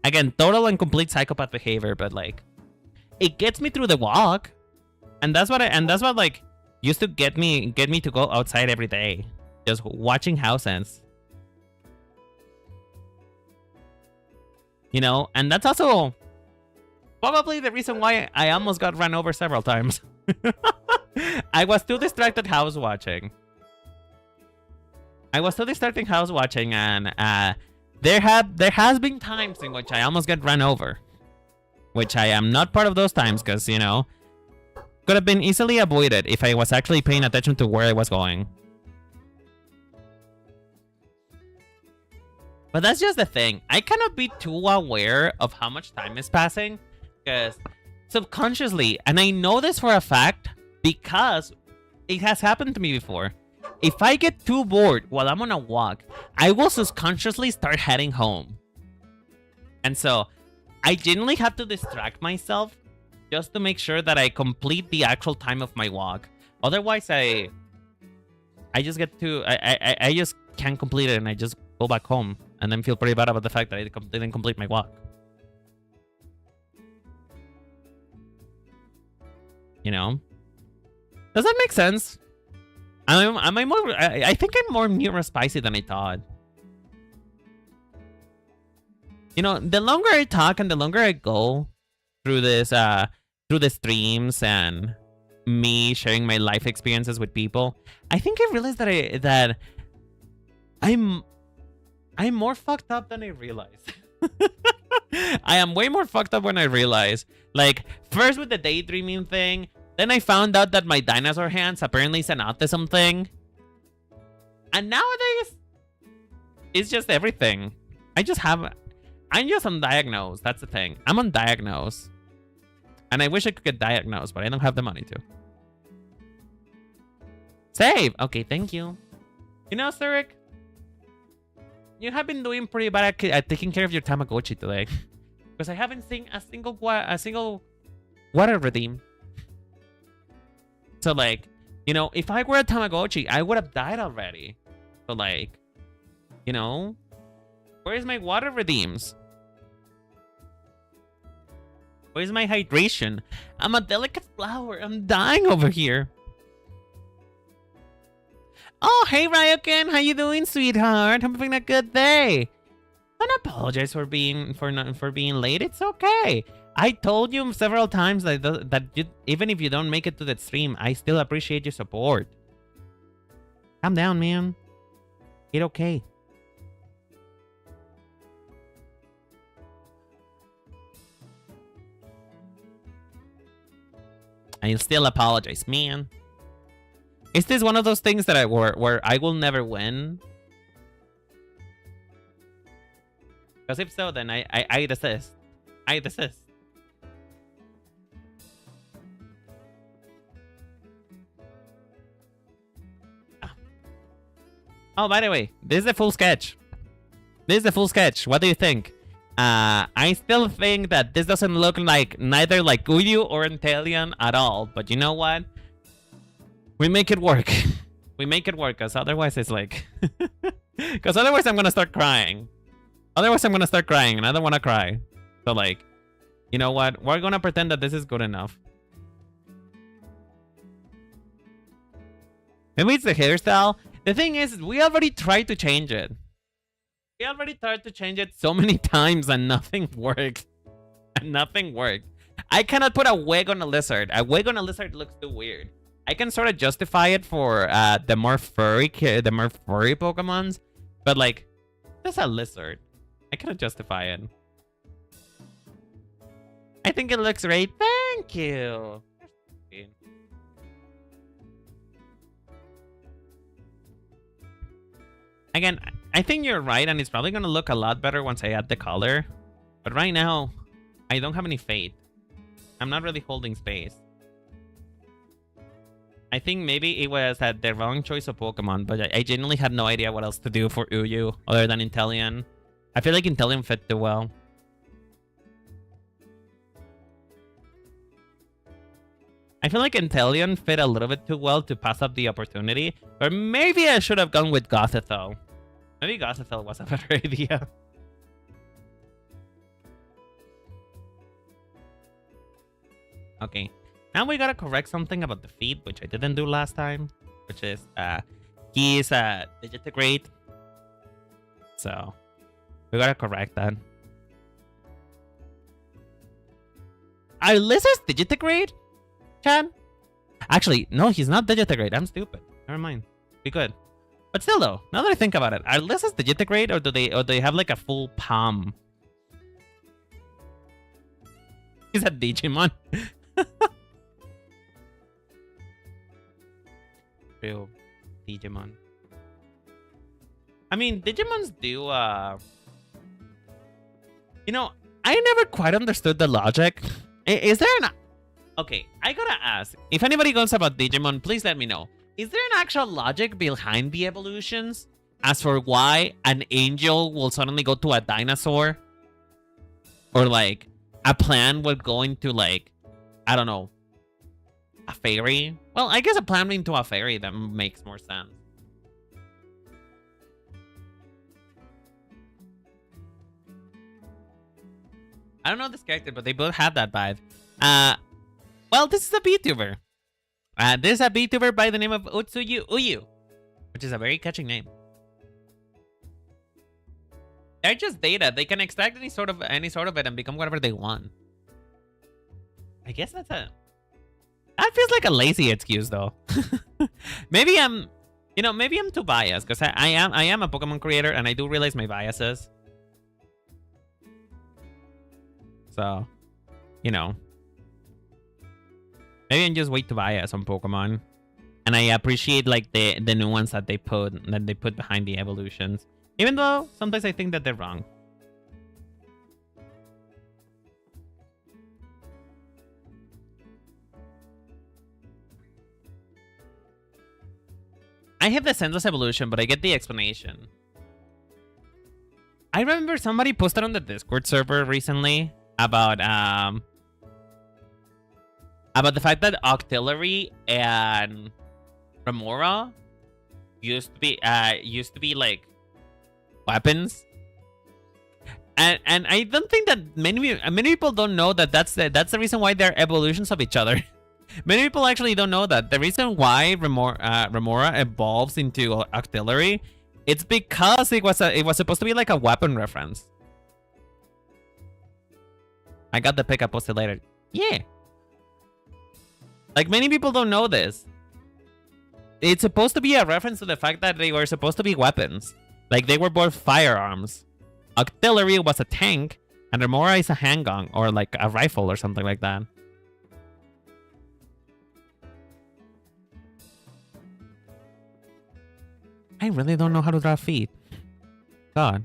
Again, total and complete psychopath behavior, but like, it gets me through the walk, and that's what like used to get me to go outside every day, just watching houses. You know, and that's also probably the reason why I almost got run over several times. I was too distracted house watching. And there has been times in which I almost get run over, which I am not part of those times, because, you know, could have been easily avoided if I was actually paying attention to where I was going. But that's just the thing. I cannot be too aware of how much time is passing because subconsciously, and I know this for a fact because it has happened to me before. If I get too bored while I'm on a walk, I will subconsciously start heading home. And so I generally have to distract myself just to make sure that I complete the actual time of my walk. Otherwise, I just get to I just can't complete it and I just go back home and then feel pretty bad about the fact that I didn't complete my walk. You know? Does that make sense? Am I more? I think I'm more neurospicy than I thought. You know, the longer I talk and the longer I go through this, through the streams and me sharing my life experiences with people, I think I realized that I'm more fucked up than I realized. I am way more fucked up when I realize. Like, first with the daydreaming thing, then I found out that my dinosaur hands apparently is an autism thing. And nowadays, it's just everything. I'm just undiagnosed. That's the thing. I'm undiagnosed. And I wish I could get diagnosed, but I don't have the money to. Save! Okay, thank you. You know, Zurich, you have been doing pretty bad at taking care of your Tamagotchi today. Because I haven't seen a single water redeem. So, like, you know, if I were a Tamagotchi, I would have died already. So, like, you know, where's my water redeems? Where's my hydration? I'm a delicate flower. I'm dying over here. Oh, hey, Ryoken. How you doing, sweetheart? I'm having a good day. Don't apologize for being late. It's okay. I told you several times that even if you don't make it to that stream, I still appreciate your support. Calm down, man. It's okay. I still apologize, man. Is this one of those things that where I will never win? Because if so, then I desist. I desist. Oh, by the way, this is the full sketch. This is the full sketch. What do you think? I still think that this doesn't look like neither like Uyu or Intelion at all. But you know what? We make it work. We make it work, because otherwise it's like... Because otherwise I'm going to start crying. Otherwise I'm going to start crying, and I don't want to cry. So, like, you know what? We're going to pretend that this is good enough. Maybe it's the hairstyle. The thing is, we already tried to change it. We already tried to change it so many times, and nothing worked. And nothing worked. I cannot put a wig on a lizard. A wig on a lizard looks too weird. I can sort of justify it for the more furry Pokemons, but like, that's a lizard. I cannot justify it. I think it looks great. Thank you. Again, I think you're right, and it's probably gonna look a lot better once I add the color. But right now, I don't have any faith. I'm not really holding space. I think maybe it was the wrong choice of Pokemon, but I genuinely had no idea what else to do for Uyu other than Inteleon. I feel like Inteleon fit too well. I feel like Inteleon fit a little bit too well to pass up the opportunity. Or maybe I should have gone with Gothitelle. Maybe Gothitelle was a better idea. Okay. Now we gotta correct something about the feet, which I didn't do last time. Which is, he is a Digitigrade. So, we gotta correct that. Are lizards Digitigrade, Chad? Actually, no, he's not Digitigrade. I'm stupid. Never mind. Be good. But still, though, now that I think about it, are lizards Digitigrade, or do they have like a full palm? He's a Digimon. Real Digimon. I mean, Digimons do You know, I never quite understood the logic. Is there an... Okay, I gotta ask. If anybody knows about Digimon, please let me know. Is there an actual logic behind the evolutions? As for why an angel will suddenly go to a dinosaur? Or like, a plant will go into like, I don't know, a fairy? Well, I guess a plant into a fairy, that makes more sense. I don't know this character, but they both have that vibe. Well, this is a VTuber. This is a VTuber by the name of Utsuyu Uyu, which is a very catchy name. They're just data. They can extract any sort of it and become whatever they want. I guess that's a... That feels like a lazy excuse, though. Maybe I'm, maybe I'm too biased because I am a Pokemon creator and I do realize my biases. So, maybe I'm just way too biased on Pokemon, and I appreciate like the nuance that they put behind the evolutions, even though sometimes I think that they're wrong. I have the senseless evolution, but I get the explanation. I remember somebody posted on the Discord server recently about the fact that Octillery and Remora used to be like weapons, and I don't think that many people don't know that that's the reason why they're evolutions of each other. Many people actually don't know that the reason why Remora evolves into Octillery, it's because it was supposed to be like a weapon reference. I got the pick I posted later. Yeah. Like, many people don't know this. It's supposed to be a reference to the fact that they were supposed to be weapons. Like, they were both firearms. Octillery was a tank, and Remora is a handgun, or like a rifle or something like that. I really don't know how to draw feet. God.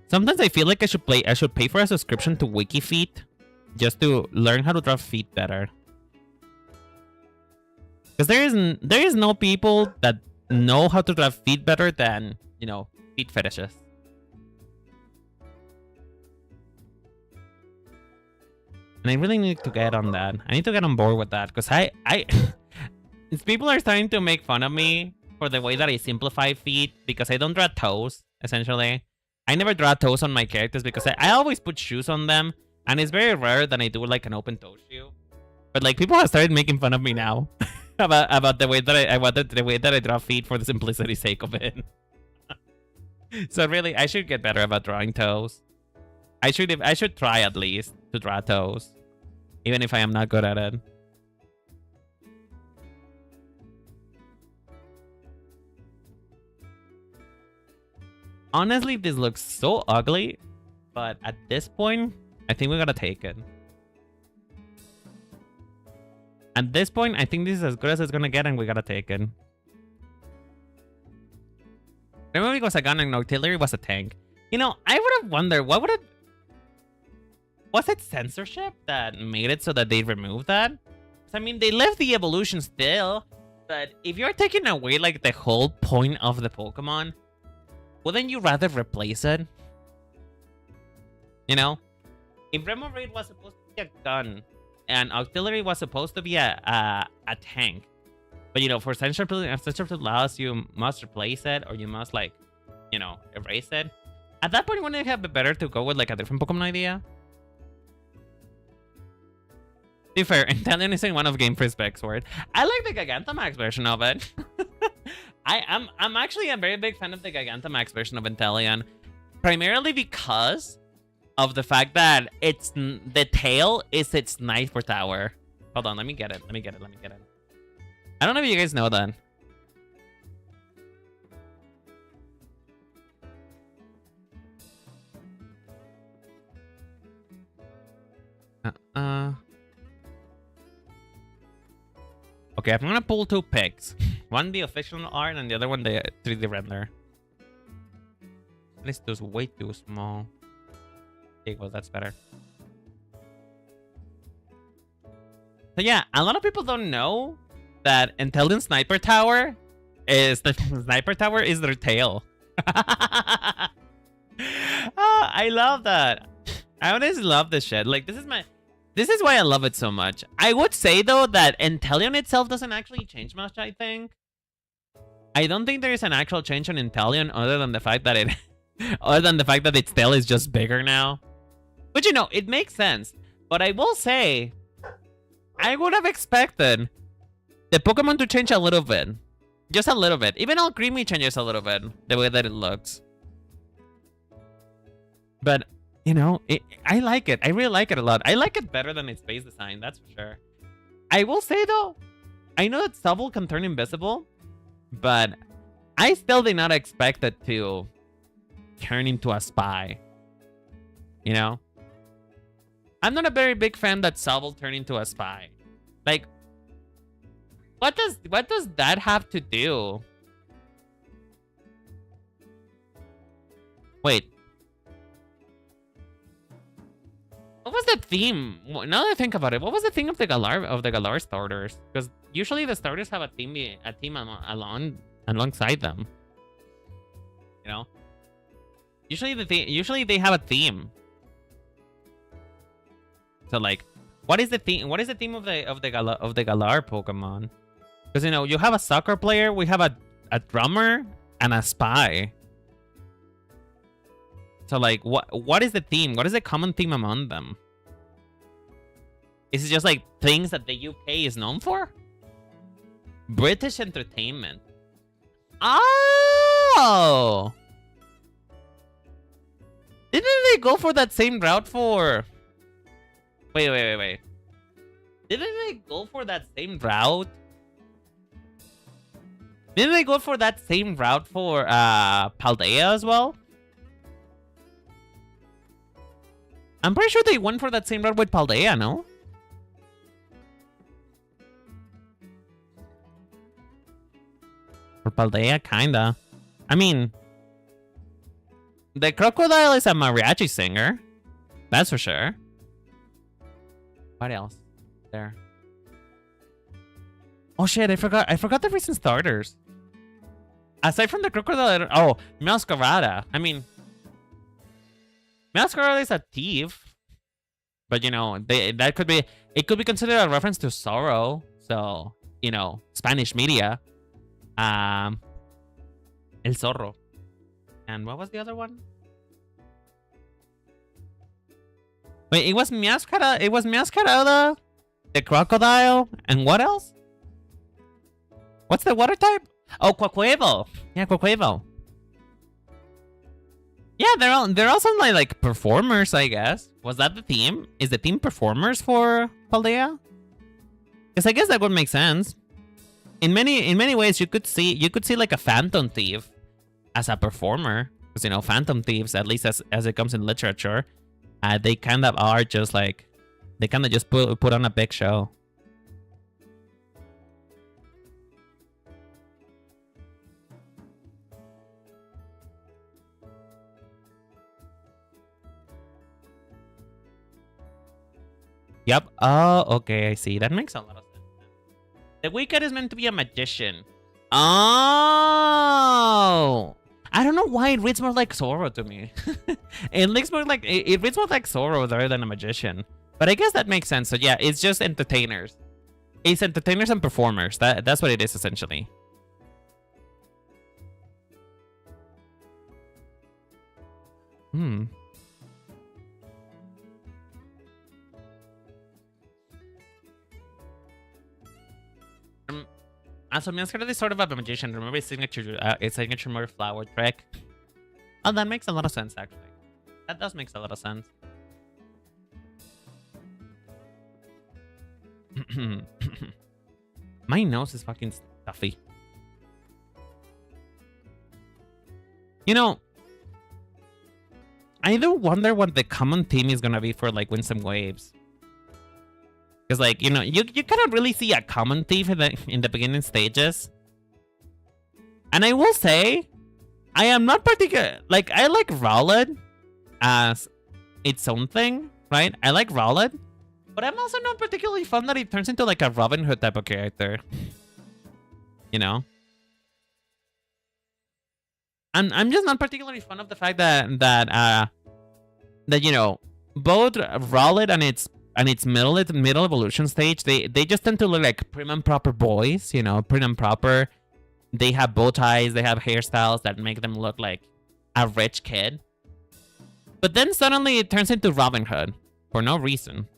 Sometimes I feel like I should pay for a subscription to WikiFeet just to learn how to draw feet better. Because there is no people that know how to draw feet better than, feet fetishes. And I really need to get on that. I need to get on board with that because people are starting to make fun of me for the way that I simplify feet because I don't draw toes, essentially. I never draw toes on my characters because I always put shoes on them, and it's very rare that I do like an open toe shoe. But like, people have started making fun of me now about the way that I draw feet for the simplicity's sake of it. So really, I should get better about drawing toes. I should try at least to draw toes, even if I am not good at it. Honestly, this looks so ugly, but at this point, I think we gotta take it. At this point, I think this is as good as it's gonna get, and we gotta take it. Remember, it was a gun and Octillery was a tank. I would have wondered, what would it... Was it censorship that made it so that they removed that? I mean, they left the evolution still, but if you're taking away, like, the whole point of the Pokemon, wouldn't you rather replace it? If Remoraid was supposed to be a gun and Octillery was supposed to be a tank, but for censorship laws, you must replace it or you must erase it. At that point, wouldn't it have been better to go with like a different Pokemon idea? To be fair, Inteleon is in one of Game Free's specs for it. I like the Gigantamax version of it. I'm actually a very big fan of the Gigantamax version of Inteleon, primarily because of the fact that the tail is its sniper tower. Hold on, let me get it. I don't know if you guys know that. Okay, I'm gonna pull two pics. One the official art and the other one the 3D render. This is way too small. Okay, well, that's better. So yeah, a lot of people don't know that Intelligent Sniper Tower is the sniper tower is their tail. I love that. I always love this shit. Like, this is why I love it so much. I would say though that Intellion itself doesn't actually change much, I think. I don't think there is an actual change on Intellion other than the fact that its tail is just bigger now. But you know, it makes sense. But I will say, I would have expected the Pokemon to change a little bit. Just a little bit. Even Alcremie changes a little bit, the way that it looks. But, you know, I like it. I really like it a lot. I like it better than its base design, that's for sure. I will say, though, I know that Sobble can turn invisible, but I still did not expect it to turn into a spy. You know? I'm not a very big fan that Sobble turn into a spy. Like, what does that have to do? Wait. What was the theme? Now that I think about it, what was the theme of the Galar starters? Because usually the starters have a team alongside them. You know? Usually they have a theme. So like, what is the theme? What is the theme of the Galar Pokemon? Because you know, you have a soccer player, we have a drummer, and a spy. So like, what is the theme? What is the common theme among them? Is it just like things that the UK is known for? British entertainment. Oh! Didn't they go for that same route for... Wait. Didn't they go for that same route? Didn't they go for that same route for Paldea as well? I'm pretty sure they went for that same route with Paldea, no? For Paldea, kinda. I mean, the crocodile is a mariachi singer. That's for sure. What else? There. Oh shit, I forgot the recent starters. Aside from the crocodile, oh, Masquerada. I mean, Masquerada is a thief. But you know, it could be considered a reference to Zorro. So, you know, Spanish media. El Zorro. And what was the other one? Wait, it was Masquerada, the crocodile, and what else? What's the water type? Oh, Quaquaval. Yeah, Quaquaval. Yeah, they're also like performers, I guess. Was that the theme? Is the theme performers for Paldea? Because I guess that would make sense. In many ways, you could see like a Phantom Thief as a performer. Because you know, Phantom Thieves, at least as it comes in literature, they kind of are just like, they kind of just put on a big show. Yep. Oh, okay, I see. That makes a lot of sense. The Wicked is meant to be a magician. Oh! I don't know why it reads more like Zorro to me. It reads more like Zorro rather than a magician. But I guess that makes sense. So yeah, it's just entertainers. It's entertainers and performers. That's what it is essentially. So Masquerade is sort of a magician. Remember his signature more flower trick? Oh, that makes a lot of sense, actually. That does make a lot of sense. My nose is fucking stuffy. You know, I do wonder what the common theme is gonna be for like Winsome Waves. Because, like, you know, you cannot really see a common thief in the beginning stages. And I will say, I am not particular. Like, I like Rowlet as its own thing, right? I like Rowlet, but I'm also not particularly fond that it turns into like a Robin Hood type of character. You know? I'm just not particularly fond of the fact that you know, both Rowlet and its middle evolution stage, they just tend to look like prim and proper boys, you know, prim and proper. They have bow ties, they have hairstyles that make them look like a rich kid. But then suddenly it turns into Robin Hood for no reason.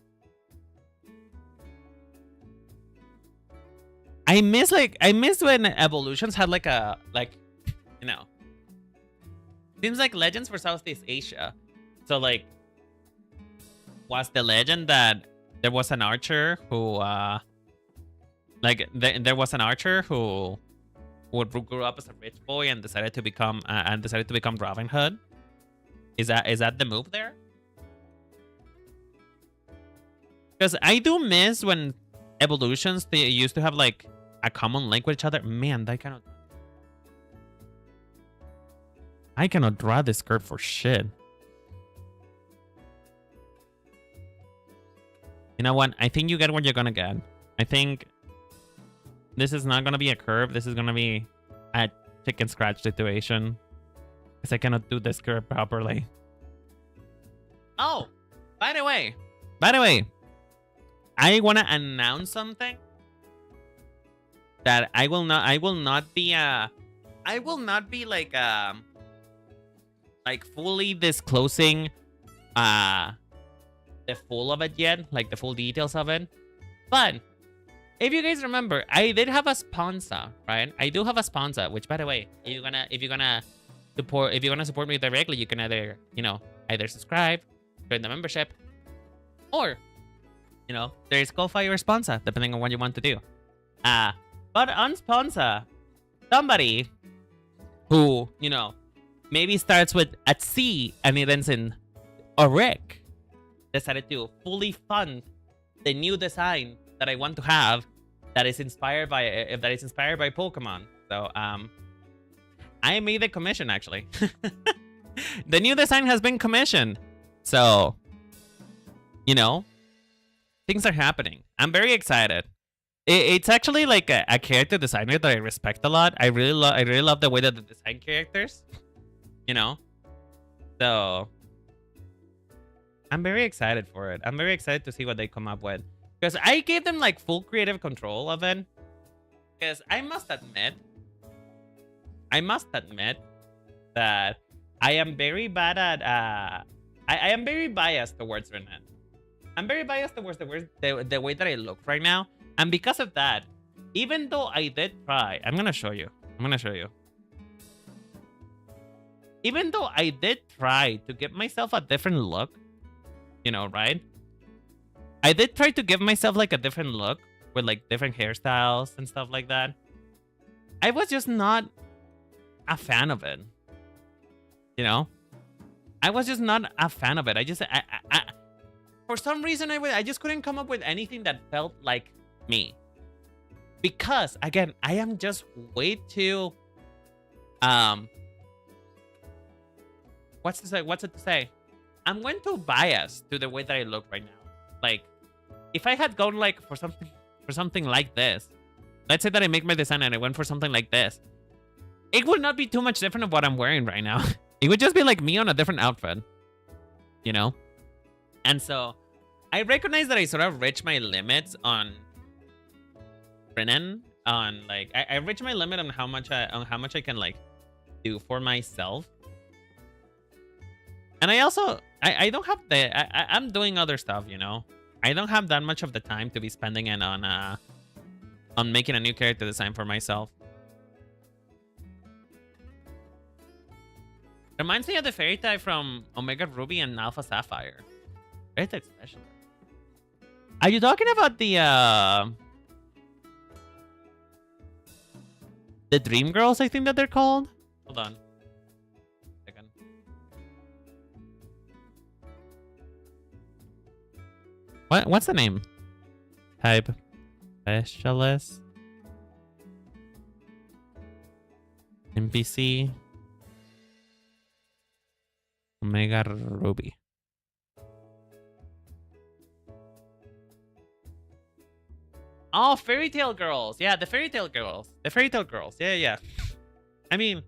I miss when evolutions had like you know, seems like Legends for Southeast Asia. So like, was the legend that there was an archer who there was an archer who grew up as a rich boy and decided to become Robin Hood? Is that the move there? Because I do miss when evolutions, they used to have like a common link with each other. Man, I cannot draw this curve for shit. You know what? I think you get what you're gonna get. I think this is not gonna be a curve. This is gonna be a chicken scratch situation. Because I cannot do this curve properly. Oh, by the way, I wanna announce something that I will not be like fully disclosing the full of it yet, like the full details of it. But if you guys remember, I did have a sponsor, right? I do have a sponsor, which, by the way, if you're gonna support me directly, you can either, you know, subscribe, join the membership, or, you know, there's Ko-Fi or sponsor, depending on what you want to do. But unsponsor somebody who, you know, maybe starts with a C and it ends in a Rick, decided to fully fund the new design that I want to have that is inspired by Pokemon. So I made the commission, actually. The new design has been commissioned. So, you know, things are happening. I'm very excited. It's actually like a character designer that I respect a lot. I really love the way that they design characters. You know? So I'm very excited for it. I'm very excited to see what they come up with. Because I gave them like full creative control of it. Because I must admit that I am very bad at I am very biased towards Renette. I'm very biased towards the way that I look right now. And because of that, even though I did try, I'm gonna show you. Even though I did try to give myself a different look, you know, right? I did try to give myself like a different look with like different hairstyles and stuff like that. I was just not a fan of it. You know? I was just not a fan of it. I for some reason, I just couldn't come up with anything that felt like me. Because, again, I am just way too... What's it to say? I'm way too biased to the way that I look right now. Like, if I had gone like for something like this, let's say that I make my design and I went for something like this, it would not be too much different of what I'm wearing right now. It would just be like me on a different outfit, you know? And so I recognize that I sort of reached my limits on Renan, on like I reached my limit on how much I can like do for myself. And I also I don't have I'm doing other stuff, you know. I don't have that much of the time to be spending it on making a new character design for myself. Reminds me of the fairy type from Omega Ruby and Alpha Sapphire. Fairy type special. Are you talking about the Dream Girls, I think that they're called? Hold on. Second. What's the name? Type Specialist. NPC. Omega Ruby. Oh, Fairy Tale Girls. Yeah, the Fairy Tale Girls. The Fairy Tale Girls. Yeah, yeah. I mean,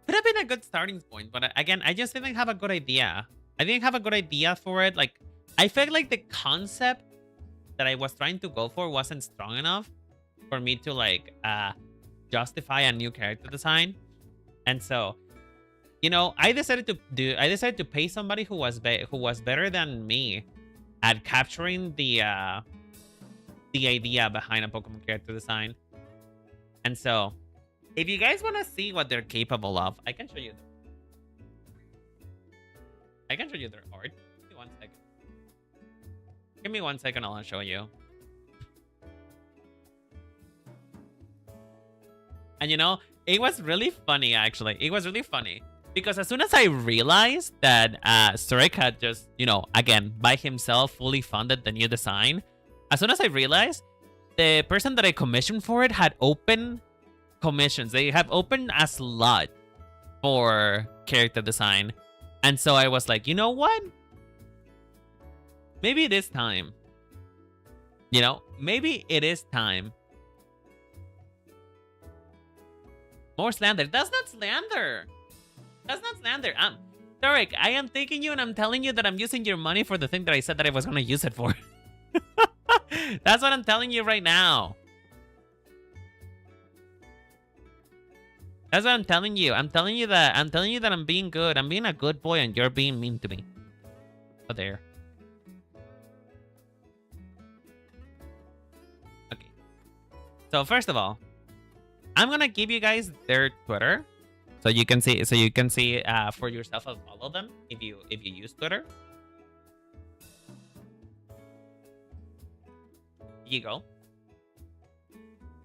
could have been a good starting point, but again, I just didn't have a good idea. I didn't have a good idea for it. Like, I felt like the concept that I was trying to go for wasn't strong enough for me to like justify a new character design. And so, you know, I decided to pay somebody who was better than me at capturing the idea behind a Pokemon character design. And so, if you guys want to see what they're capable of, I can show you. I can show you their art. Give me 1 second. Give me 1 second, I'll show you. And you know, it was really funny, actually. It was really funny. Because as soon as I realized that Zurich had just, you know, again, by himself, fully funded the new design, as soon as I realized, the person that I commissioned for it had open commissions. They have opened a slot for character design. And so I was like, you know what? Maybe it is time. You know, maybe it is time. More slander. That's not slander. That's not slander. Tarek, I am taking you and I'm telling you that I'm using your money for the thing that I said that I was going to use it for. That's what I'm telling you right now. That's what I'm telling you. I'm telling you that I'm being good. I'm being a good boy and you're being mean to me. Oh, there. Okay. So first of all, I'm gonna give you guys their Twitter, so you can see for yourself and follow them if you use Twitter. Here you go.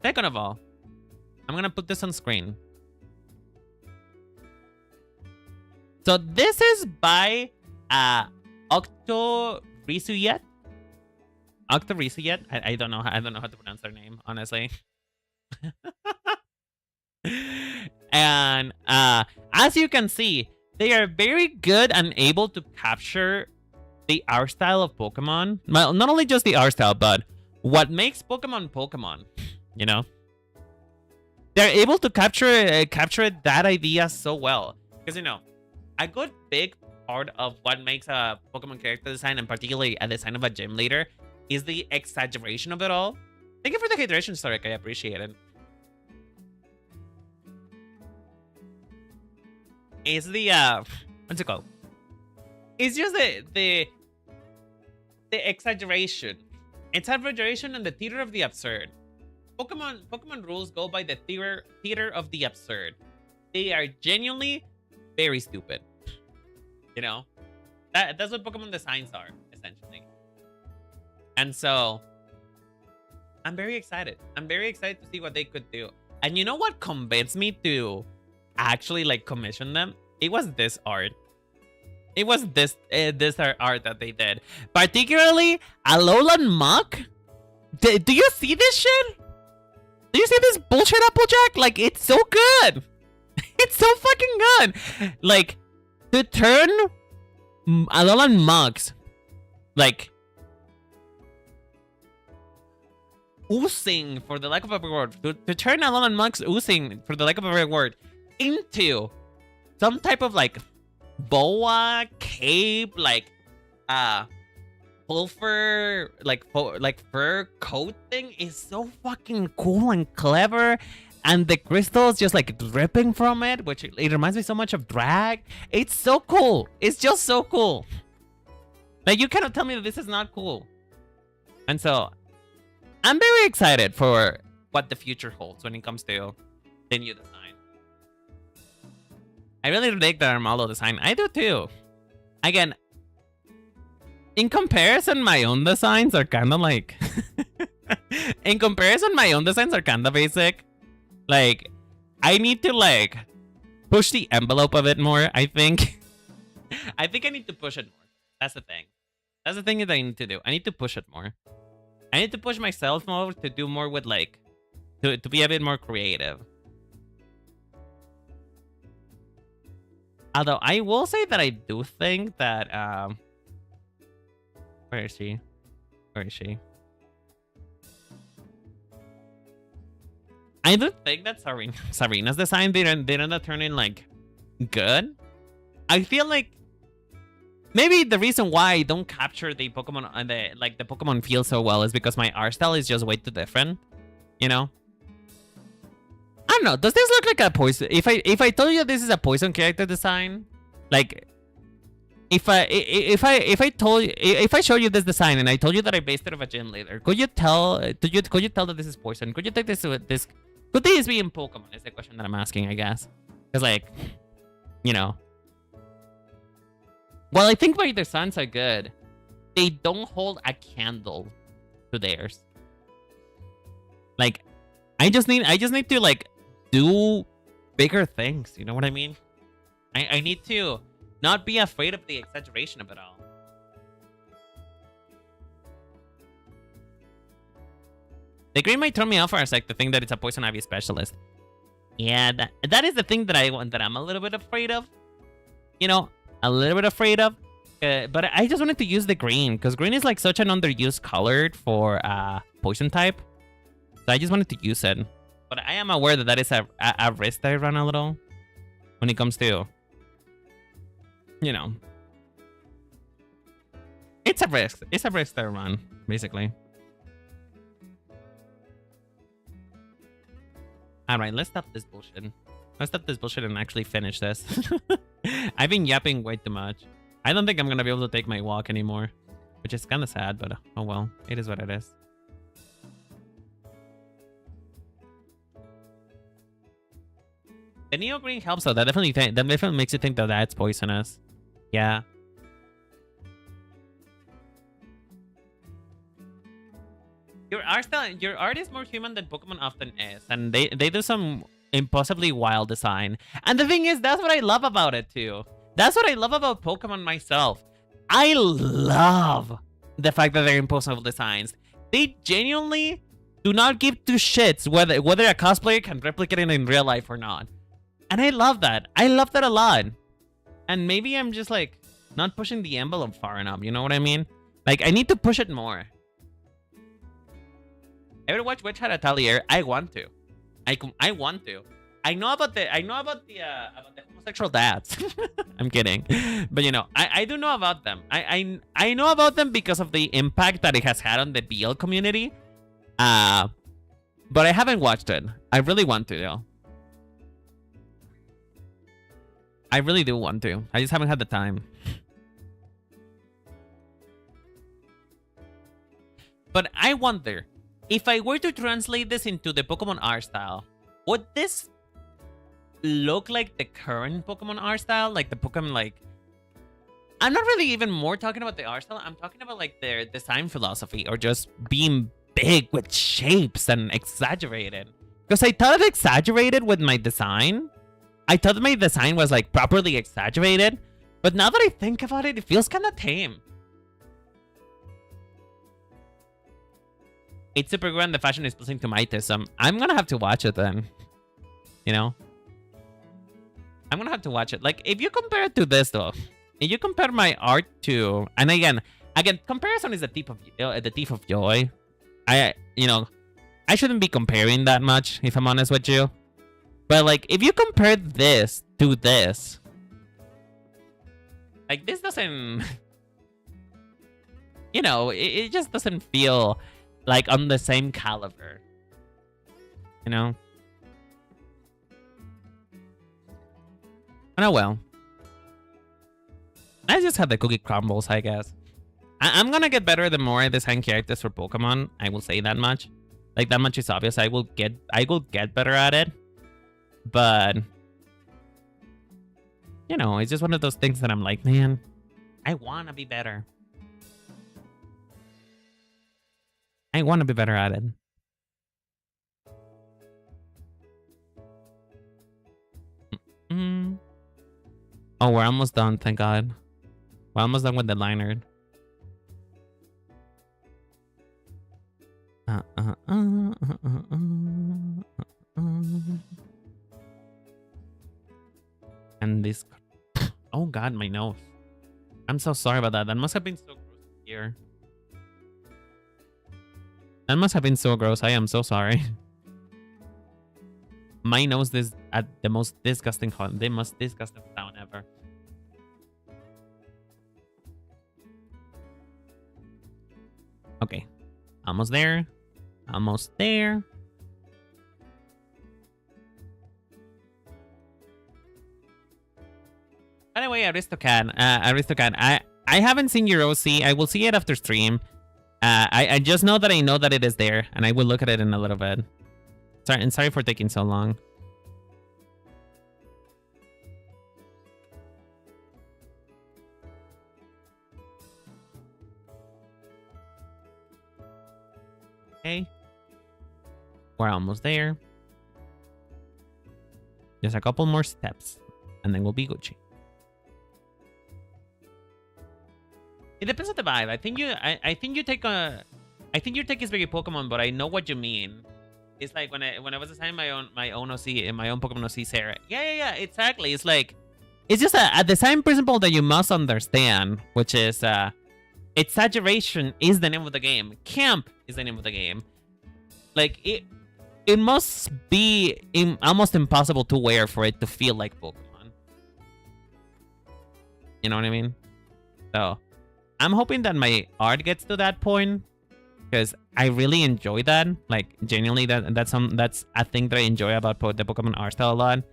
Second of all, I'm gonna put this on screen. So this is by Octorisuet. Octorisuet. I don't know how to pronounce their name, honestly. And as you can see, they are very good and able to capture the art style of Pokemon. Well, not only just the art style, but what makes Pokemon Pokemon, you know? They're able to capture that idea so well. Because, you know, a good big part of what makes a Pokemon character design, and particularly a design of a gym leader, is the exaggeration of it all. Thank you for the hydration, Starek. I appreciate it. It's the what's it called? It's just the exaggeration. It's exaggeration and the theater of the absurd. Pokemon rules go by the theater of the absurd. They are genuinely very stupid. You know? That's what Pokemon designs are, essentially. And so I'm very excited. I'm very excited to see what they could do. And you know what convinced me to actually like commission them? It was this art. It was this art that they did. Particularly Alolan Muck. Do you see this shit? Do you see this bullshit, Applejack? Like, it's so good. It's so fucking good. Like, to turn Alolan Mugs, like, oozing, for the lack of a better word, to turn Alolan Mugs oozing, for the lack of a better word, into some type of, like, boa, cape, like, pulver, like fur coat thing is so fucking cool and clever. And the crystals just like dripping from it, which it reminds me so much of drag. It's so cool. It's just so cool. Like, you cannot tell me that this is not cool. And so I'm very excited for what the future holds when it comes to the new design. I really like the Armaldo design. I do too. Again, in comparison, my own designs are kind of like... in comparison, my own designs are kind of basic. Like, I need to, like, push the envelope of it more, I think. I think I need to push it more. That's the thing. That's the thing that I need to do. I need to push it more. I need to push myself more to do more with, like... To be a bit more creative. Although I will say that I do think that where is she? Where is she? I do think that Sarina's design didn't end up turning like good. I feel like maybe the reason why I don't capture the Pokemon and the Pokemon feel so well is because my art style is just way too different. You know? I don't know. Does this look like a poison? If I told you this is a poison character design, like if I showed you this design and I told you that I based it off a gym leader, could you tell that this is poison? Could you take this with this? Could this be in Pokemon? Is the question that I'm asking, I guess. Because like, you know. Well, I think my designs are good. They don't hold a candle to theirs. Like, I just need to like do bigger things. You know what I mean? I need to not be afraid of the exaggeration of it all. The green might throw me off for a sec to think that it's a poison ivy specialist. Yeah, that is the thing that I'm a little bit afraid of. You know, a little bit afraid of. But I just wanted to use the green because green is like such an underused color for poison type. So I just wanted to use it. But I am aware that is a risk that I run a little when it comes to, you know, it's a risk. It's a risk that I run, basically. All right, let's stop this bullshit. Let's stop this bullshit and actually finish this. I've been yapping way too much. I don't think I'm going to be able to take my walk anymore, which is kind of sad, but oh well. It is what it is. The Neo Green helps though. That definitely makes you think that that's poisonous. Yeah. Your art is more human than Pokemon often is, and they do some impossibly wild design. And the thing is, that's what I love about it too. That's what I love about Pokemon myself. I love the fact that they're impossible designs. They genuinely do not give two shits whether a cosplayer can replicate it in real life or not. And I love that. I love that a lot. And maybe I'm just like not pushing the envelope far enough. You know what I mean? Like I need to push it more. Ever watch Witch Hat Atelier? I want to. I want to. I know about the homosexual dads. I'm kidding, but you know, I do know about them. I know about them because of the impact that it has had on the BL community. But I haven't watched it. I really want to though. I really do want to. I just haven't had the time. But I wonder, if I were to translate this into the Pokemon art style, would this look like the current Pokemon art style? Like the Pokemon, like... I'm not really even more talking about the art style. I'm talking about like their design philosophy or just being big with shapes and exaggerated. Because I thought it exaggerated with my design. I thought my design was like properly exaggerated. But now that I think about it, it feels kind of tame. It's super grand. The fashion is pleasing to my taste. I'm gonna have to watch it then. You know? I'm gonna have to watch it. Like, if you compare it to this though, if you compare my art to, and again, comparison is the thief of joy. You know, I shouldn't be comparing that much if I'm honest with you. But like, if you compare this to this, like this doesn't, you know, it just doesn't feel like on the same caliber, you know? Oh well. I just had the cookie crumbles, I guess. I'm gonna get better the more I design characters for Pokemon. I will say that much. Like, that much is obvious. I will get better at it. But, you know, it's just one of those things that I'm like, man, I wanna be better. I want to be better at it. Oh, we're almost done, thank God. We're almost done with the liner. And this... Oh God, my nose. I'm so sorry about that. That must have been so gross here. That must have been so gross. I am so sorry. My nose is at the most disgusting sound ever. Okay. Almost there. Almost there. By the way, Aristocat, I haven't seen your OC. I will see it after stream. I just know that it is there, and I will look at it in a little bit. Sorry for taking so long. Okay. We're almost there. Just a couple more steps, and then we'll be Gucci. It depends on the vibe. I think your take is very Pokemon, but I know what you mean. It's like when I was designing my own OC in my own Pokemon OC Sarah. Yeah, exactly. It's like it's just a design principle that you must understand, which is exaggeration is the name of the game. Camp is the name of the game. Like it must be almost impossible to wear for it to feel like Pokemon. You know what I mean? So I'm hoping that my art gets to that point, because I really enjoy that. Like genuinely, that's a thing that I enjoy about the Pokemon art style a lot.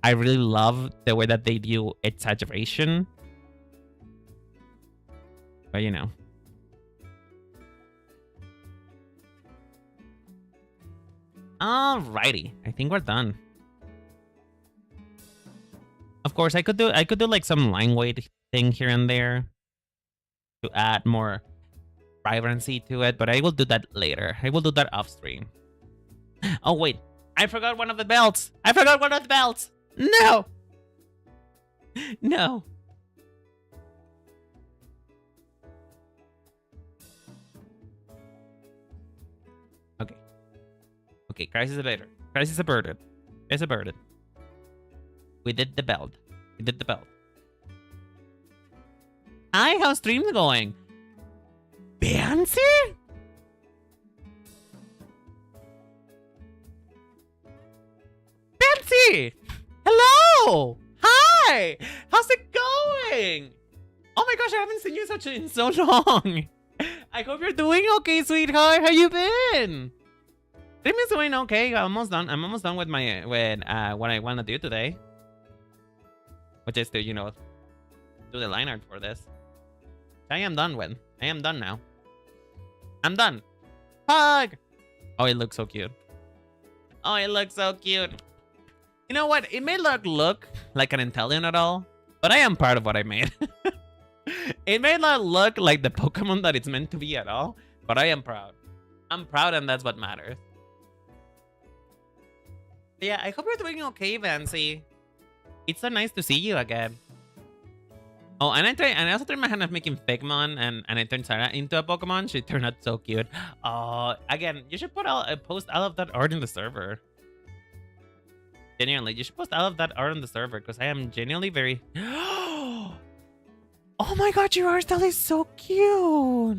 I really love the way that they do exaggeration. But you know. Alrighty, I think we're done. Of course, I could do like some line weight thing here and there to add more vibrancy to it, but I will do that later. I will do that off stream. Oh wait, I forgot one of the belts. No. No. Okay. Okay, crisis averted. Crisis averted. It's averted. We did the belt. Hi, how's streams going? Fancy? Fancy! Hello! Hi! How's it going? Oh my gosh, I haven't seen you in so long. I hope you're doing okay, sweetheart. How you been? Stream is doing okay. I'm almost done with my what I want to do today. Which is to, you know, do the line art for this. I am done now. I'm done. Hug! Oh, it looks so cute. You know what? It may not look like an intelligent at all, but I am proud of what I made. It may not look like the Pokemon that it's meant to be at all, but I am proud. I'm proud, and that's what matters. Yeah, I hope you're doing okay, Vancy. It's so nice to see you again. Oh, and I also tried my hand of making Figmon, and I turned Sarah into a Pokemon. She turned out so cute. Oh, again, you should post all of that art in the server. Genuinely, you should post all of that art on the server, because I am genuinely very... Oh my god, your art style is so cute!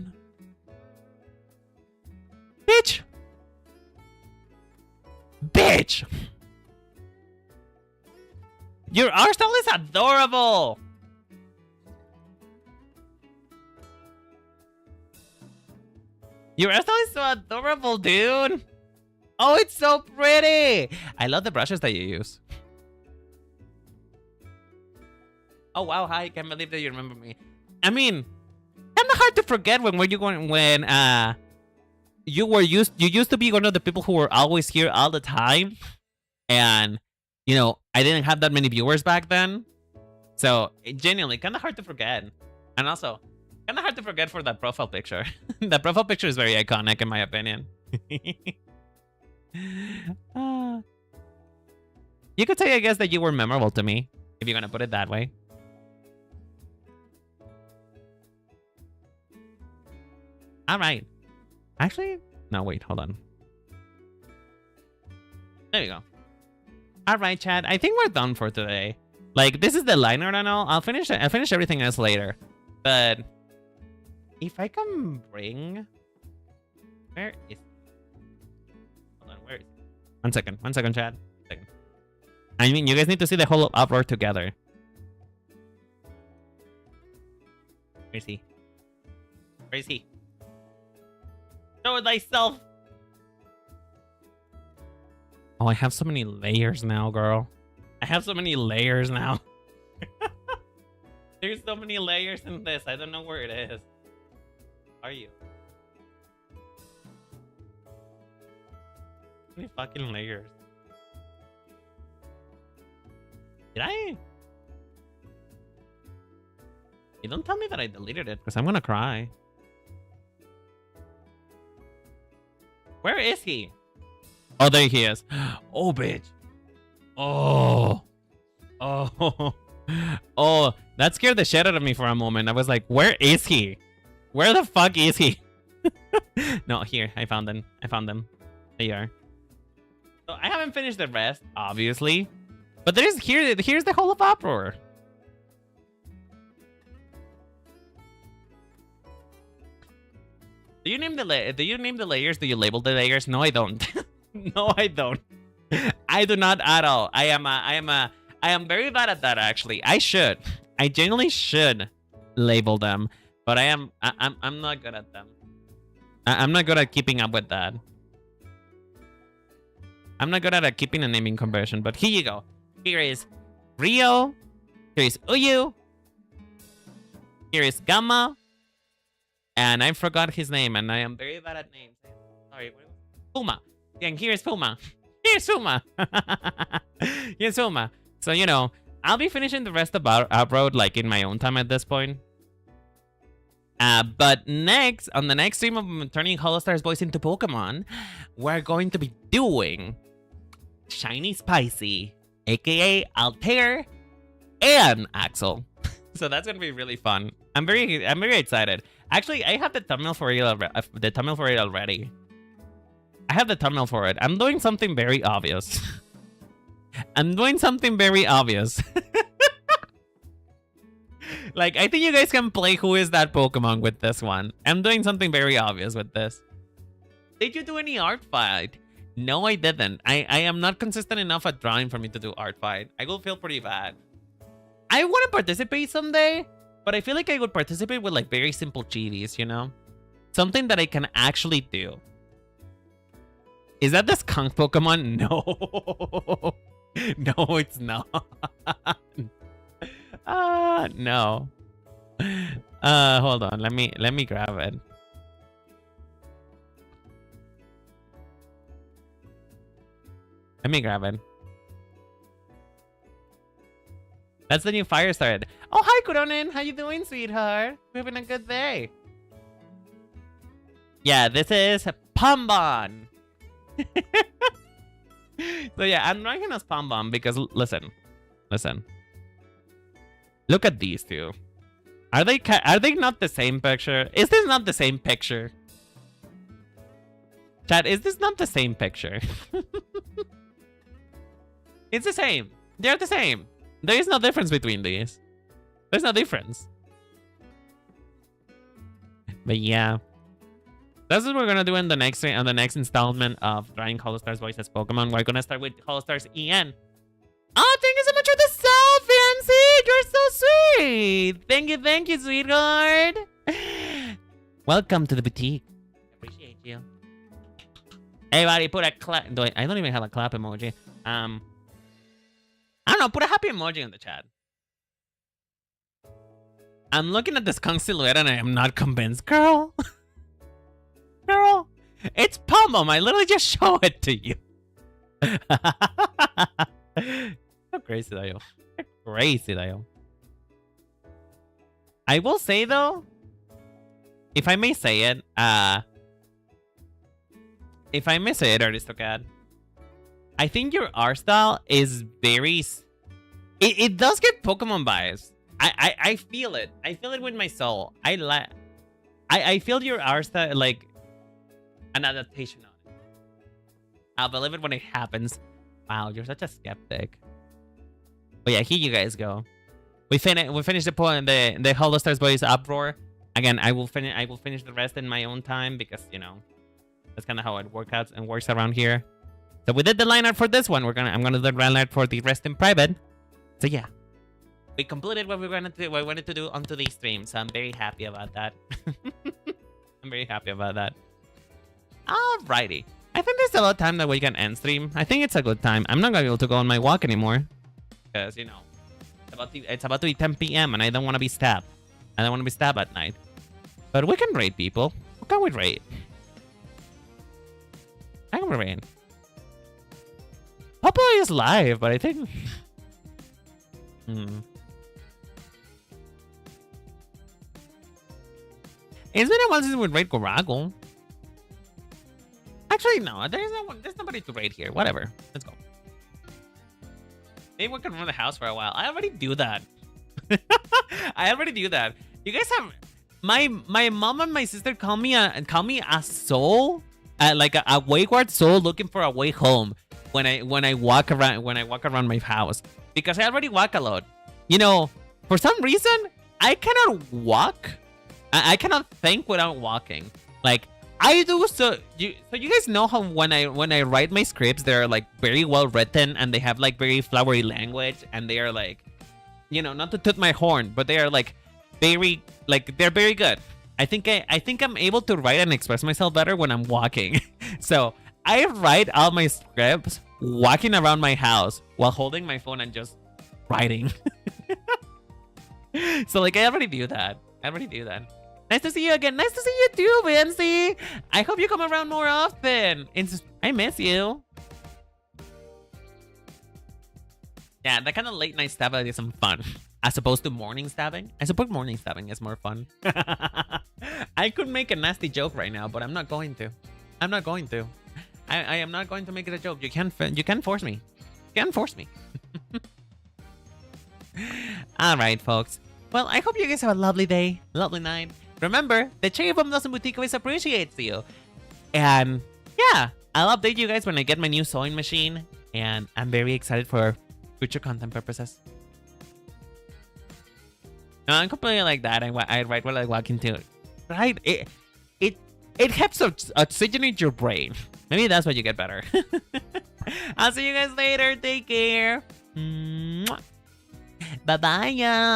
Bitch! Bitch! Your art style is adorable! Your art style is so adorable, dude! Oh, it's so pretty! I love the brushes that you use. Oh wow, hi! I can't believe that you remember me. I mean, kind of hard to forget when you used to be one of the people who were always here all the time, and you know I didn't have that many viewers back then, so genuinely kind of hard to forget, and also kind of hard to forget for that profile picture. That profile picture is very iconic in my opinion. You could say, I guess, that you were memorable to me, if you're gonna put it that way. All right. Actually, no, wait, hold on. There you go. All right, Chad. I think we're done for today. Like, this is the liner and all. I'll finish everything else later. But if I can bring... Where is... Hold on, where is it? One second, chat. I mean, you guys need to see the whole uproar together. Where is he? Where is he? Show thyself! Oh, I have so many layers now, girl. I have so many layers now. There's so many layers in this. I don't know where it is. Are you? How many fucking layers? Did I? You don't tell me that I deleted it, because I'm gonna cry. Where is he? Oh, there he is. Oh, bitch. Oh. Oh. Oh, that scared the shit out of me for a moment. I was like, where is he? Where the fuck is he? No, here. I found them. There you are. So I haven't finished the rest, obviously. But here's the whole of uproar. Do you name the layers? Do you label the layers? No, I don't. No, I don't. I do not at all. I am very bad at that, actually. I genuinely should label them, but I'm not good at them. I'm not good at keeping up with that. I'm not good at keeping a naming conversion, but here you go. Here is Rio. Here is Uyu. Here is Gamma. And I forgot his name, and I am very bad at names. Sorry. Puma. And here's Puma. Here's Puma. Here's Puma. So, you know, I'll be finishing the rest of Uproad, like, in my own time at this point. But next, on the next stream of turning Holostar's voice into Pokemon, we're going to be doing Shiny Spicy, aka Altair, and Axel. So that's gonna be really fun. I'm very excited. Actually, I have the thumbnail for it already. I have the thumbnail for it. I'm doing something very obvious. Like, I think you guys can play Who Is That Pokemon with this one. I'm doing something very obvious with this. Did you do any art fight? No, I didn't. I am not consistent enough at drawing for me to do art fight. I will feel pretty bad. I want to participate someday, but I feel like I would participate with, like, very simple chivis, you know? Something that I can actually do. Is that the skunk Pokemon? No. No, it's not. No. Hold on. Let me grab it. Let me grab it. That's the new fire start. Oh, hi, Kuronin. How you doing, sweetheart? We're having a good day. Yeah, this is Pambon. So yeah, I'm ranking as Pambon because listen. Look at these two. Are they not the same picture? Is this not the same picture? Chat, is this not the same picture? It's the same. They're the same. There is no difference between these. There's no difference. But yeah. That's what we're gonna do in the next installment of trying Holostar's voice as Pokemon. We're gonna start with Holostar's EN. Oh, thank you so much for the sub, Fancy! You're so sweet! Thank you, sweetheart! Welcome to the boutique. Appreciate you. Everybody put a clap. I don't even have a clap emoji. I don't know, put a happy emoji in the chat. I'm looking at this skunk silhouette and I am not convinced. Girl. Girl. It's Pom-Pom. I literally just show it to you. So crazy, Dayo. Crazy, Dayo. I will say, though, if I may say it, Aristocat, I think your art style is very... It does get Pokemon vibes. I feel it. I feel it with my soul. I feel your art style like an adaptation on it. I'll believe it when it happens. Wow, you're such a skeptic. But yeah, here you guys go. We finished the point, the Hollow Stars Boys uproar. Again, I will finish the rest in my own time because you know that's kind of how it works around here. So we did the line art for this one. I'm gonna do the line art for the rest in private. So yeah, we completed what we wanted to do onto the stream. So I'm very happy about that. I'm very happy about that. Alrighty. I think there's about time that we can end stream. I think it's a good time. I'm not gonna be able to go on my walk anymore because you know it's about to be 10 p.m. and I don't want to be stabbed. I don't want to be stabbed at night. But we can raid people. Who can we raid? I can raid. Popo is live, but I think. It's been a while since we raid Gorago. Actually, no. There's nobody to raid here. Whatever. Let's go. Maybe we can run the house for a while. I already do that. I already do that. You guys have my mom and my sister call me a soul, like a wayward soul looking for a way home when I walk around my house because I already walk a lot. You know, for some reason I cannot walk. I cannot think without walking. Like I do. So you guys know how when I write my scripts, they're like very well written and they have like very flowery language and they are like, you know, not to toot my horn, but they are like very they're very good. I think I'm able to write and express myself better when I'm walking. So I write all my scripts walking around my house while holding my phone and just writing. So like I already do that. Nice to see you again. Nice to see you too, Vinci. I hope you come around more often. I miss you. Yeah, that kind of late night stabbing is some fun. As opposed to morning stabbing. I suppose morning stabbing is more fun. I could make a nasty joke right now, but I'm not going to. I am not going to make it a joke. You can't force me. You can't force me. All right, folks. Well, I hope you guys have a lovely day, lovely night. Remember, the Cherry Bomb Blossom Boutique always appreciates you. And yeah, I'll update you guys when I get my new sewing machine. And I'm very excited for future content purposes. No, I'm completely like that. I write while I walk into it. Right? It helps oxygenate your brain. Maybe that's what you get better. I'll see you guys later. Take care. Bye-bye, y'all.